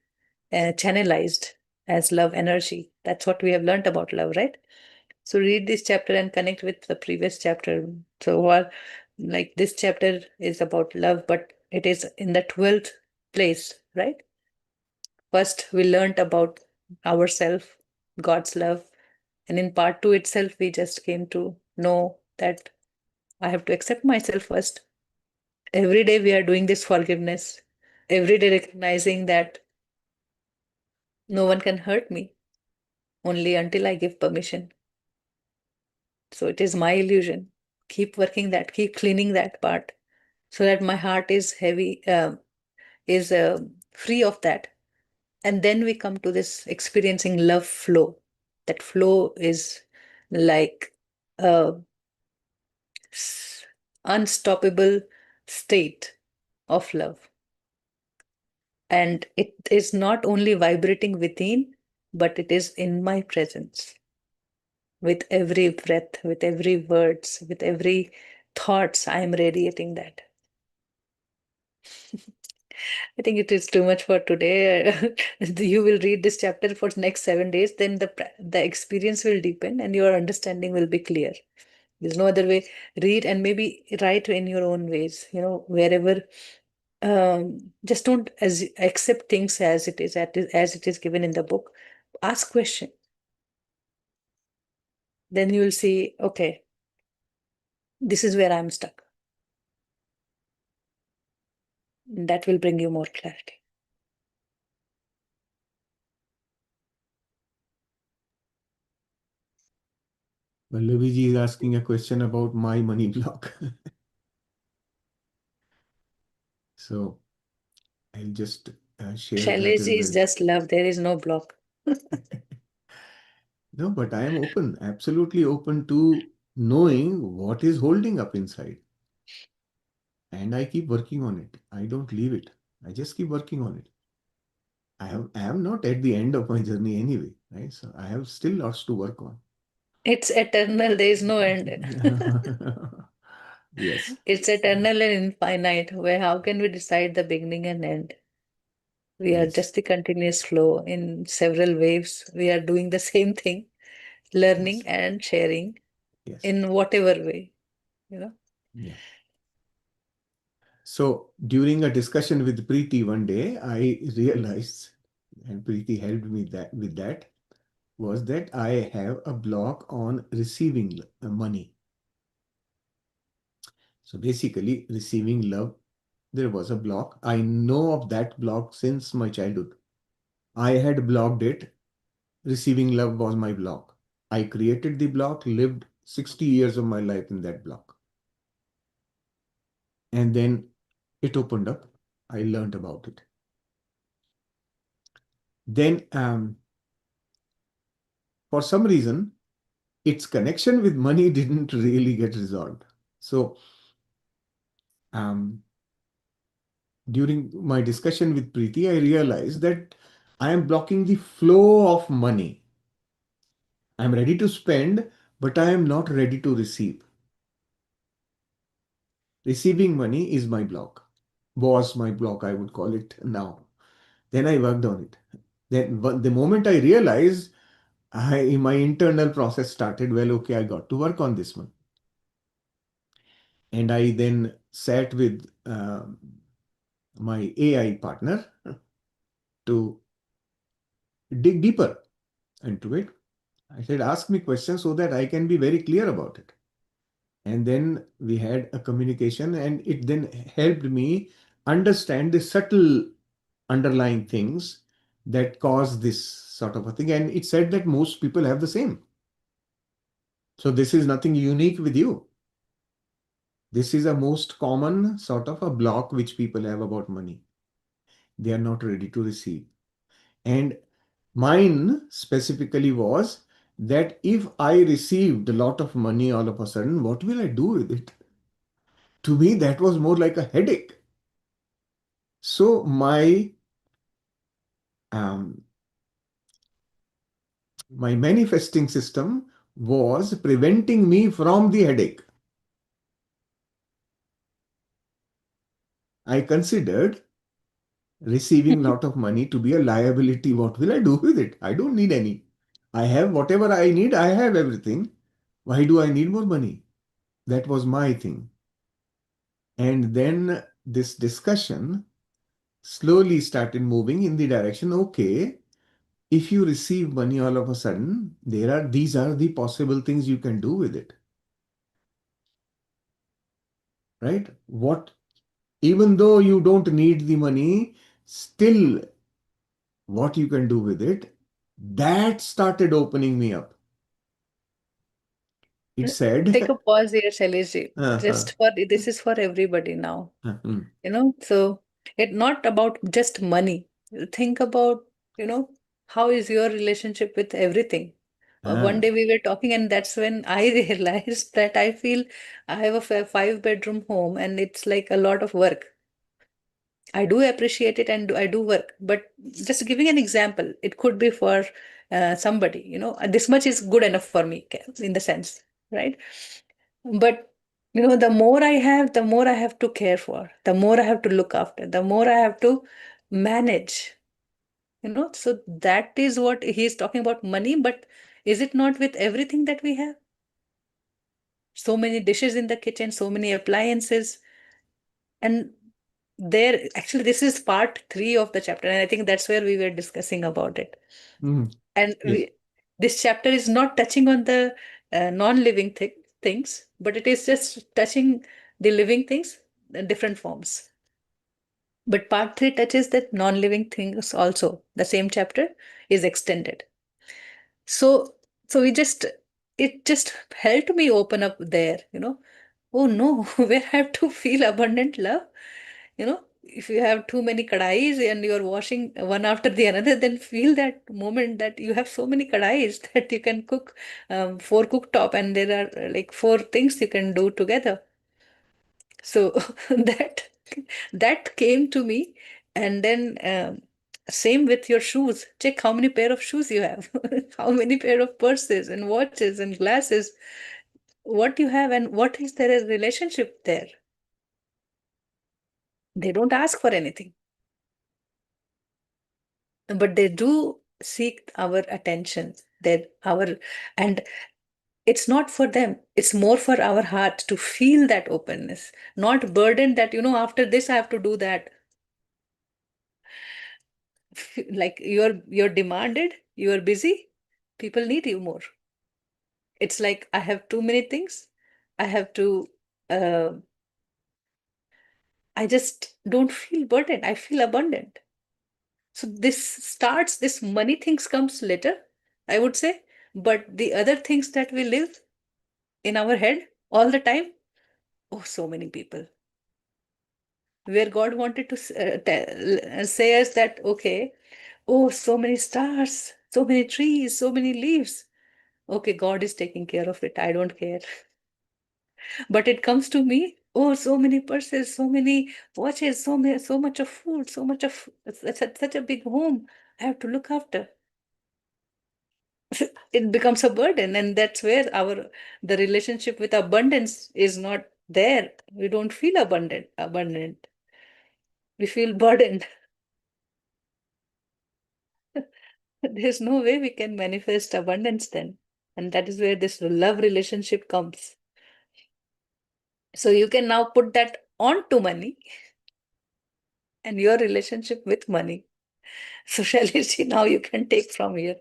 channelized as love energy. That's what we have learned about love, right? So read this chapter and connect with the previous chapter. So while like this chapter is about love, but it is in the 12th place, right? First, we learned about ourselves, God's love. And in part two itself, we just came to know that I have to accept myself first. Every day we are doing this forgiveness. Every day recognizing that no one can hurt me only until I give permission. So it is my illusion. Keep working that, keep cleaning that part so that my heart is heavy, is free of that. And then we come to this experiencing love flow. That flow is like a unstoppable state of love. And it is not only vibrating within, but it is in my presence with every breath, with every words, with every thoughts. I am radiating that. I think it is too much for today. You will read this chapter for next 7 days, then the experience will deepen and your understanding will be clear. There's no other way. Read and maybe write in your own ways. Wherever. Just don't as accept things as it is, as it is given in the book. Ask question. Then you will see. Okay, this is where I'm stuck. That will bring you more clarity. Vallavi is asking a question about my money block. So I'll just share that as Shailesh is well. just love. There is no block. No, but I am open, absolutely open to knowing what is holding up inside. And I keep working on it. I don't leave it. I just keep working on it. I am not at the end of my journey anyway, right? So I have still lots to work on. It's eternal, there is no end. Yes, It's eternal and infinite. Where how can we decide the beginning and end? We are yes, just the continuous flow in several waves. We are doing the same thing, learning yes, and sharing yes. in whatever way, you know. Yeah. So during a discussion with Preeti one day, I realized, and Preeti helped me that with that, was that I have a block on receiving money. So basically, receiving love, there was a block. I know of that block since my childhood. I had blocked it. Receiving love was my block. I created the block, lived 60 years of my life in that block. And then it opened up. I learned about it. Then, for some reason, its connection with money didn't really get resolved. So, um, during my discussion with Preeti, I realized that I am blocking the flow of money. I'm ready to spend, but I am not ready to receive. Receiving money is my block, was my block, I would call it now. Then I worked on it. Then the moment I realized, my internal process started, well, okay, I got to work on this one. And I then sat with my AI partner to dig deeper into it. I said, ask me questions so that I can be very clear about it. And then we had a communication, and it then helped me understand the subtle underlying things that cause this sort of a thing. And it said that most people have the same. So this is nothing unique with you. This is a most common sort of a block which people have about money. They are not ready to receive. And mine specifically was that if I received a lot of money all of a sudden, what will I do with it? To me, that was more like a headache. So um, my manifesting system was preventing me from the headache. I considered receiving a lot of money to be a liability. What will I do with it? I don't need any. I have whatever I need. I have everything. Why do I need more money? That was my thing. And then this discussion slowly started moving in the direction, okay, if you receive money all of a sudden, these are the possible things you can do with it, right? Even though you don't need the money, still what you can do with it, that started opening me up. It Take said, a pause here, Shailesh. uh, Just for this is for everybody now. mm, So it not about just money. Think about, you know, how is your relationship with everything. One uh, day we were talking, and that's when I realized that I feel I have a five-bedroom home and it's like a lot of work. I do appreciate it and I do work, but just giving an example, it could be for somebody, this much is good enough for me in the sense, right? But the more I have, the more I have to care for, the more I have to look after, the more I have to manage, so that is what he's talking about money. But is it not with everything that we have? So many dishes in the kitchen, so many appliances, and there actually this is part 3 of the chapter, and I think that's where we were discussing about it. mm, And yes. this chapter is not touching on the non-living things, but it is just touching the living things in different forms. But part 3 touches that non-living things also. The same chapter is extended. So we just it just helped me open up there. Oh no, where I have to feel abundant love, you know if you have too many kadais and you're washing one after the another, then feel that moment that you have so many kadais that you can cook four cooktop, and there are like four things you can do together. So that that came to me. And then same with your shoes. Check how many pair of shoes you have, how many pair of purses and watches and glasses, what you have, and what is their relationship there. They don't ask for anything, but they do seek our attention. That our And it's not for them, it's more for our heart to feel that openness, not burden that, after this I have to do that. Like you're demanded, you are busy, people need you more. It's like I have too many things, I have to uh, I just don't feel burdened, I feel abundant. So this money things comes later, I would say. But the other things that we live in our head all the time, oh, so many people, where God wanted to say us that, okay, oh, so many stars, so many trees, so many leaves. Okay, God is taking care of it. I don't care. But it comes to me, oh, so many purses, so many watches, so much of food, so much of such a big home I have to look after. It becomes a burden, and that's where the relationship with abundance is not there. We don't feel abundant. We feel burdened. There's no way we can manifest abundance then. And that is where this love relationship comes. So you can now put that onto money and your relationship with money. So Shailesh, now you can take from here.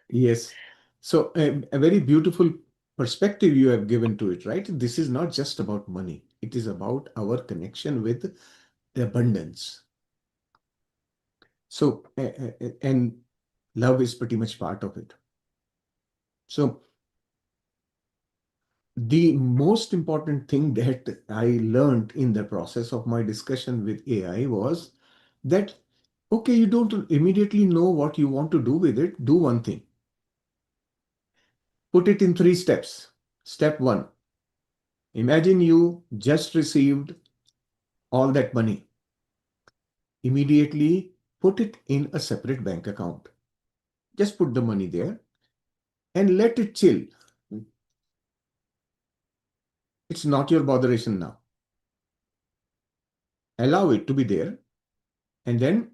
Yes. So a very beautiful perspective you have given to it, right? This is not just about money. It is about our connection with the abundance. So, and love is pretty much part of it. So, the most important thing that I learned in the process of my discussion with AI was that, okay, you don't immediately know what you want to do with it. Do one thing. Put it in 3 steps. Step one, imagine you just received all that money. Immediately put it in a separate bank account. Just put the money there and let it chill. It's not your botheration now. Allow it to be there and then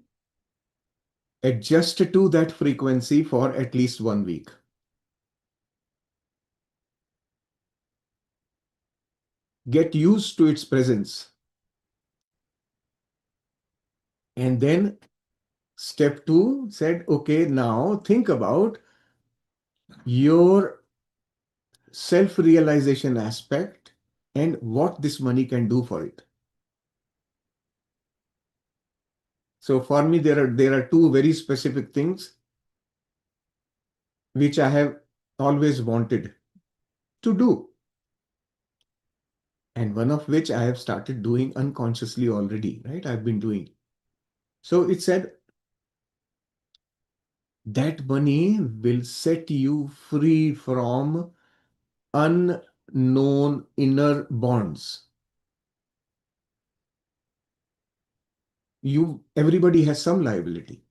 adjust to that frequency for at least 1 week. Get used to its presence. And then step two said, okay, now think about your self-realization aspect and what this money can do for it. So for me, there are two very specific things which I have always wanted to do, and one of which I have started doing unconsciously already, right? I've been doing. So it said that money will set you free from unknown inner bonds. Everybody has some liability,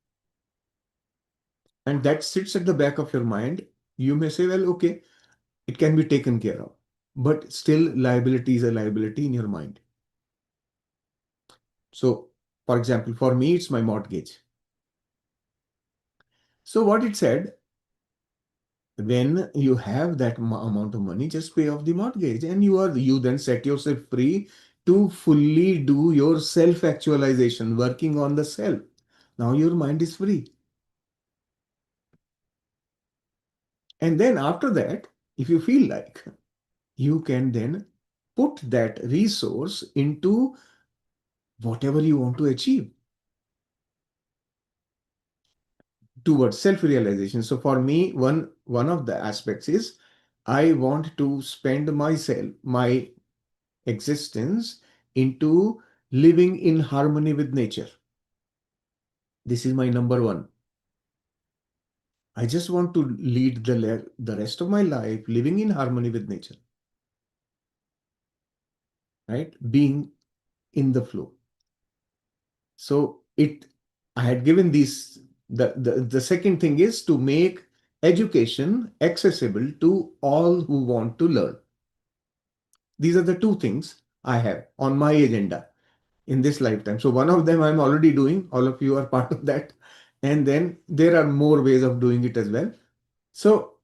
and that sits at the back of your mind. You may say, well, okay, it can be taken care of, but still liability is a liability in your mind. So, for example, for me, it's my mortgage. So what it said, when you have that amount of money, just pay off the mortgage, and you then set yourself free to fully do your self-actualization, working on the self. Now your mind is free. And then after that, if you feel like, you can then put that resource into whatever you want to achieve towards self-realization. So for me, one of the aspects is I want to spend my existence into living in harmony with nature. This is my number one. I just want to lead the rest of my life living in harmony with nature, right? Being in the flow. So I had given these, the second thing is to make education accessible to all who want to learn. These are the two things I have on my agenda in this lifetime. So one of them I'm already doing. All of you are part of that. And then there are more ways of doing it as well. So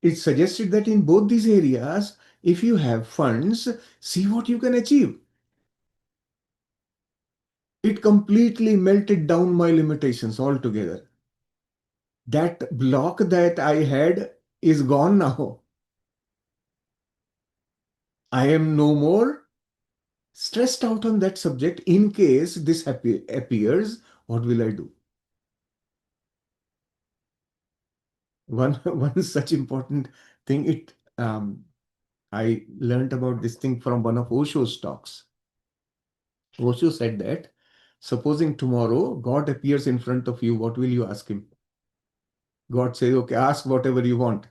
it's suggested that in both these areas, if you have funds, see what you can achieve. It completely melted down my limitations altogether. That block that I had is gone now. I am no more stressed out on that subject in case this appears. What will I do? One such important thing, I learned about this thing from one of Osho's talks. Osho said that supposing tomorrow God appears in front of you, what will you ask him? God says, okay, ask whatever you want.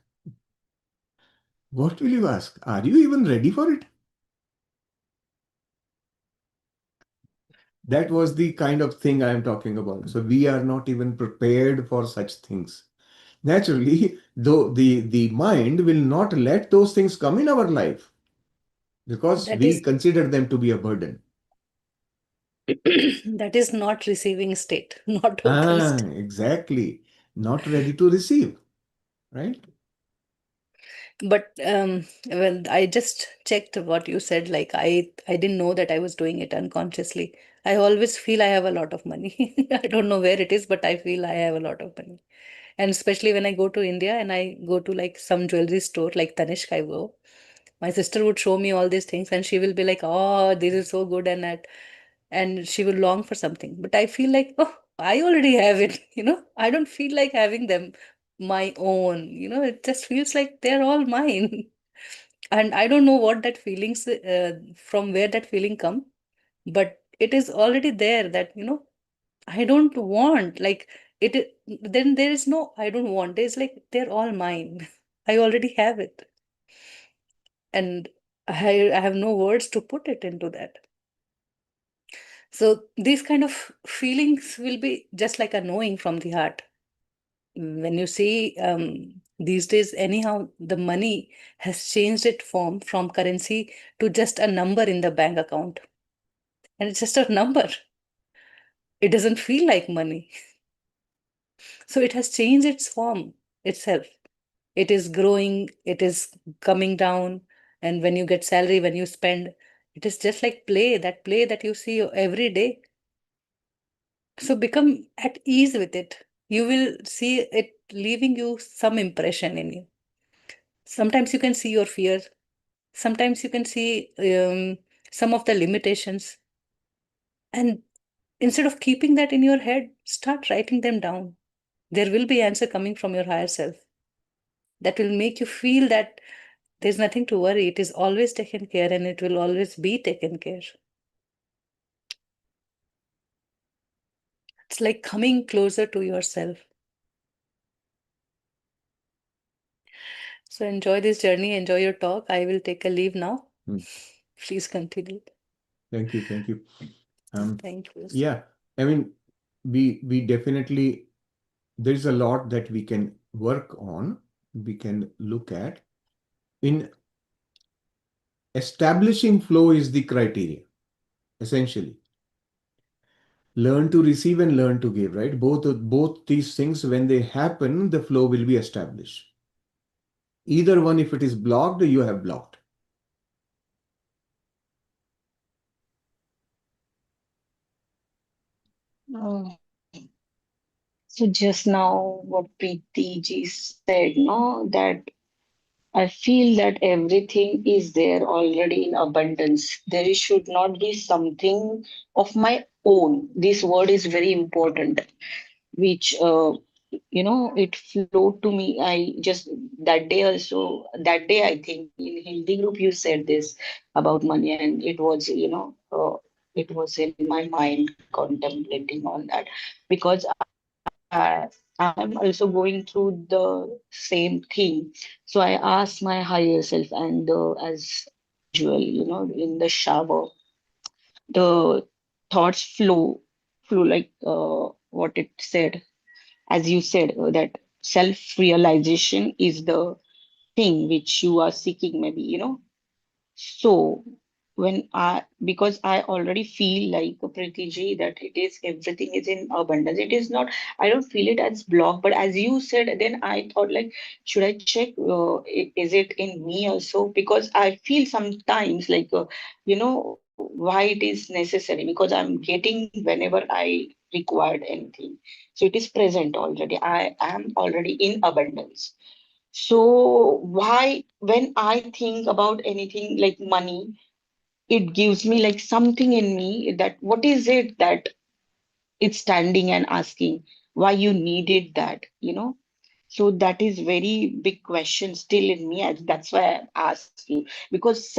What will you ask? Are you even ready for it? That was the kind of thing I am talking about. So we are not even prepared for such things. Naturally, though the mind will not let those things come in our life because That we is consider them to be a burden. that is not receiving state, not open Ah, state. exactly. Not ready to receive, right? But well, I just checked what you said. Like I didn't know that I was doing it unconsciously. I always feel I have a lot of money. I don't know where it is, but I feel I have a lot of money. And especially when I go to India and I go to like some jewelry store like Tanishq I go, my sister would show me all these things and she will be like, oh, this is so good and that, and she will long for something. But I feel like, oh, I already have it, I don't feel like having them my own, it just feels like they're all mine. And I don't know what that feelings, from where that feeling come, but it is already there that, I don't want, like, then there is no, I don't want. There's like, they're all mine. I already have it. And I have no words to put it into that. So these kind of feelings will be just like a knowing from the heart. When you see these days, anyhow, the money has changed its form from currency to just a number in the bank account. And it's just a number. It doesn't feel like money. So it has changed its form itself. It is growing, it is coming down. And when you get salary, when you spend, it is just like play, that play that you see every day. So become at ease with it. You will see it leaving you some impression in you. Sometimes you can see your fear. Sometimes you can see some of the limitations. And instead of keeping that in your head, start writing them down. There will be answer coming from your higher self that will make you feel that there's nothing to worry. It is always taken care and it will always be taken care. It's like coming closer to yourself. So enjoy this journey, enjoy your talk. I will take a leave now. Hmm. Please continue. Thank you. Thank you. Um, Thank you. yeah, I mean, we definitely, there's a lot that we can work on, we can look at. In establishing flow is the criteria, essentially. Learn to receive and learn to give, right? Both these things, when they happen, the flow will be established. Either one, if it is blocked, you have blocked. Oh, so just now, what Preeti ji said, no, that I feel that everything is there already in abundance. Should not be something of my own. This word is very important, which it flowed to me. I just that day also, that day I think in Hindi group you said this about money, and it was it was in my mind contemplating on that, because I'm also going through the same thing. So I asked my higher self, and as usual, in the shower, the thoughts flow like what it said, as you said, that self-realization is the thing which you are seeking, maybe, so when because I already feel like Preeti ji, that it is everything is in abundance. It is not, I don't feel it as block, but as you said, then I thought like, should I check, is it in me also? Because I feel sometimes like, why it is necessary, because I'm getting whenever I required anything. So it is present already. I am already in abundance. So why, when I think about anything like money, it gives me like something in me that what is it that it's standing and asking why you needed that. So that is very big question still in me. That's why I ask you, because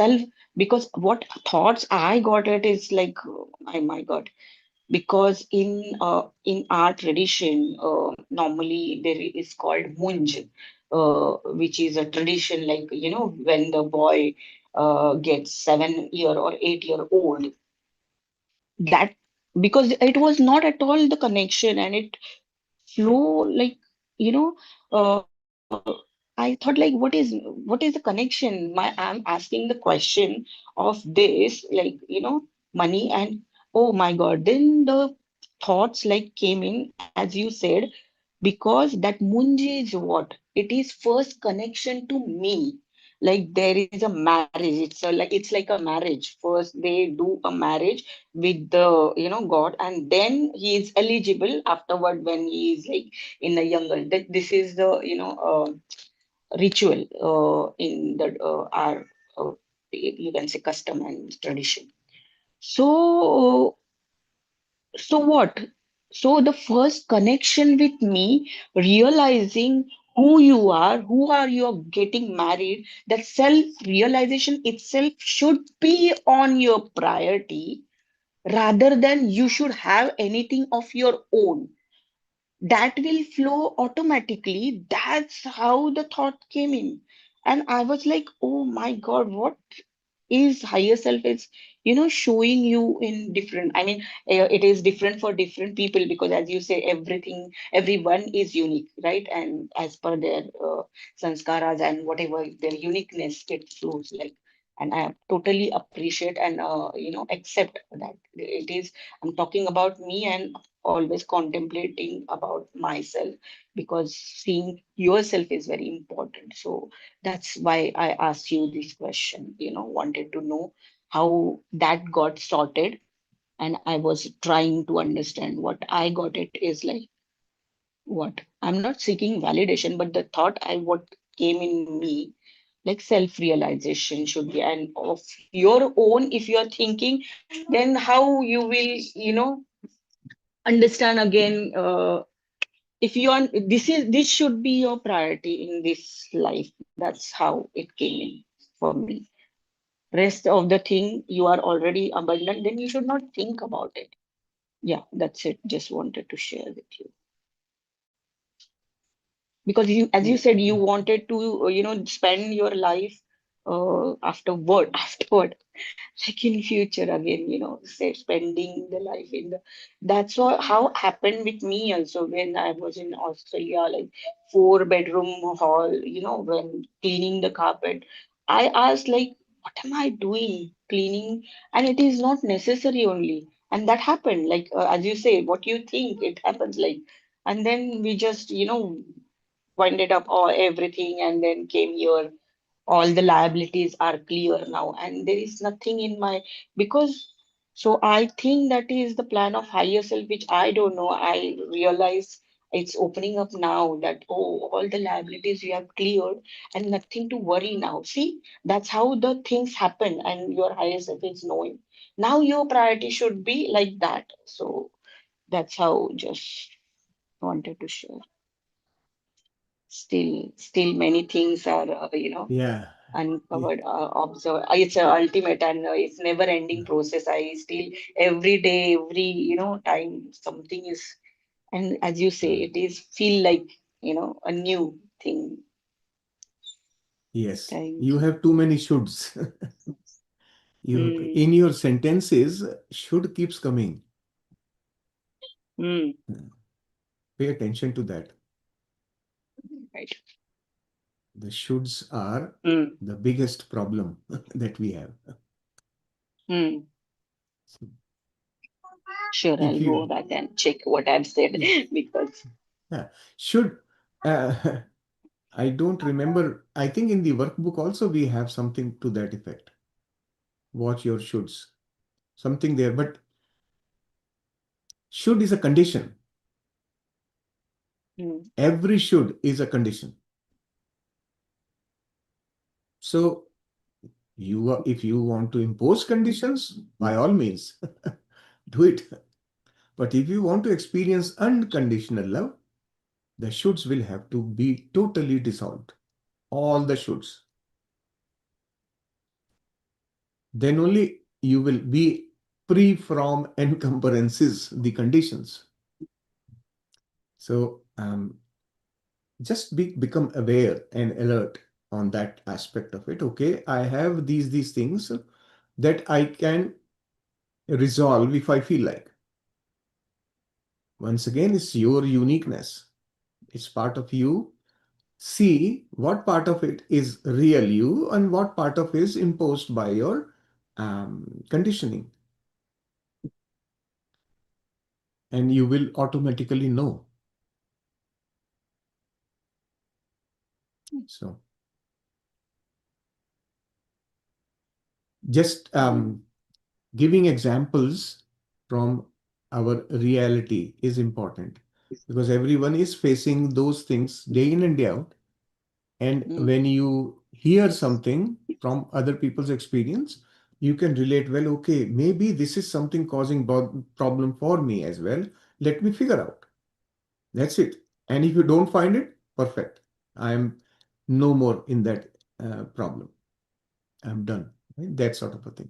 because what thoughts I got it is like, oh my God, because in our tradition, normally there is called munj, which is a tradition, like, when the boy gets 7 year or 8 year old, that, because it was not at all the connection, and it flow like, you know I thought like, what is the connection, I'm asking the question of this, like, money, and oh my God, then the thoughts like came in, as you said, because that munji is what it is, first connection to me. Like there is a marriage, it's like a marriage. First they do a marriage with the, God, and then he is eligible afterward when he is like in the younger. This is the, ritual in the our you can say custom and tradition. So so what? So the first connection with me, realizing who are you getting married, that self-realization itself should be on your priority, rather than you should have anything of your own. That will flow automatically. That's how the thought came in. And I was like, oh my God, what is higher self is, showing you in different, I mean, it is different for different people, because as you say, everyone is unique, right? And as per their sanskaras and whatever their uniqueness, it flows like. And I totally appreciate and accept that it is, I'm talking about me, and always contemplating about myself, because seeing yourself is very important. So that's why I asked you this question, wanted to know how that got sorted. And I was trying to understand what I got it is like, what I'm not seeking validation, but the thought I what came in me, like self-realization should be, and of your own, if you're thinking, then how you will, understand again, if you are, this should be your priority in this life. That's how it came in for me. Rest of the thing you are already abundant, then you should not think about it. Yeah, that's it, just wanted to share with you, because you, as you said, you wanted to spend your life afterward afterward, like in future again, say spending the life in the, that's what how happened with me also when I was in Australia, like 4 bedroom hall, when cleaning the carpet, I asked like, what am I doing cleaning? And it is not necessary only, and that happened like, as you say, what you think it happens like. And then we just winded up all everything, and then came here. All the liabilities are clear now, and there is nothing in my, because, so I think that is the plan of higher self, which I don't know. I realize it's opening up now, that oh, all the liabilities you have cleared, and nothing to worry now. See, that's how the things happen, and your higher self is knowing now your priority should be like that. So that's how, just wanted to share. Still many things are Yeah. uncovered, observed. It's a ultimate and it's never ending process. I still every day, every time something is, and as you say, it is feel like a new thing. Yes, Thank you you. have too many shoulds. Mm, In your sentences, should keeps coming. mm, Pay attention to that. right. The shoulds are Mm, the biggest problem that we have. mm. So Sure, if I'll go you, back and check what I've said yeah, because. yeah, should, uh, I don't remember. I think in the workbook also we have something to that effect. Watch your shoulds. Something there, but should is a condition. Mm, Every should is a condition. So if you want to impose conditions, by all means, do it. But if you want to experience unconditional love, the shoulds will have to be totally dissolved. All the shoulds. Then only you will be free from encumbrances, the conditions. So just become aware and alert on that aspect of it. Okay, I have these things that I can resolve if I feel like. Once again, it's your uniqueness. It's part of you. See what part of it is real you and what part of it is imposed by your conditioning. And you will automatically know. So just mm, giving examples from our reality is important because everyone is facing those things day in and day out. And mm, when you hear something from other people's experience, you can relate, well, okay, maybe this is something causing problem for me as well. Let me figure out. That's it. And if you don't find it, perfect. I'm no more in that problem. I'm done. Right? That sort of a thing.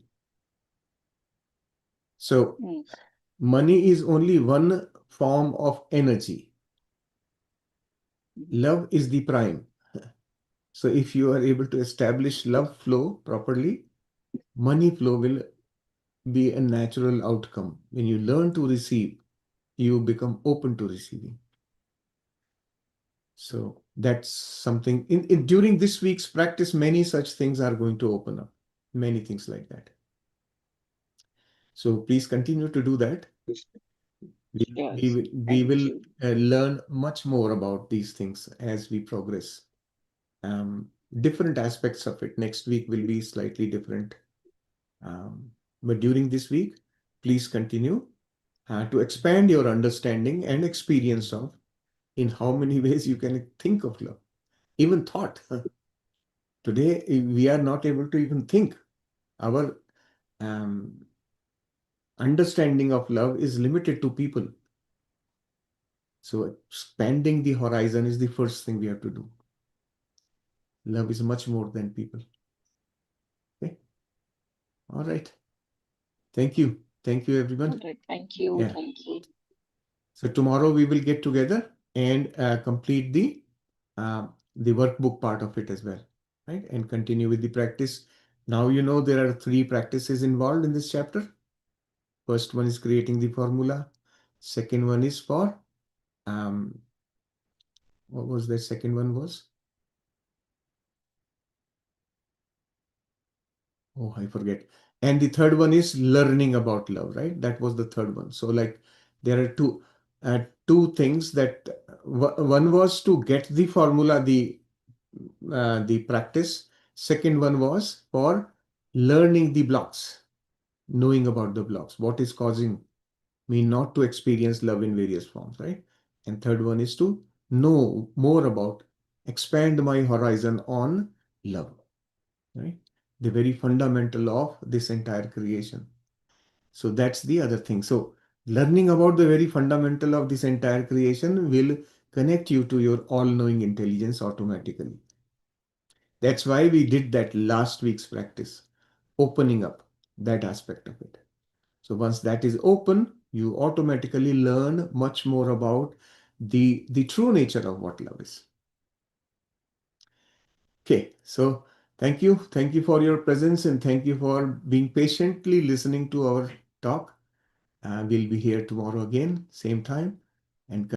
So mm, money is only one form of energy. mm, Love is the prime. So if you are able to establish love flow properly, money flow will be a natural outcome. When you learn to receive, you become open to receiving. So that's something during this week's practice, many such things are going to open up. Many things like that. So please continue to do that. yes. We Thank will you. learn much more about these things as we progress. Different aspects of it. Next week will be slightly different. But during this week, please continue to expand your understanding and experience of in how many ways you can think of love. Even thought. Today, we are not able to even think. Our um, understanding of love is limited to people. So expanding the horizon is the first thing we have to do. Love is much more than people. Okay. All right. Thank you. Thank you, All everyone. right. Thank you. Yeah. Thank you. So tomorrow we will get together and complete the workbook part of it as well, right? And continue with the practice. Now you know there are three practices involved in this chapter. First one is creating the formula. Second one is for um, what was the second one was? Oh, I forget. And the third one is learning about love, right? That was the third one. So like there are two things that one was to get the formula, the practice. Second one was for learning the blocks, knowing about the blocks, what is causing me not to experience love in various forms, right? And third one is to know more about, expand my horizon on love, right? The very fundamental of this entire creation. So that's the other thing. So learning about the very fundamental of this entire creation will connect you to your all-knowing intelligence automatically. That's why we did that last week's practice, opening up that aspect of it. So once that is open, you automatically learn much more about the true nature of what love is. Okay, so thank you for your presence, and thank you for being patiently listening to our talk. We'll be here tomorrow again, same time, and